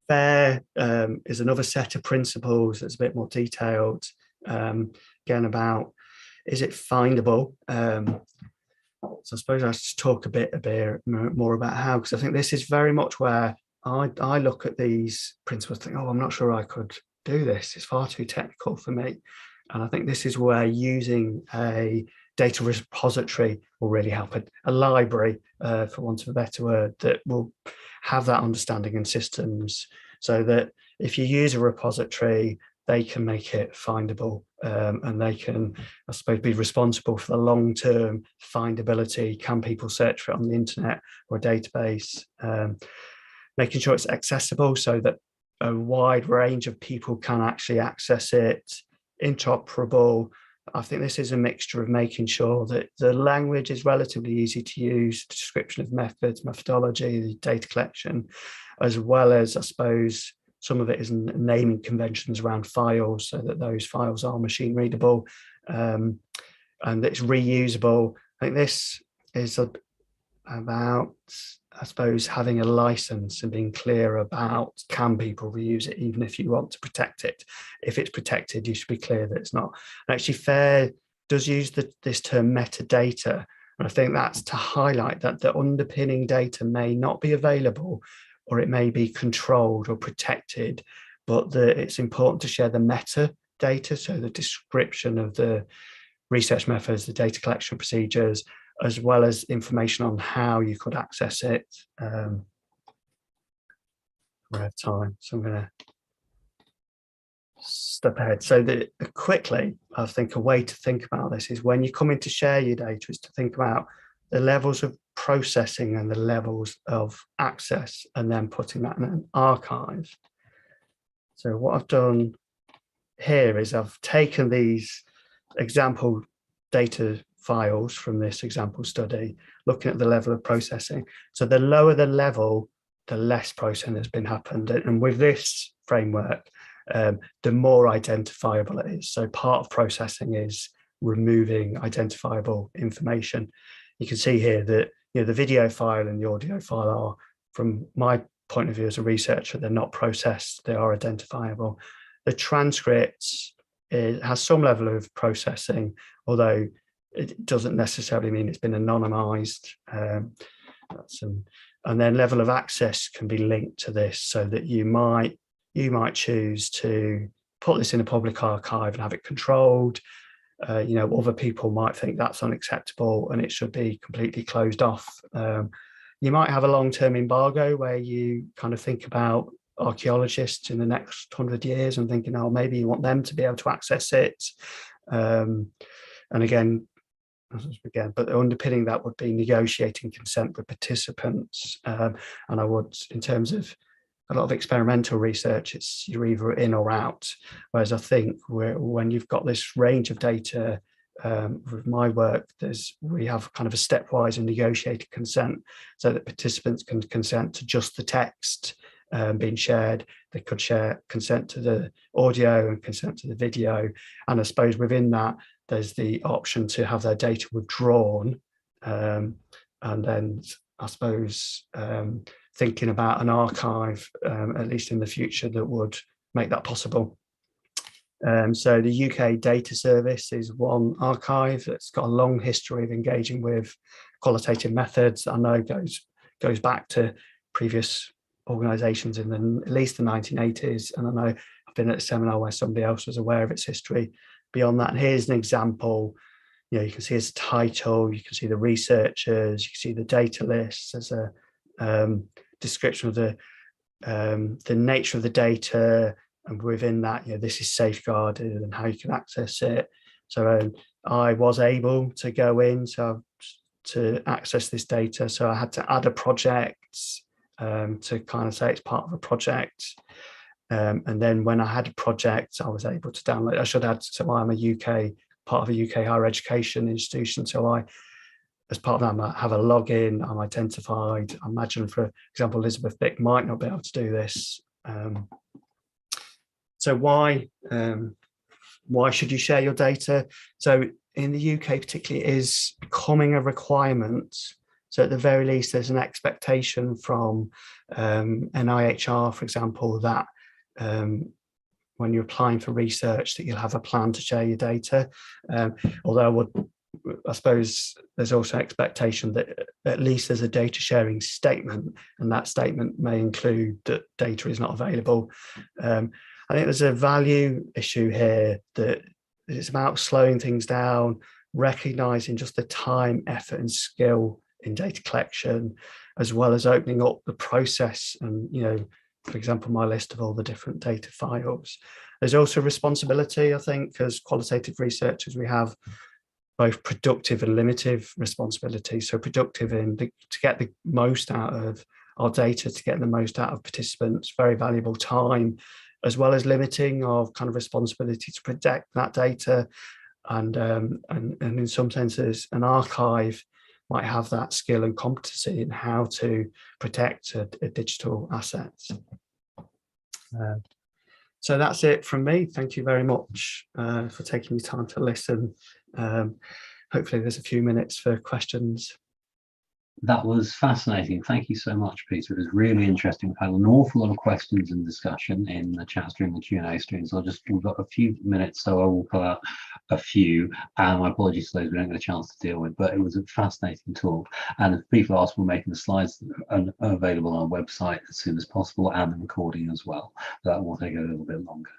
FAIR is another set of principles that's a bit more detailed, again, about, is it findable? So I suppose I should talk a bit more about how, because I think this is very much where I look at these principles and think, oh, I'm not sure I could do this. It's far too technical for me. And I think this is where using a data repository will really help, a library, for want of a better word, that will have that understanding and systems, so that if you use a repository, they can make it findable, and they can, I suppose, be responsible for the long-term findability. Can people search for it on the internet or a database? Making sure it's accessible so that a wide range of people can actually access it, interoperable. I think this is a mixture of making sure that the language is relatively easy to use, description of methods, methodology, the data collection, as well as, I suppose, some of it is naming conventions around files, so that those files are machine readable, and it's reusable. I think this is about, I suppose, having a license and being clear about, can people reuse it even if you want to protect it? If it's protected, you should be clear that it's not. And actually, FAIR does use this term metadata, and I think that's to highlight that the underpinning data may not be available, or it may be controlled or protected, but it's important to share the metadata, so the description of the research methods, the data collection procedures, as well as information on how you could access it. We have time, so I'm going to step ahead. So quickly, I think a way to think about this is when you come in to share your data is to think about the levels of processing and the levels of access, and then putting that in an archive. So what I've done here is I've taken these example data files from this example study, looking at the level of processing. So the lower the level, the less processing has been happened. And with this framework, the more identifiable it is. So part of processing is removing identifiable information. You can see here that the video file and the audio file are, from my point of view as a researcher, they're not processed, they are identifiable. The transcripts, it has some level of processing, although it doesn't necessarily mean it's been anonymized. And then level of access can be linked to this, so that you might choose to put this in a public archive and have it controlled. Other people might think that's unacceptable and it should be completely closed off. You might have a long-term embargo where you kind of think about archaeologists in the next 100 years and thinking, oh, maybe you want them to be able to access it. And again, but underpinning that would be negotiating consent with participants. And I would, in terms of a lot of experimental research, it's you're either in or out. Whereas I think when you've got this range of data, with my work, we have kind of a stepwise and negotiated consent, so that participants can consent to just the text being shared. They could share consent to the audio and consent to the video. And I suppose within that, there's the option to have their data withdrawn. And then I suppose thinking about an archive, at least in the future, that would make that possible. So the UK Data Service is one archive that's got a long history of engaging with qualitative methods. I know goes back to previous organisations in at least the 1980s, and I know I've been at a seminar where somebody else was aware of its history beyond that. And here's an example. You can see its title, you can see the researchers, you can see the data lists. There's a description of the nature of the data, and within that, this is safeguarded and how you can access it. So I was able to go in to access this data. So I had to add a project to kind of say it's part of a project. And then when I had a project, I was able to download. I should add, so I'm part of a UK higher education institution. So as part of that, I have a login, I'm identified. I imagine, for example, Elizabeth Bick might not be able to do this. So why should you share your data? So in the UK particularly, it is becoming a requirement. So at the very least, there's an expectation from NIHR, for example, that when you're applying for research, that you'll have a plan to share your data. Although I suppose there's also expectation that at least there's a data sharing statement, and that statement may include that data is not available. I think there's a value issue here, that it's about slowing things down, recognizing just the time, effort, and skill in data collection, as well as opening up the process and, for example, my list of all the different data files. There's also responsibility, I think, as qualitative researchers, we have both productive and limited responsibility. So productive to get the most out of our data, to get the most out of participants, very valuable time, as well as limiting of kind of responsibility to protect that data. And in some senses, an archive might have that skill and competency in how to protect a digital asset. So that's it from me. Thank you very much for taking the time to listen. Hopefully there's a few minutes for questions. That was fascinating. Thank you so much, Peter. It was really interesting. We've had an awful lot of questions and discussion in the chats during the Q&A stream. So we've got a few minutes, so I will pull out a few. And my apologies to those we don't get a chance to deal with, but it was a fascinating talk. And if people ask, we're making the slides available on our website as soon as possible, and the recording as well. That will take a little bit longer.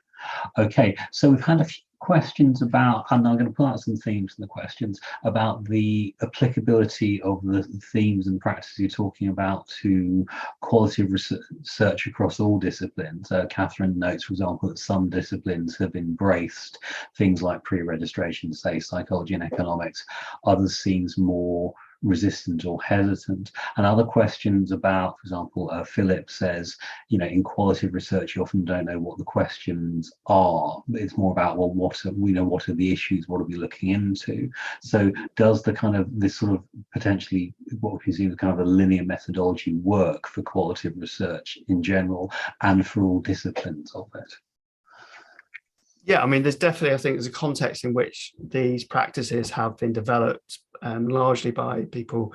Okay, so we've had a few questions about, and I'm going to pull out some themes in the questions, about the applicability of the themes and practices you're talking about to quality of research across all disciplines. Catherine notes, for example, that some disciplines have embraced things like pre-registration, say psychology and economics. Others seems more resistant or hesitant. And other questions about, for example, Philip says, in qualitative research, you often don't know what the questions are. It's more about, well, what are the issues? What are we looking into? So does this sort of potentially what we see as kind of a linear methodology work for qualitative research in general and for all disciplines of it? Yeah, I mean, there's definitely, I think, there's a context in which these practices have been developed largely by people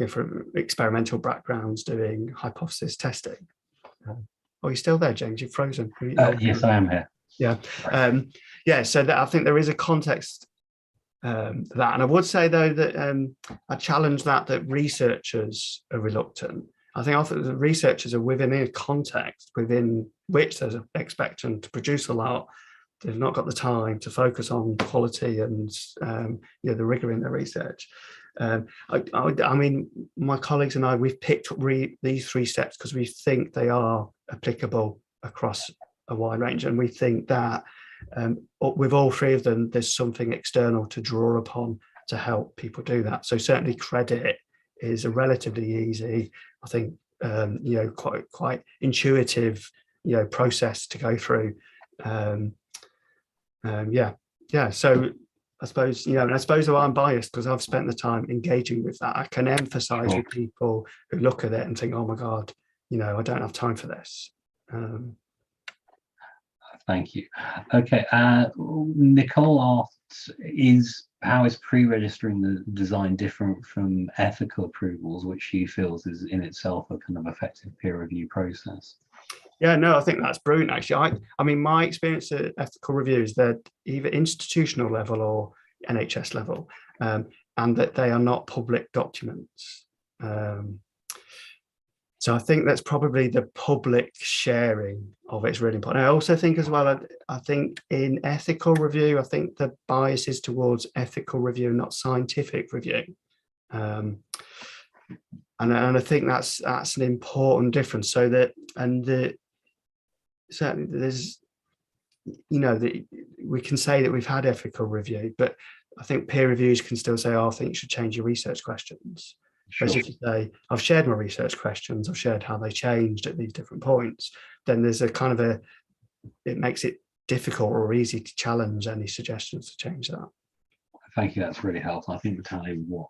from experimental backgrounds doing hypothesis testing. Are you still there, James? You've frozen. Yes, I am here. Yeah. Yeah, so I think there is a context to that. And I would say, though, that I challenge that researchers are reluctant. I think often the researchers are within a context within which there's an expectation to produce a lot. They've not got the time to focus on quality and the rigor in their research. I mean, my colleagues and I, we've picked up these 3 steps because we think they are applicable across a wide range, and we think that with all 3 of them, there's something external to draw upon to help people do that. So certainly, credit is a relatively easy, I think, quite intuitive, process to go through. So I suppose, and I suppose I'm biased because I've spent the time engaging with that. I can emphasize with people who look at it and think, oh my God, I don't have time for this. Thank you. Okay, Nicole asks, how is pre-registering the design different from ethical approvals, which she feels is in itself a kind of effective peer review process? Yeah, no, I think that's brilliant, actually. I mean, my experience at ethical reviews, they're either institutional level or NHS level, and that they are not public documents. So I think that's probably the public sharing of it's really important. I also think as well, I think in ethical review, I think the bias is towards ethical review, not scientific review. And I think that's an important difference. So that, certainly there's, we can say that we've had ethical review, but I think peer reviews can still say, oh, I think you should change your research questions. Sure. As if you say, I've shared my research questions, I've shared how they changed at these different points, then there's a kind of it makes it difficult or easy to challenge any suggestions to change that. Thank you, that's really helpful. I think we're telling you what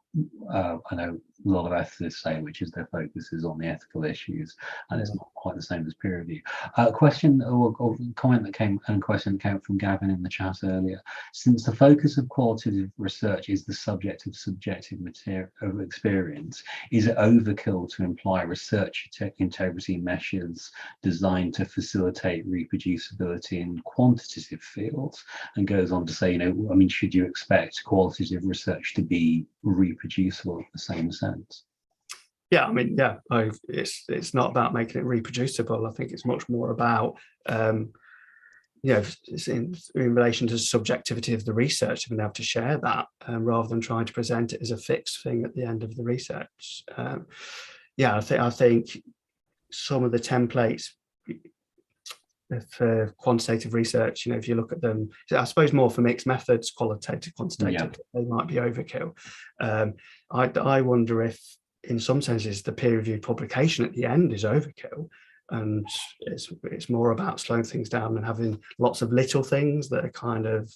I know a lot of ethicists say, which is their focus is on the ethical issues, and it's not quite the same as peer review. Question or comment that came from Gavin in the chat earlier. Since the focus of qualitative research is the subject of subjective experience, is it overkill to imply research integrity measures designed to facilitate reproducibility in quantitative fields? And goes on to say, should you expect qualitative research to be reproducible in the same sense? Yeah, I mean, yeah, it's not about making it reproducible. I think it's much more about you know, in relation to the subjectivity of the research, being able to share that rather than trying to present it as a fixed thing at the end of the research. Yeah, I think some of the templates for quantitative research, you know, if you look at them, I suppose more for mixed methods, qualitative, quantitative, they might be overkill. I wonder if, in some senses, the peer-reviewed publication at the end is overkill, and it's more about slowing things down and having lots of little things that are kind of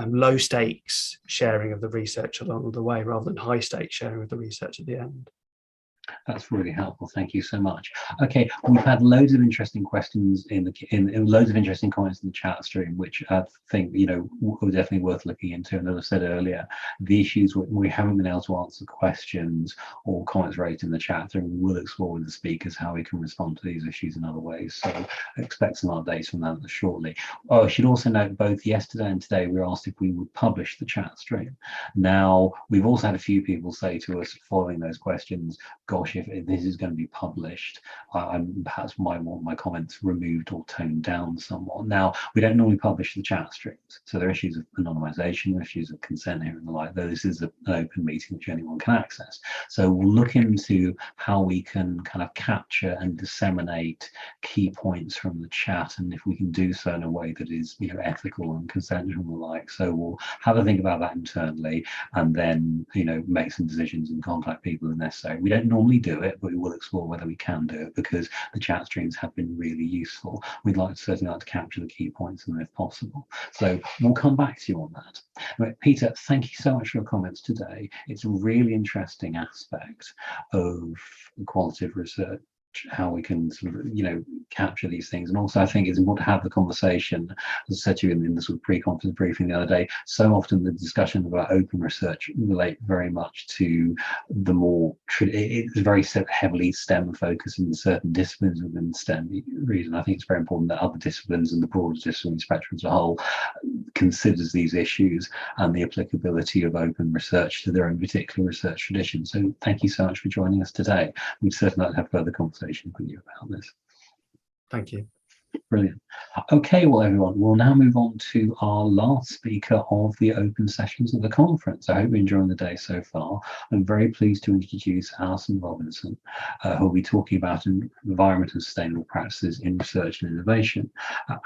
low stakes sharing of the research along the way, rather than high stakes sharing of the research at the end. That's really helpful. Thank you so much. Okay, we've had loads of interesting questions in loads of interesting comments in the chat stream, which I think, you know, are definitely worth looking into. And as I said earlier, the issues we haven't been able to answer questions or comments raised in the chat stream, we'll explore with the speakers how we can respond to these issues in other ways. So expect some updates from that shortly. Oh, I should also note, both yesterday and today we were asked if we would publish the chat stream. Now, we've also had a few people say to us following those questions, gosh, if this is going to be published, I perhaps might want my comments removed or toned down somewhat. Now, we don't normally publish the chat streams, so there are issues of anonymization, issues of consent here and the like, though this is an open meeting which anyone can access. So we'll look into how we can kind of capture and disseminate key points from the chat, and if we can do so in a way that is, you know, ethical and consensual and the like. So we'll have a think about that internally, and then, you know, make some decisions and contact people if necessary. We don't normally do it, but we will explore whether we can do it, because the chat streams have been really useful. We'd certainly like to capture the key points in them if possible. So we'll come back to you on that. Right, Peter, thank you so much for your comments today. It's a really interesting aspect of qualitative research, how we can sort of, you know, capture these things. And also I think it's important to have the conversation, as I said to you in the sort of pre-conference briefing the other day, so often the discussion about open research relate very much to the more, it's very heavily STEM focused in certain disciplines within STEM reason. I think it's very important that other disciplines and the broader discipline spectrum as a whole considers these issues and the applicability of open research to their own particular research tradition. So thank you so much for joining us today. We'd certainly like to have further conversation with you about this. Thank you. Brilliant. Okay, well, everyone, we'll now move on to our last speaker of the open sessions of the conference. I hope you're enjoying the day so far. I'm very pleased to introduce Alison Robinson, who will be talking about environmental sustainable practices in research and innovation.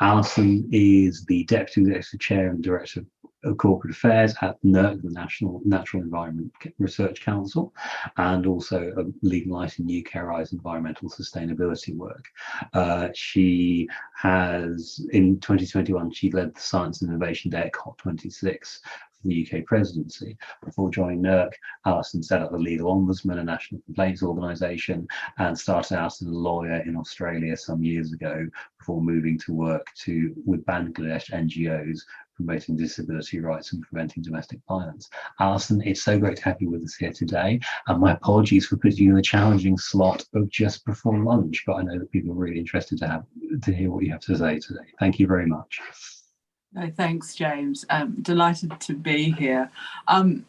Alison is the Deputy Executive Chair and Director of Corporate Affairs at NERC, the National Natural Environment Research Council, and also a leading light in UKRI's environmental sustainability work. She has, in 2021, she led the Science and Innovation Day at COP26 for the UK presidency. Before joining NERC, Alison set up the Legal Ombudsman, a national complaints organisation, and started out as a lawyer in Australia some years ago before moving to work with Bangladesh NGOs promoting disability rights and preventing domestic violence. Alison, it's so great to have you with us here today, and my apologies for putting you in the challenging slot of just before lunch, but I know that people are really interested to hear what you have to say today. Thank you very much. No, thanks, James. Delighted to be here. I'm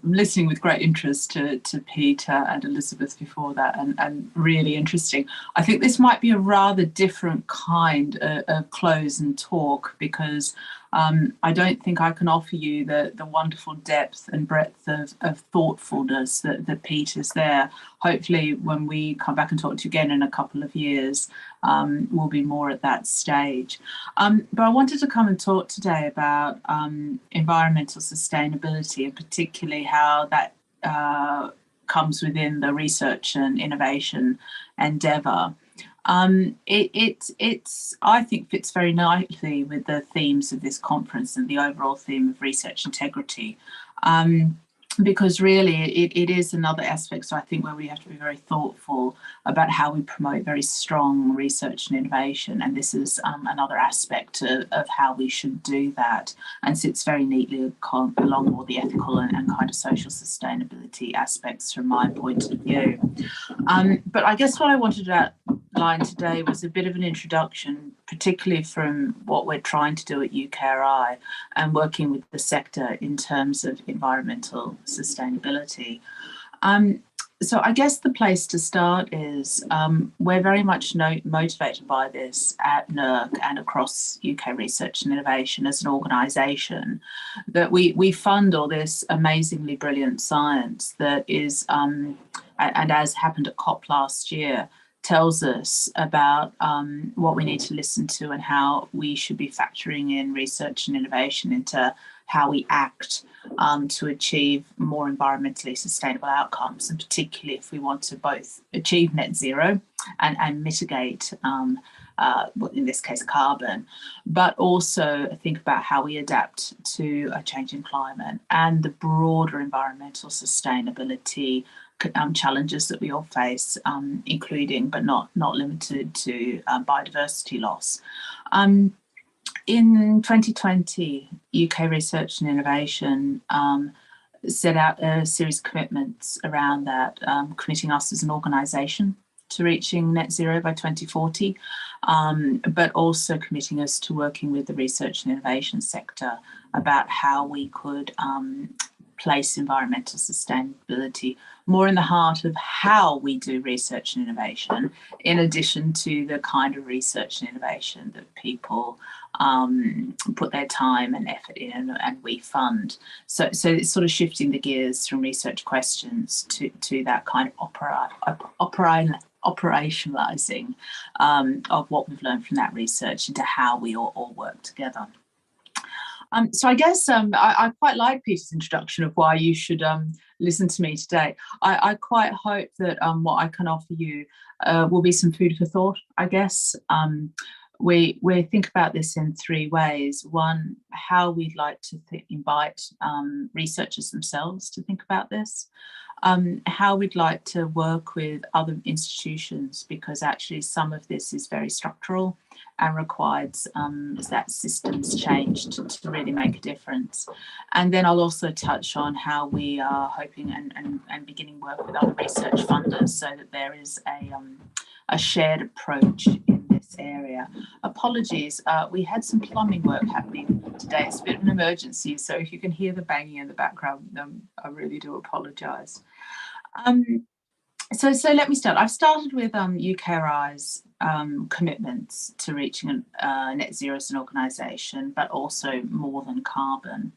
listening with great interest to Peter and Elizabeth before that, and really interesting. I think this might be a rather different kind of close and talk, because I don't think I can offer you the wonderful depth and breadth of thoughtfulness that Peter's there. Hopefully, when we come back and talk to you again in a couple of years, we'll be more at that stage. But I wanted to come and talk today about environmental sustainability, and particularly how that comes within the research and innovation endeavour. It's I think fits very nicely with the themes of this conference and the overall theme of research integrity, because really it is another aspect, so I think, where we have to be very thoughtful about how we promote very strong research and innovation, and this is another aspect of how we should do that, and sits very neatly along all the ethical and kind of social sustainability aspects from my point of view. But I guess what I wanted to outline today was a bit of an introduction, particularly from what we're trying to do at UKRI and working with the sector in terms of environmental sustainability. So I guess the place to start is we're very much motivated by this at NERC and across UK research and innovation as an organisation, that we fund all this amazingly brilliant science that is, and as happened at COP last year, tells us about what we need to listen to and how we should be factoring in research and innovation into how we act to achieve more environmentally sustainable outcomes, and particularly if we want to both achieve net zero and mitigate, in this case, carbon, but also think about how we adapt to a changing climate and the broader environmental sustainability challenges that we all face, including but not limited to biodiversity loss. In 2020, UK Research and Innovation set out a series of commitments around that, committing us as an organisation to reaching net zero by 2040, but also committing us to working with the research and innovation sector about how we could place environmental sustainability more in the heart of how we do research and innovation, in addition to the kind of research and innovation that people put their time and effort in and we fund. So it's sort of shifting the gears from research questions to that kind of operationalizing of what we've learned from that research into how we all work together. So I guess I quite like Peter's introduction of why you should listen to me today. I quite hope that what I can offer you will be some food for thought, I guess. We think about this in three ways. One, how we'd like to invite researchers themselves to think about this. How we'd like to work with other institutions, because actually some of this is very structural and requires that systems change to really make a difference. And then I'll also touch on how we are hoping and beginning work with other research funders so that there is a shared approach in this area. Apologies, we had some plumbing work happening today. It's a bit of an emergency, so if you can hear the banging in the background, I really do apologise. So let me start. I've started with UKRI's commitments to reaching net zero as an organisation, but also more than carbon.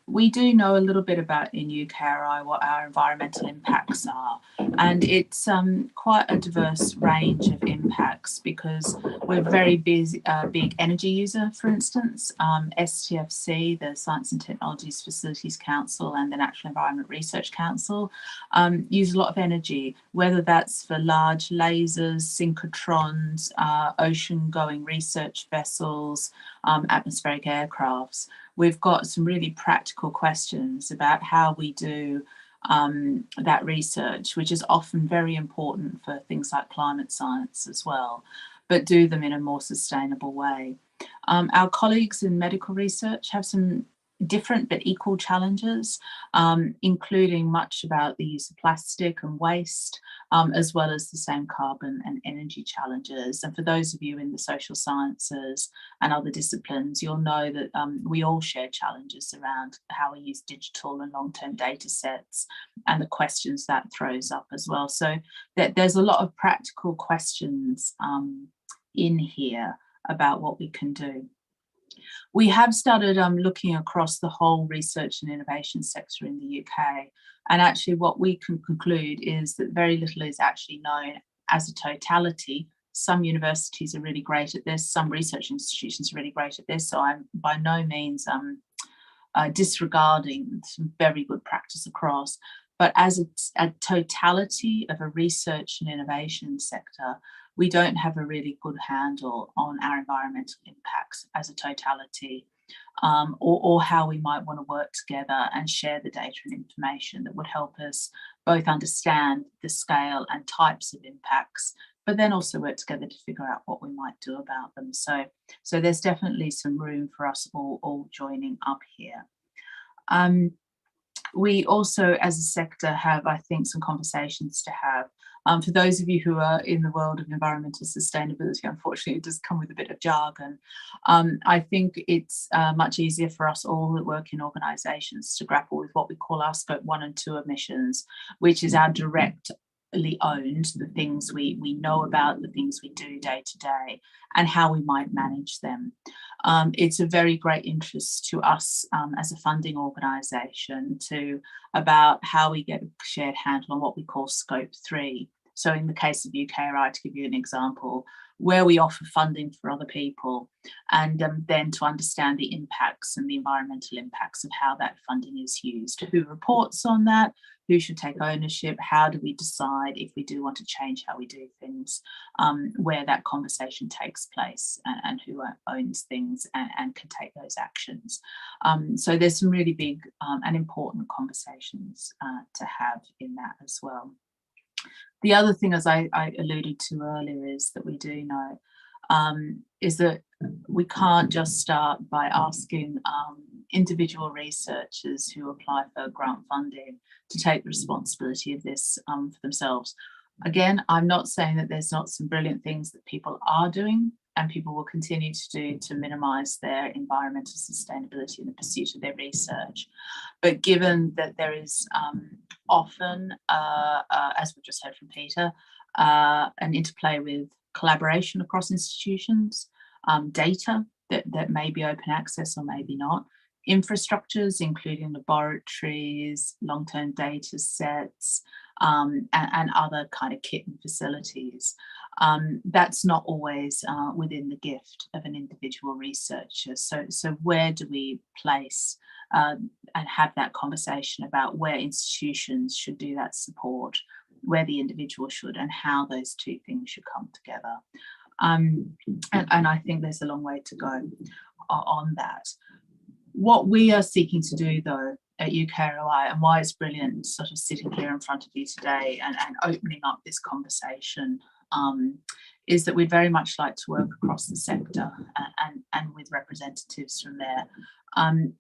We do know a little bit about in UKRI what our environmental impacts are, and it's quite a diverse range of impacts because we're very big energy user, for instance. STFC, the Science and Technologies Facilities Council, and the Natural Environment Research Council use a lot of energy, whether that's for large lasers, synchrotrons, ocean-going research vessels, atmospheric aircrafts. We've got some really practical questions about how we do that research, which is often very important for things like climate science as well, but do them in a more sustainable way. Our colleagues in medical research have some different but equal challenges, including much about the use of plastic and waste, as well as the same carbon and energy challenges. And for those of you in the social sciences and other disciplines, you'll know that we all share challenges around how we use digital and long-term data sets and the questions that throws up as well. So there's a lot of practical questions in here about what we can do. We have started looking across the whole research and innovation sector in the UK. And actually what we can conclude is that very little is actually known as a totality. Some universities are really great at this. Some research institutions are really great at this. So I'm by no means disregarding some very good practice across. But as a totality of a research and innovation sector, we don't have a really good handle on our environmental impacts as a totality, or how we might want to work together and share the data and information that would help us both understand the scale and types of impacts, but then also work together to figure out what we might do about them. So there's definitely some room for us all joining up here. We also, as a sector, have, I think, some conversations to have For those of you who are in the world of environmental sustainability, unfortunately, it does come with a bit of jargon. I think it's much easier for us all that work in organisations to grapple with what we call our scope 1 and 2 emissions, which is our directly owned, the things we know about, the things we do day to day, and how we might manage them. It's a very great interest to us as a funding organisation about how we get a shared handle on what we call scope 3. So in the case of UKRI, to give you an example, where we offer funding for other people, and then to understand the impacts and the environmental impacts of how that funding is used. Who reports on that? Who should take ownership? How do we decide if we do want to change how we do things? Where that conversation takes place, and who owns things and can take those actions. So there's some really big and important conversations to have in that as well. The other thing, as I alluded to earlier, is that we do know is that we can't just start by asking individual researchers who apply for grant funding to take the responsibility of this for themselves. Again, I'm not saying that there's not some brilliant things that people are doing and people will continue to do to minimise their environmental sustainability in the pursuit of their research. But given that there is often, as we've just heard from Peter, an interplay with collaboration across institutions, data that may be open access or maybe not, infrastructures, including laboratories, long-term data sets, and other kind of kit and facilities. That's not always within the gift of an individual researcher. So where do we place and have that conversation about where institutions should do that support, where the individual should, and how those two things should come together. And I think there's a long way to go on that. What we are seeking to do, though, at UKRI, and why it's brilliant sort of sitting here in front of you today and opening up this conversation, is that we'd very much like to work across the sector and with representatives from there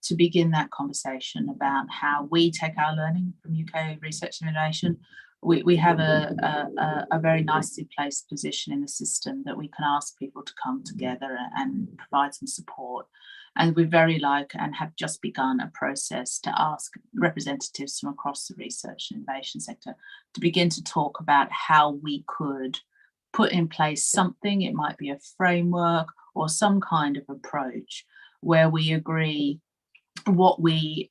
to begin that conversation about how we take our learning from UK research and innovation. We have a very nicely placed position in the system that we can ask people to come together and provide some support. And we very like and have just begun a process to ask representatives from across the research and innovation sector to begin to talk about how we could put in place something. It might be a framework or some kind of approach where we agree what we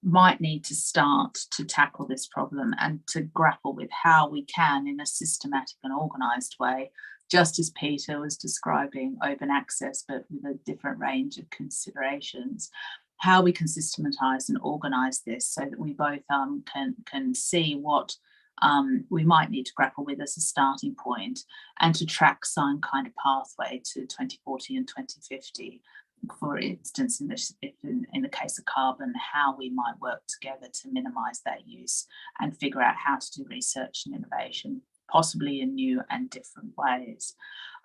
might need to start to tackle this problem and to grapple with how we can, in a systematic and organised way, just as Peter was describing open access, but with a different range of considerations, how we can systematise and organise this so that we both can see what we might need to grapple with as a starting point and to track some kind of pathway to 2040 and 2050. For instance, in the case of carbon, how we might work together to minimise that use and figure out how to do research and innovation, possibly in new and different ways.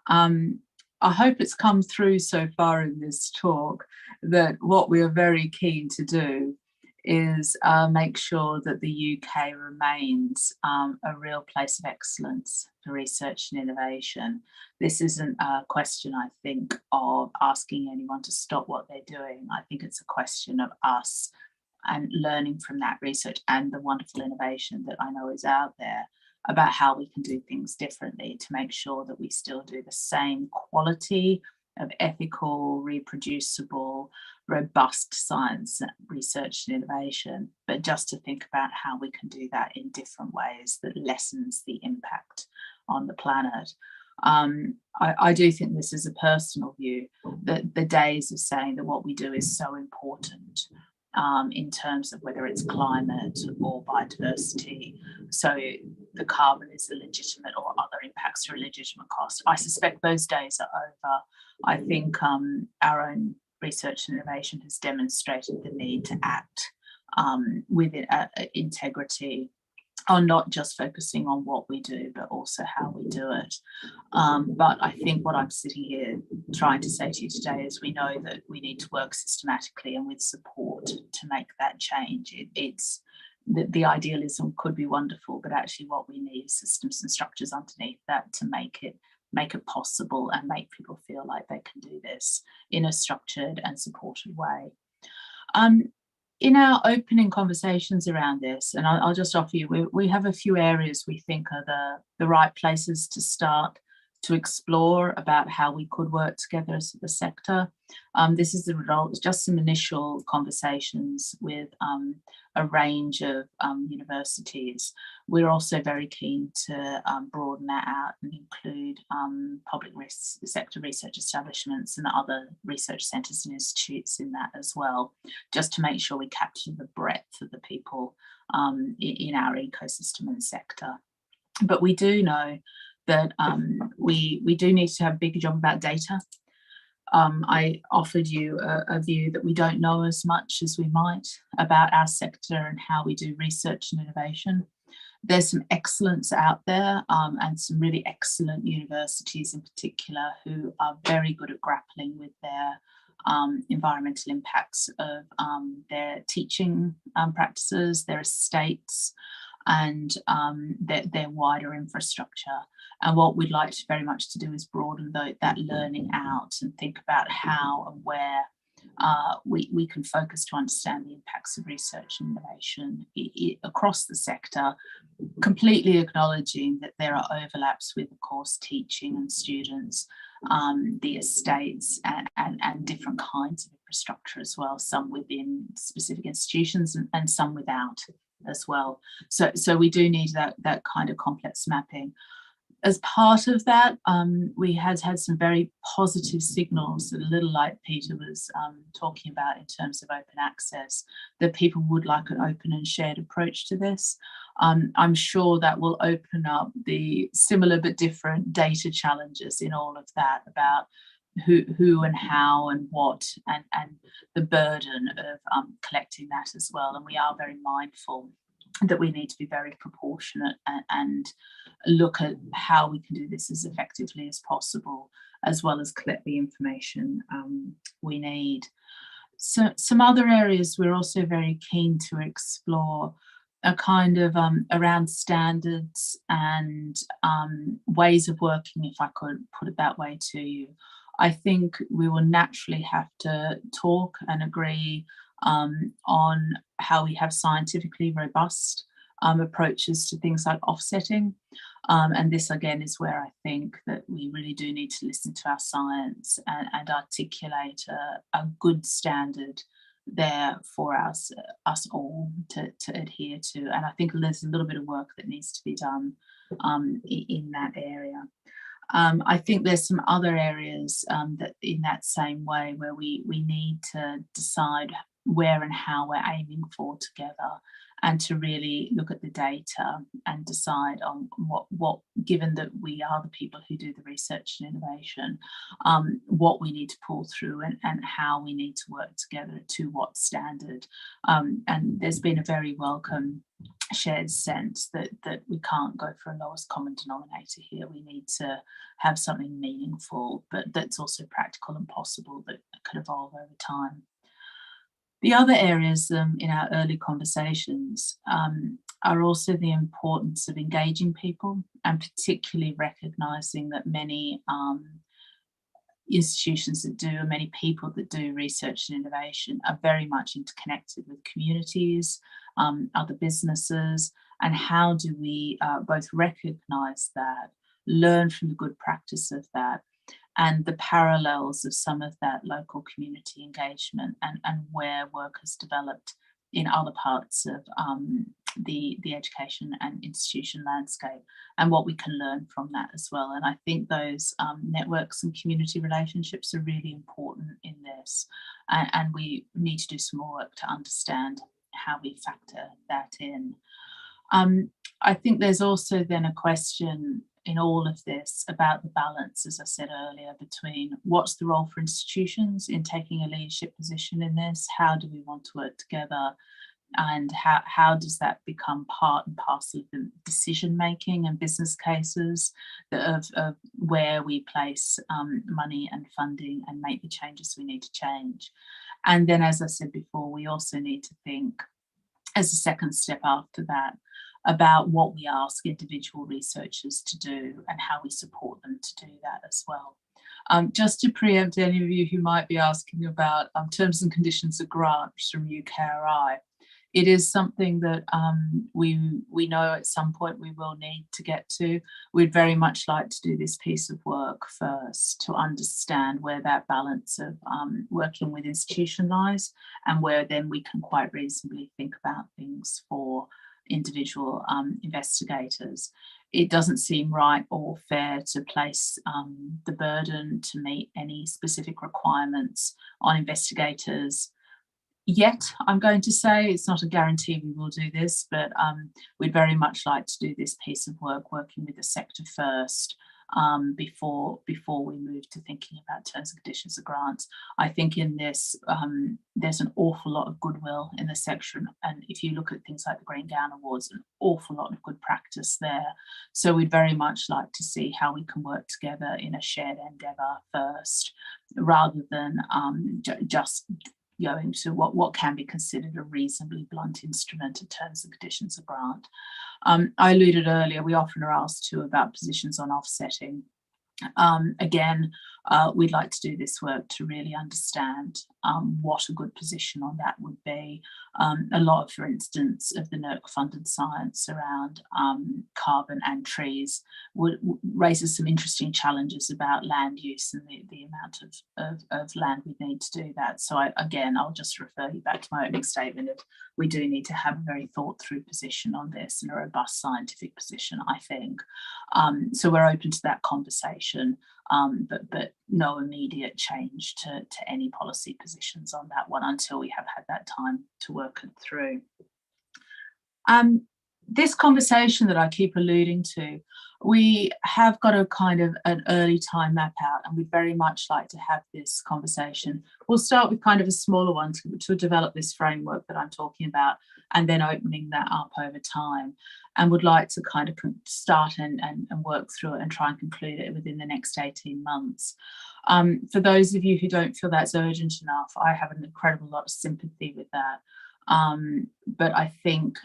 I hope it's come through so far in this talk that what we are very keen to do is make sure that the UK remains a real place of excellence for research and innovation. This isn't a question, I think, of asking anyone to stop what they're doing. I think it's a question of us and learning from that research and the wonderful innovation that I know is out there about how we can do things differently to make sure that we still do the same quality of ethical, reproducible, robust science research and innovation, but just to think about how we can do that in different ways that lessens the impact on the planet. I do think this is a personal view, that the days of saying that what we do is so important in terms of whether it's climate or biodiversity, so the carbon is a legitimate or other impacts are a legitimate cost. I suspect those days are over. I think our own research and innovation has demonstrated the need to act with integrity on not just focusing on what we do, but also how we do it. But I think what I'm sitting here trying to say to you today is we know that we need to work systematically and with support to make that change. the idealism could be wonderful, but actually what we need is systems and structures underneath that to make it possible and make people feel like they can do this in a structured and supported way. In our opening conversations around this, and I'll just offer you, we have a few areas we think are the right places to start to explore about how we could work together as the sector. This is the result, just some initial conversations with a range of universities. We're also very keen to broaden that out and include public sector research establishments and other research centres and institutes in that as well, just to make sure we capture the breadth of the people in our ecosystem and sector. But we do know that we do need to have a bigger job about data. I offered you a view that we don't know as much as we might about our sector and how we do research and innovation. There's some excellence out there and some really excellent universities in particular who are very good at grappling with their environmental impacts of their teaching practices, their estates, and their wider infrastructure. And what we'd like to very much to do is broaden that learning out and think about how and where we can focus to understand the impacts of research and innovation across the sector, completely acknowledging that there are overlaps with, of course, teaching and students, the estates and different kinds of infrastructure as well, some within specific institutions and some without as well. So we do need that kind of complex mapping. As part of that, we had some very positive signals, a little like Peter was talking about in terms of open access, that people would like an open and shared approach to this. I'm sure that will open up the similar but different data challenges in all of that about who and how and what and the burden of collecting that as well. And we are very mindful that we need to be very proportionate and look at how we can do this as effectively as possible, as well as collect the information we need. So some other areas we're also very keen to explore are kind of around standards and ways of working, if I could put it that way to you. I think we will naturally have to talk and agree on how we have scientifically robust approaches to things like offsetting. And this again is where I think that we really do need to listen to our science and articulate a good standard there for us all to adhere to. And I think there's a little bit of work that needs to be done in that area. I think there's some other areas that in that same way where we need to decide where and how we're aiming for together, and to really look at the data and decide on what given that we are the people who do the research and innovation, what we need to pull through and how we need to work together to what standard. And there's been a very welcome shared sense that we can't go for a lowest common denominator here. We need to have something meaningful, but that's also practical and possible, that could evolve over time. The other areas in our early conversations are also the importance of engaging people, and particularly recognising that many institutions that do, and many people that do research and innovation are very much interconnected with communities, other businesses, and how do we both recognise that, learn from the good practice of that, and the parallels of some of that local community engagement and where work has developed in other parts of the education and institution landscape, and what we can learn from that as well. And I think those networks and community relationships are really important in this, and we need to do some more work to understand how we factor that in. I think there's also then a question in all of this about the balance, as I said earlier, between what's the role for institutions in taking a leadership position in this, how do we want to work together, and how does that become part and parcel of the decision making and business cases of where we place money and funding and make the changes we need to change. And then, as I said before, we also need to think as a second step after that, about what we ask individual researchers to do and how we support them to do that as well. Just to preempt any of you who might be asking about terms and conditions of grants from UKRI, it is something that we know at some point we will need to get to. We'd very much like to do this piece of work first to understand where that balance of working with institution lies, and where then we can quite reasonably think about things for individual investigators. It doesn't seem right or fair to place the burden to meet any specific requirements on investigators yet. I'm going to say it's not a guarantee we will do this, but we'd very much like to do this piece of work working with the sector first, before we move to thinking about terms and conditions of grants. I think in this there's an awful lot of goodwill in the sector, and if you look at things like the Green Gown Awards, an awful lot of good practice there. So we'd very much like to see how we can work together in a shared endeavour first, rather than just going to what can be considered a reasonably blunt instrument of terms and conditions of grant. I alluded earlier, we often are asked too about positions on offsetting. Again, we'd like to do this work to really understand what a good position on that would be. A lot of, for instance, of the NERC-funded science around carbon and trees raises some interesting challenges about land use and the amount of land we need to do that. So I'll just refer you back to my opening statement of we do need to have a very thought through position on this and a robust scientific position, I think. So we're open to that conversation, but no immediate change to any policy positions on that one until we have had that time to work it through. This conversation that I keep alluding to, we have got a kind of an early time map out, and we'd very much like to have this conversation. We'll start with kind of a smaller one to develop this framework that I'm talking about, and then opening that up over time, and would like to kind of start and work through it and try and conclude it within the next 18 months. For those of you who don't feel that's urgent enough, I have an incredible lot of sympathy with that. But I think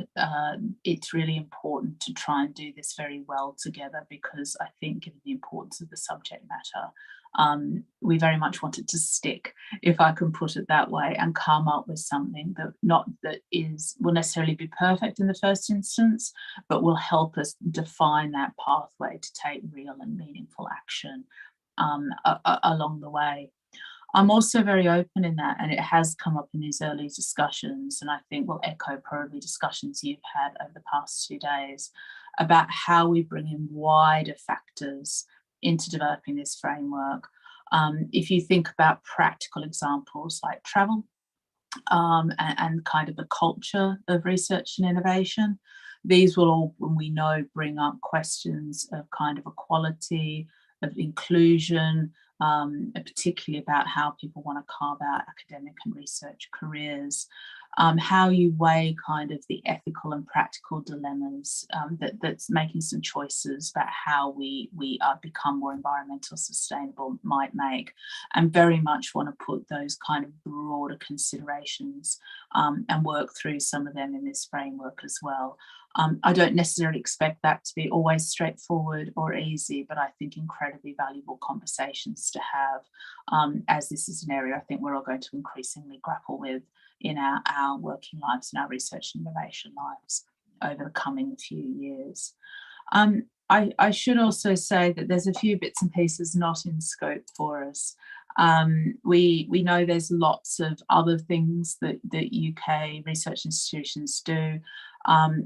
it's really important to try and do this very well together, because I think, given the importance of the subject matter, we very much want it to stick, if I can put it that way, and come up with something that will necessarily be perfect in the first instance, but will help us define that pathway to take real and meaningful action along the way. I'm also very open in that, and it has come up in these early discussions, and I think will echo probably discussions you've had over the past 2 days about how we bring in wider factors into developing this framework. If you think about practical examples like travel and kind of the culture of research and innovation, these will all, when we know, bring up questions of kind of equality, of inclusion, particularly about how people want to carve out academic and research careers, how you weigh kind of the ethical and practical dilemmas that's making some choices about how we become more environmental sustainable might make, and very much want to put those kind of broader considerations and work through some of them in this framework as well. I don't necessarily expect that to be always straightforward or easy, but I think incredibly valuable conversations to have, as this is an area I think we're all going to increasingly grapple with in our working lives and our research and innovation lives over the coming few years. I should also say that there's a few bits and pieces not in scope for us. We know there's lots of other things that UK research institutions do.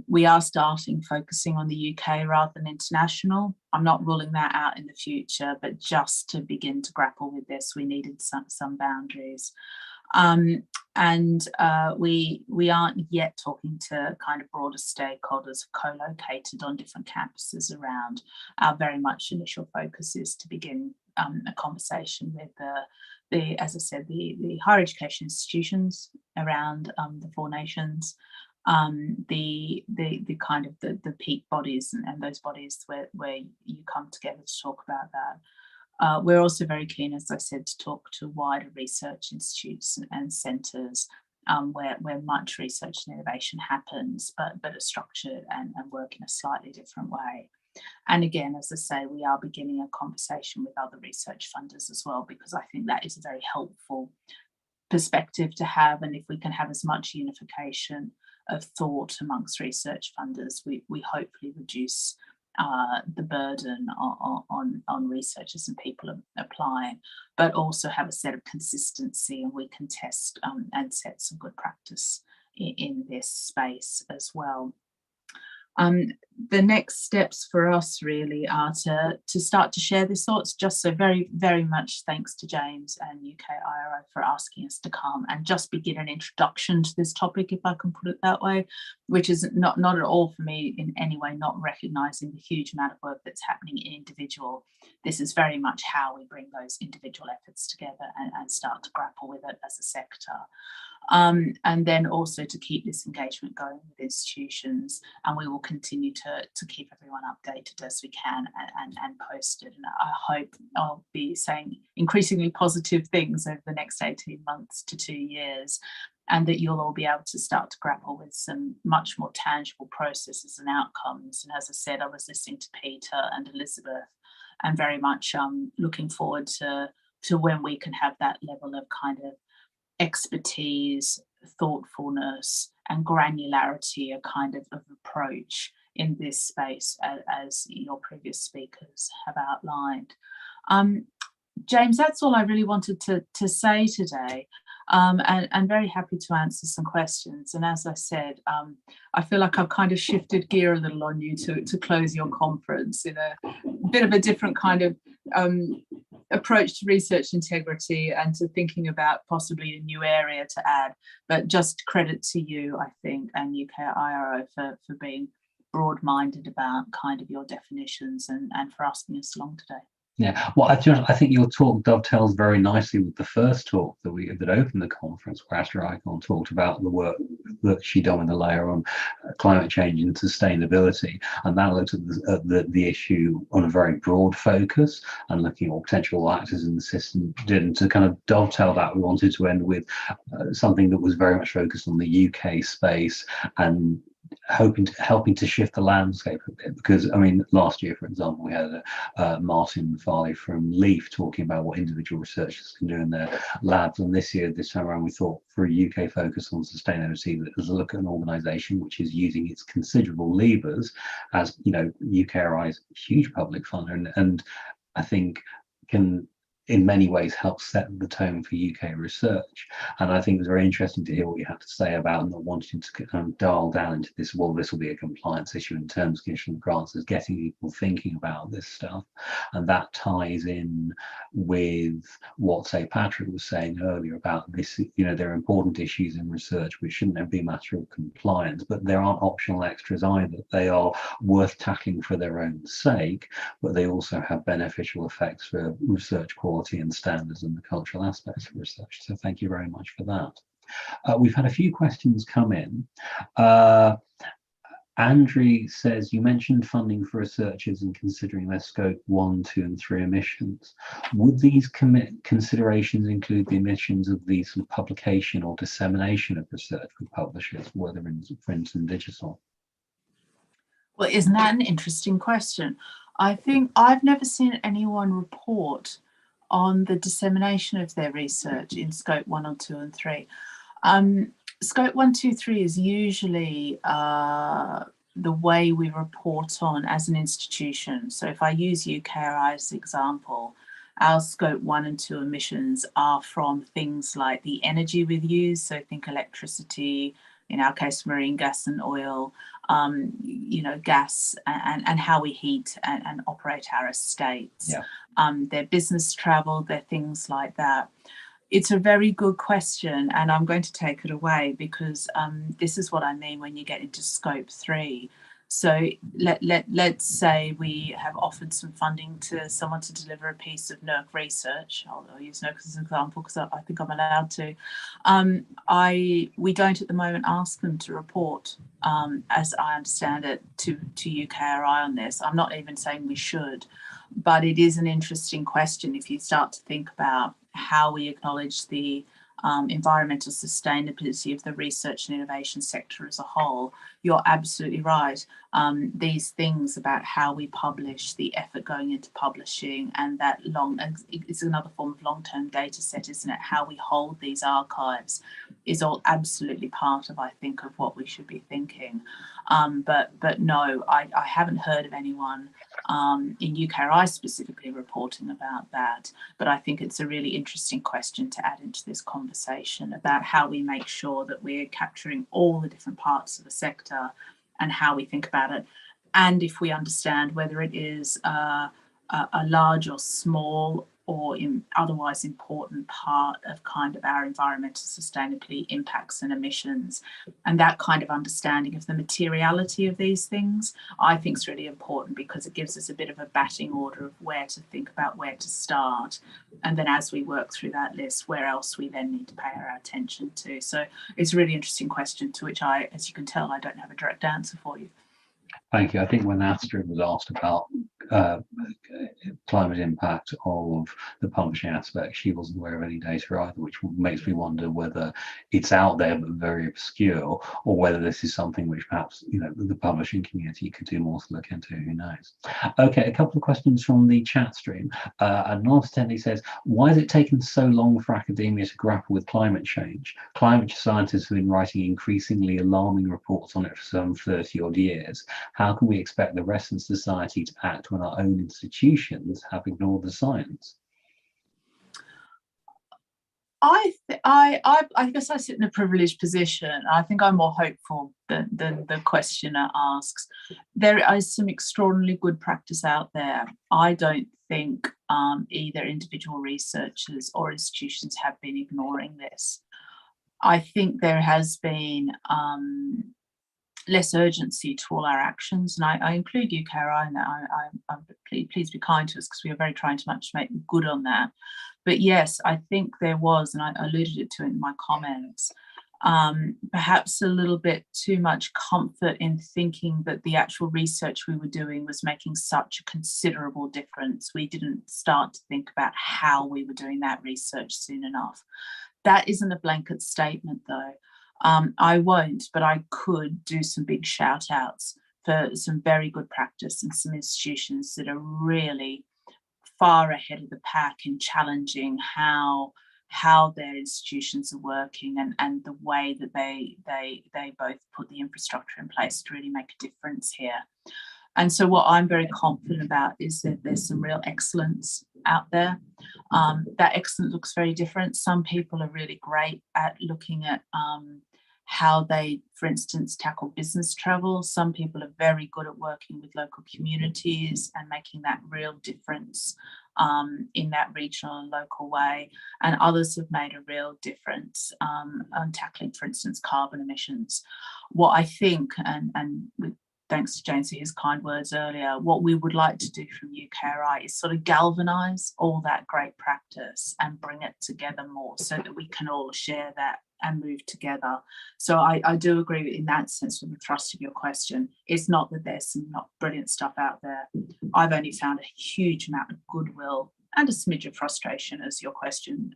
We are starting focusing on the UK rather than international. I'm not ruling that out in the future, but just to begin to grapple with this, we needed some boundaries. We aren't yet talking to kind of broader stakeholders co-located on different campuses around. Our very much initial focus is to begin a conversation with as I said, the higher education institutions around the 4 nations, the kind of the peak bodies and those bodies where you come together to talk about that. We're also very keen, as I said, to talk to wider research institutes and centres where much research and innovation happens, but are structured and work in a slightly different way. And again, as I say, we are beginning a conversation with other research funders as well, because I think that is a very helpful perspective to have. And if we can have as much unification of thought amongst research funders, we hopefully reduce the burden on researchers and people applying, but also have a set of consistency, and we can test and set some good practice in this space as well. The next steps for us really are to start to share these thoughts. Just so very, very much thanks to James and UKIRO for asking us to come and just begin an introduction to this topic, if I can put it that way, which is not at all for me in any way not recognising the huge amount of work that's happening in individual. This is very much how we bring those individual efforts together and start to grapple with it as a sector. And then also to keep this engagement going with institutions, and we will continue to keep everyone updated as we can and posted. And I hope I'll be saying increasingly positive things over the next 18 months to 2 years, and that you'll all be able to start to grapple with some much more tangible processes and outcomes. And as I said, I was listening to Peter and Elizabeth, and very much looking forward to when we can have that level of kind of expertise, thoughtfulness and granularity, a kind of approach in this space, as your previous speakers have outlined. James, that's all I really wanted to say today, and very happy to answer some questions. And as I said, I feel like I've kind of shifted gear a little on you to close your conference in a bit of a different kind of approach to research integrity and to thinking about possibly a new area to add. But just credit to you, I think, and UKIRO for being broad-minded about kind of your definitions and for asking us along today. Yeah, well, I think your talk dovetails very nicely with the first talk that opened the conference, where Astrid Icon talked about the work that she'd done with the layer on climate change and sustainability, and that looked at the issue on a very broad focus and looking at what potential actors in the system did. And to kind of dovetail that, we wanted to end with something that was very much focused on the UK space and helping to shift the landscape a bit, because I mean, last year, for example, we had Martin Farley from Leaf talking about what individual researchers can do in their labs, and this time around, we thought for a UK focus on sustainability, let's look at an organisation which is using its considerable levers, as you know, UKRI's huge public funder, and I think can in many ways help set the tone for UK research. And I think it was very interesting to hear what you had to say about not wanting to dial down into this, well, this will be a compliance issue in terms of conditional grants, as getting people thinking about this stuff. And that ties in with what, say, Patrick was saying earlier about this, you know, there are important issues in research which shouldn't be a matter of compliance, but there aren't optional extras either. They are worth tackling for their own sake, but they also have beneficial effects for research quality and standards and the cultural aspects of research. So thank you very much for that. We've had a few questions come in. Andrew says, you mentioned funding for researchers and considering their scope 1, 2 and 3 emissions. Would these considerations include the emissions of the sort of publication or dissemination of research for publishers, whether in, for instance, digital? Well, isn't that an interesting question? I think I've never seen anyone report on the dissemination of their research in scope 1 or 2 and 3. Scope 1, 2, 3 is usually the way we report on as an institution. So if I use UKRI as an example, our scope 1 and 2 emissions are from things like the energy we use, so think electricity, in our case marine gas and oil, you know, gas and how we heat and operate our estates. Yeah. Their business travel, their things like that. It's a very good question, and I'm going to take it away because this is what I mean when you get into scope 3. So let's say we have offered some funding to someone to deliver a piece of NERC research. I'll use NERC as an example because I think I'm allowed to. We don't at the moment ask them to report, as I understand it, to UKRI on this. I'm not even saying we should, but it is an interesting question if you start to think about how we acknowledge the environmental sustainability of the research and innovation sector as a whole, you're absolutely right. These things about how we publish, the effort going into publishing, and that it's another form of long-term data set, isn't it? How we hold these archives is all absolutely part of, I think, of what we should be thinking. But no, I haven't heard of anyone in UKRI specifically reporting about that. But I think it's a really interesting question to add into this conversation about how we make sure that we're capturing all the different parts of the sector and how we think about it. And if we understand whether it is a large or small or otherwise important part of kind of our environmental sustainability impacts and emissions, and that kind of understanding of the materiality of these things, I think is really important, because it gives us a bit of a batting order of where to think about where to start. And then as we work through that list, where else we then need to pay our attention to. So it's a really interesting question to which I, as you can tell, I don't have a direct answer for you. Thank you. I think when Astrid was asked about climate impact of the publishing aspect, she wasn't aware of any data either, which makes me wonder whether it's out there but very obscure, or whether this is something which perhaps, you know, the publishing community could do more to look into. Who knows? Okay, a couple of questions from the chat stream. Anonymous Attendee says, why has it taken so long for academia to grapple with climate change? Climate scientists have been writing increasingly alarming reports on it for some 30 odd years. How can we expect the rest of society to act when our own institutions have ignored the science? I guess I sit in a privileged position. I think I'm more hopeful than the questioner asks. There is some extraordinarily good practice out there. I don't think either individual researchers or institutions have been ignoring this. I think there has been less urgency to all our actions, and I include UKRI in that. Please be kind to us, because we are very trying to make good on that. But yes, I think there was, and I alluded to it in my comments, perhaps a little bit too much comfort in thinking that the actual research we were doing was making such a considerable difference. We didn't start to think about how we were doing that research soon enough. That isn't a blanket statement, though. I won't, but I could do some big shout outs for some very good practice and some institutions that are really far ahead of the pack in challenging how their institutions are working, and the way that they both put the infrastructure in place to really make a difference here. And so what I'm very confident about is that there's some real excellence out there. That excellence looks very different. Some people are really great at looking at how they, for instance, tackle business travel. Some people are very good at working with local communities and making that real difference in that regional and local way. And others have made a real difference on tackling, for instance, carbon emissions. What I think, and with thanks to James for his kind words earlier, what we would like to do from UKRI is sort of galvanise all that great practice and bring it together more, so that we can all share that and move together. So I do agree in that sense with the thrust of your question. It's not that there's some not brilliant stuff out there. I've only found a huge amount of goodwill and a smidge of frustration, as your question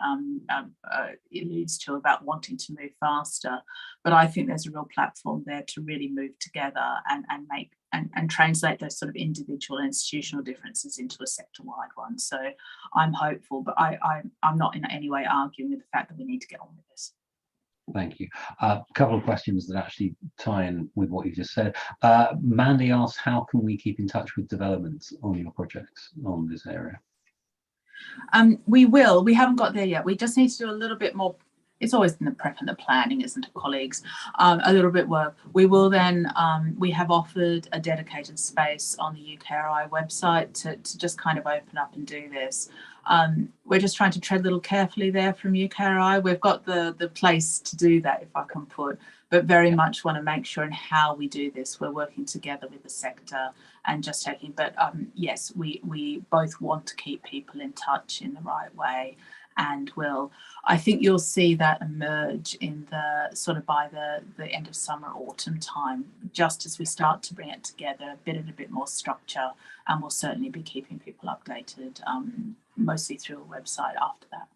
alludes to, about wanting to move faster. But I think there's a real platform there to really move together and make and translate those sort of individual institutional differences into a sector-wide one. So I'm hopeful, but I'm not in any way arguing with the fact that we need to get on with this. Thank you. A couple of questions that actually tie in with what you just said. Mandy asks, how can we keep in touch with developments on your projects on this area? We will. We haven't got there yet. We just need to do a little bit more. It's always in the prep and the planning, isn't it, colleagues? A little bit work. We will then, we have offered a dedicated space on the UKRI website to just kind of open up and do this. We're just trying to tread a little carefully there from UKRI. We've got the place to do that, if I can put, but very much want to make sure in how we do this, we're working together with the sector and just taking, but yes, we both want to keep people in touch in the right way, and will. I think you'll see that emerge in the sort of by the end of summer, autumn time, just as we start to bring it together, a bit more structure, and we'll certainly be keeping people updated, mostly through a website after that.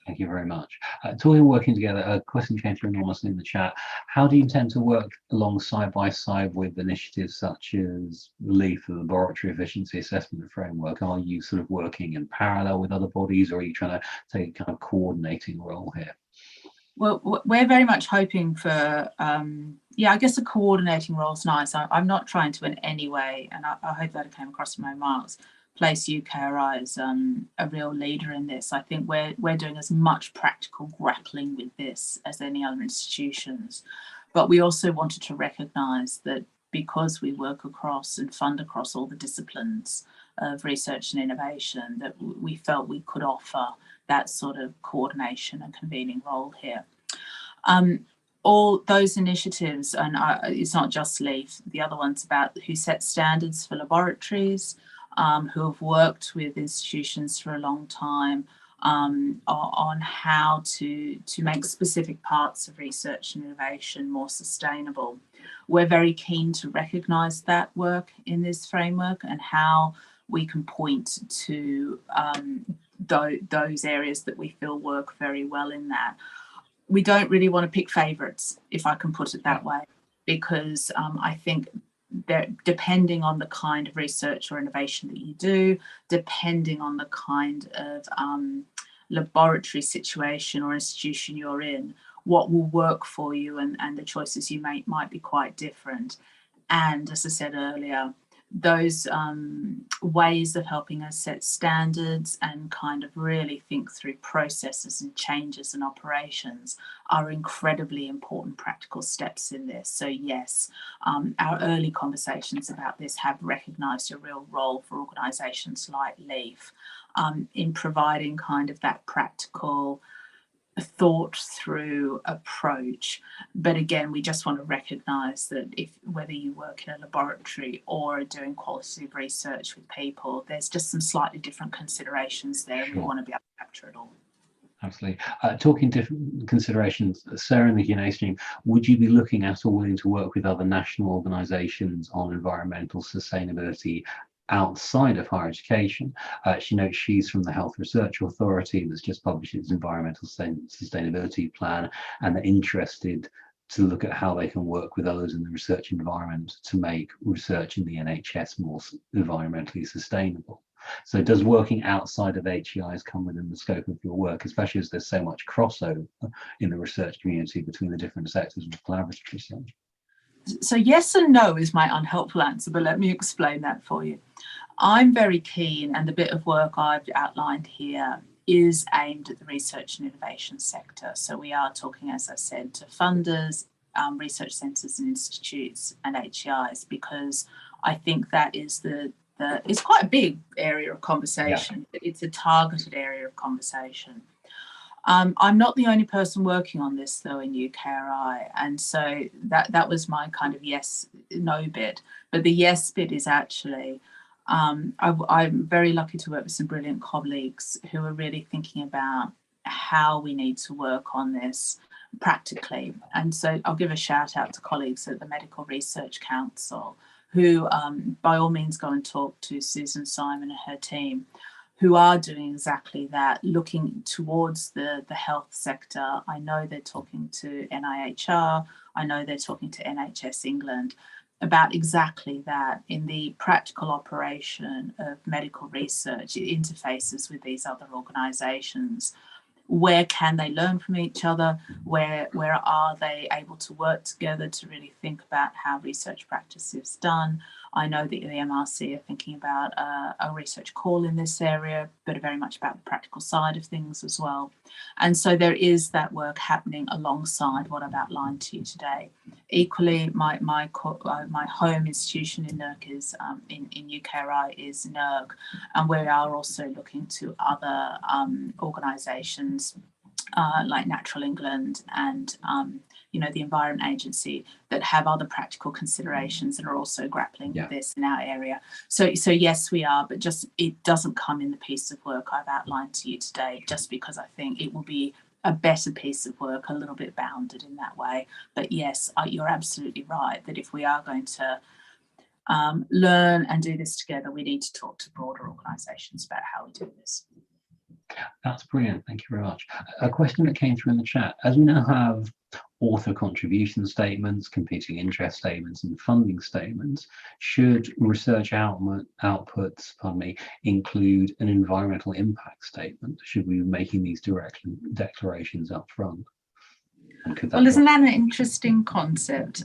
Thank you very much. Talking and working together, a question came through enormously in the chat. How do you intend to work along side by side with initiatives such as LEAF, the Laboratory Efficiency Assessment Framework? Are you sort of working in parallel with other bodies, or are you trying to take a kind of coordinating role here? Well, we're very much hoping for, yeah, I guess a coordinating role is nice. I'm not trying to in any way, and I hope that it came across in my remarks, place UKRI as a real leader in this. I think we're doing as much practical grappling with this as any other institutions. But we also wanted to recognise that because we work across and fund across all the disciplines of research and innovation, that we felt we could offer that sort of coordination and convening role here. All those initiatives, and it's not just LEAF, the other one's about who set standards for laboratories, who have worked with institutions for a long time on how to make specific parts of research and innovation more sustainable. We're very keen to recognise that work in this framework and how we can point to those areas that we feel work very well in that. We don't really want to pick favourites, if I can put it that way, because I think that depending on the kind of research or innovation that you do, depending on the kind of laboratory situation or institution you're in, what will work for you and the choices you make might be quite different. And as I said earlier, those ways of helping us set standards and kind of really think through processes and changes and operations are incredibly important practical steps in this. So yes, our early conversations about this have recognised a real role for organisations like LEAF in providing kind of that practical thought through approach. But again, we just want to recognise that whether you work in a laboratory or doing qualitative research with people, there's just some slightly different considerations there. Sure. We want to be able to capture it all. Absolutely. Talking different considerations, Sarah in the Q&A stream, would you be looking at or willing to work with other national organisations on environmental sustainability outside of higher education? She notes she's from the Health Research Authority that's just published its environmental sustainability plan, and they're interested to look at how they can work with others in the research environment to make research in the NHS more environmentally sustainable. So does working outside of HEIs come within the scope of your work, especially as there's so much crossover in the research community between the different sectors of collaborative research? So yes and no is my unhelpful answer, but let me explain that for you. I'm very keen, and the bit of work I've outlined here is aimed at the research and innovation sector. So we are talking, as I said, to funders, research centres and institutes and HEIs, because I think that is it's quite a big area of conversation. Yeah. It's a targeted area of conversation. I'm not the only person working on this, though, in UKRI, and so that was my kind of yes/no bit. But the yes bit is actually, I'm very lucky to work with some brilliant colleagues who are really thinking about how we need to work on this practically. And so I'll give a shout out to colleagues at the Medical Research Council, who by all means go and talk to Susan Simon and her team, who are doing exactly that, looking towards the health sector. I know they're talking to NIHR, I know they're talking to NHS England about exactly that in the practical operation of medical research. It interfaces with these other organisations. Where can they learn from each other? Where are they able to work together to really think about how research practice is done? I know that the MRC are thinking about a research call in this area, but very much about the practical side of things as well. And so there is that work happening alongside what I've outlined to you today. Equally, my home institution in NERC is in UKRI is NERC, and we are also looking to other organisations like Natural England and the Environment Agency that have other practical considerations and are also grappling with this in our area. So yes, we are, but just it doesn't come in the piece of work I've outlined to you today, just because I think it will be a better piece of work, a little bit bounded in that way. But yes, you're absolutely right that if we are going to learn and do this together, we need to talk to broader organisations about how we do this. That's brilliant. Thank you very much. A question that came through in the chat. As we now have author contribution statements, competing interest statements, and funding statements, should research outputs, include an environmental impact statement? Should we be making these direct declarations up front? And could that well, isn't that an interesting concept?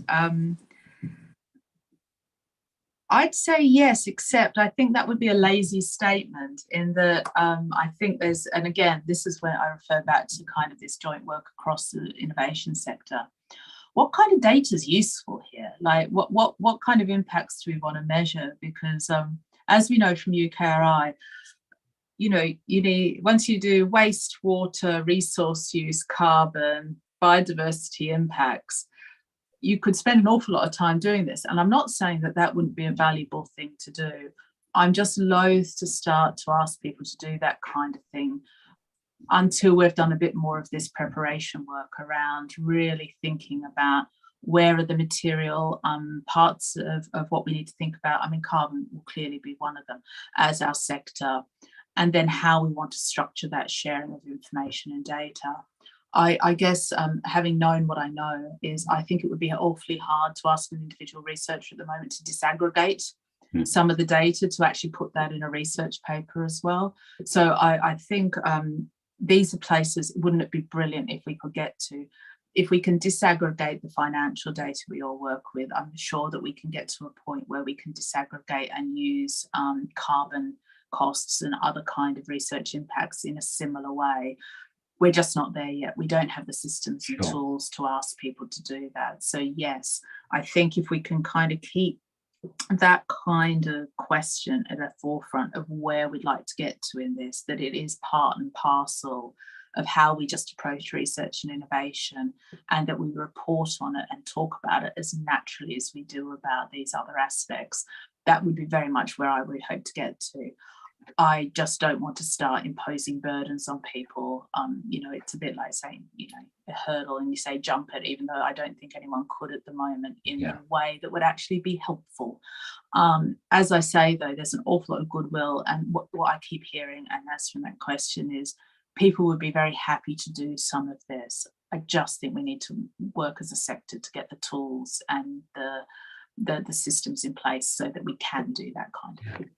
I'd say yes, except I think that would be a lazy statement in that I think there's, and again, this is where I refer back to kind of this joint work across the innovation sector. What kind of data is useful here? Like what kind of impacts do we want to measure? Because as we know from UKRI, you need, once you do waste, water, resource use, carbon, biodiversity impacts, you could spend an awful lot of time doing this. And I'm not saying that that wouldn't be a valuable thing to do. I'm just loath to start to ask people to do that kind of thing until we've done a bit more of this preparation work around really thinking about where are the material parts of what we need to think about. I mean, carbon will clearly be one of them as our sector, and then how we want to structure that sharing of information and data. I guess having known what I know is I think it would be awfully hard to ask an individual researcher at the moment to disaggregate some of the data to actually put that in a research paper as well. So I think these are places, wouldn't it be brilliant if we could get to, if we can disaggregate the financial data we all work with, I'm sure that we can get to a point where we can disaggregate and use carbon costs and other kind of research impacts in a similar way. We're just not there yet. We don't have the systems and tools to ask people to do that. So yes, I think if we can kind of keep that kind of question at the forefront of where we'd like to get to in this, that it is part and parcel of how we just approach research and innovation, and that we report on it and talk about it as naturally as we do about these other aspects, that would be very much where I would hope to get to. I just don't want to start imposing burdens on people. It's a bit like saying, a hurdle and you say jump it, even though I don't think anyone could at the moment in the way that would actually be helpful. As I say, though, there's an awful lot of goodwill, and what I keep hearing, and that's from that question, is people would be very happy to do some of this. I just think we need to work as a sector to get the tools and the systems in place so that we can do that kind of thing.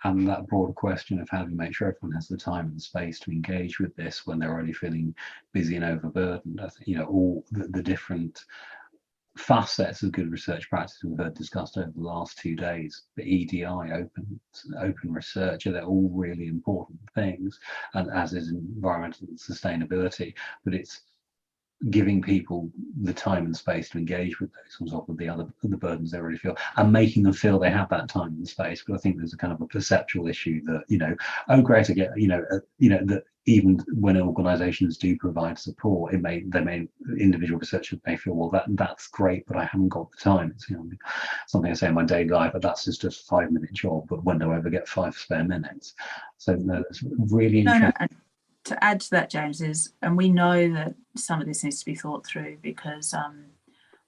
And that broader question of how do we make sure everyone has the time and space to engage with this when they're already feeling busy and overburdened. I think, all the different facets of good research practice we've heard discussed over the last 2 days, the EDI, open research, they're all really important things, and as is environmental sustainability, but it's giving people the time and space to engage with those on top of the burdens they already feel, and making them feel they have that time and space. But I think there's a kind of a perceptual issue that, oh great, I get, that even when organizations do provide support, individual researchers may feel, well, that's great, but I haven't got the time. It's something I say in my daily life, but that's just a 5-minute job, but when do I ever get 5 spare minutes? So no, that's really interesting. To add to that, James, is, and we know that some of this needs to be thought through, because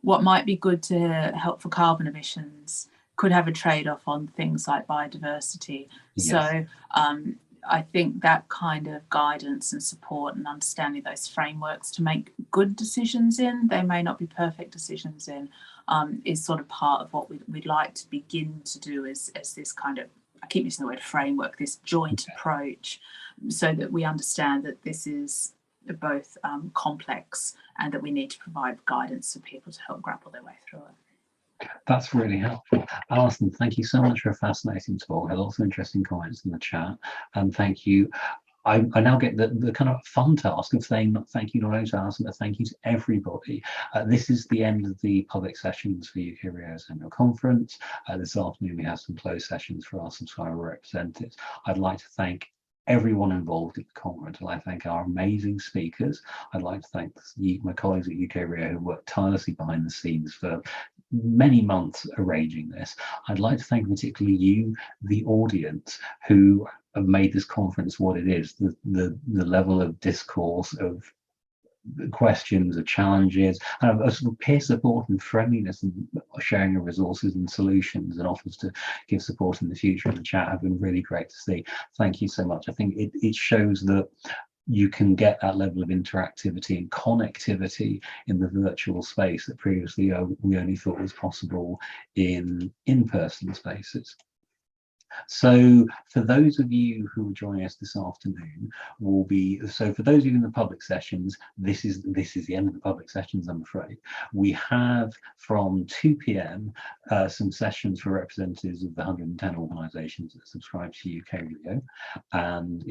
what might be good to help for carbon emissions could have a trade-off on things like biodiversity. Yes. So I think that kind of guidance and support and understanding those frameworks to make good decisions in, they may not be perfect decisions in, is sort of part of what we'd like to begin to do as this kind of, I keep using the word framework, this joint approach, so that we understand that this is both complex and that we need to provide guidance for people to help grapple their way through it. That's really helpful. Alison, thank you so much for a fascinating talk. I had lots of interesting comments in the chat, and thank you. I now get the kind of fun task of saying thank you not only to Alison, but thank you to everybody. This is the end of the public sessions for UK Rio's annual conference. This afternoon we have some closed sessions for our subscriber representatives. I'd like to thank everyone involved in the conference. I'd like to thank our amazing speakers. I'd like to thank my colleagues at UK Rio who worked tirelessly behind the scenes for many months arranging this. I'd like to thank particularly you, the audience, who have made this conference what it is. The level of discourse, of questions or challenges, and a sort of peer support and friendliness and sharing of resources and solutions and offers to give support in the future in the chat have been really great to see. Thank you so much. I think it shows that you can get that level of interactivity and connectivity in the virtual space that previously we only thought was possible in in-person spaces. So for those of you who are joining us this afternoon, for those of you in the public sessions, this is the end of the public sessions, I'm afraid. We have from 2 p.m. Some sessions for representatives of the 110 organisations that subscribe to UK Rio, and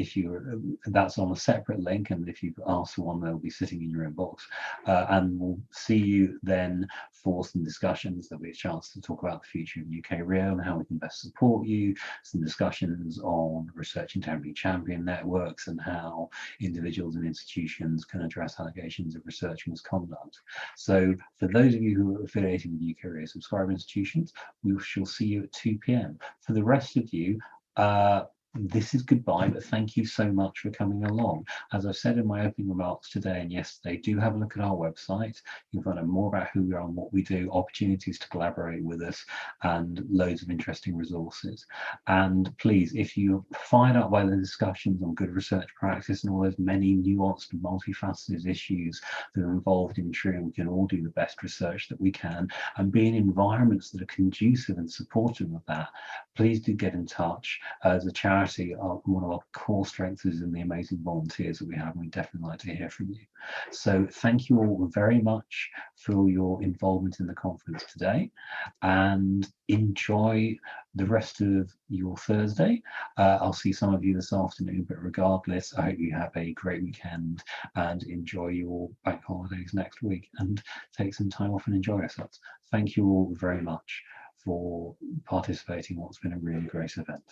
that's on a separate link, and if you've asked for one, they'll be sitting in your inbox, and we'll see you then for some discussions. There'll be a chance to talk about the future of UK Rio and how we can best support you, some discussions on research integrity champion networks and how individuals and institutions can address allegations of research misconduct. So for those of you who are affiliated with UK Rio subscriber institutions, we shall see you at 2 p.m. For the rest of you, this is goodbye, but thank you so much for coming along. As I've said in my opening remarks today and yesterday, do have a look at our website. You can find out more about who we are and what we do, opportunities to collaborate with us, and loads of interesting resources. And please, if you're fired up by the discussions on good research practice and all those many nuanced and multifaceted issues that are involved in ensuring we can all do the best research that we can and be in environments that are conducive and supportive of that, please do get in touch. As a charity, one of our core strengths is in the amazing volunteers that we have, and we'd definitely like to hear from you. So thank you all very much for your involvement in the conference today, and enjoy the rest of your Thursday. I'll see some of you this afternoon, but regardless, I hope you have a great weekend and enjoy your bank holidays next week and take some time off and enjoy yourselves. Thank you all very much for participating in what's been a really great event.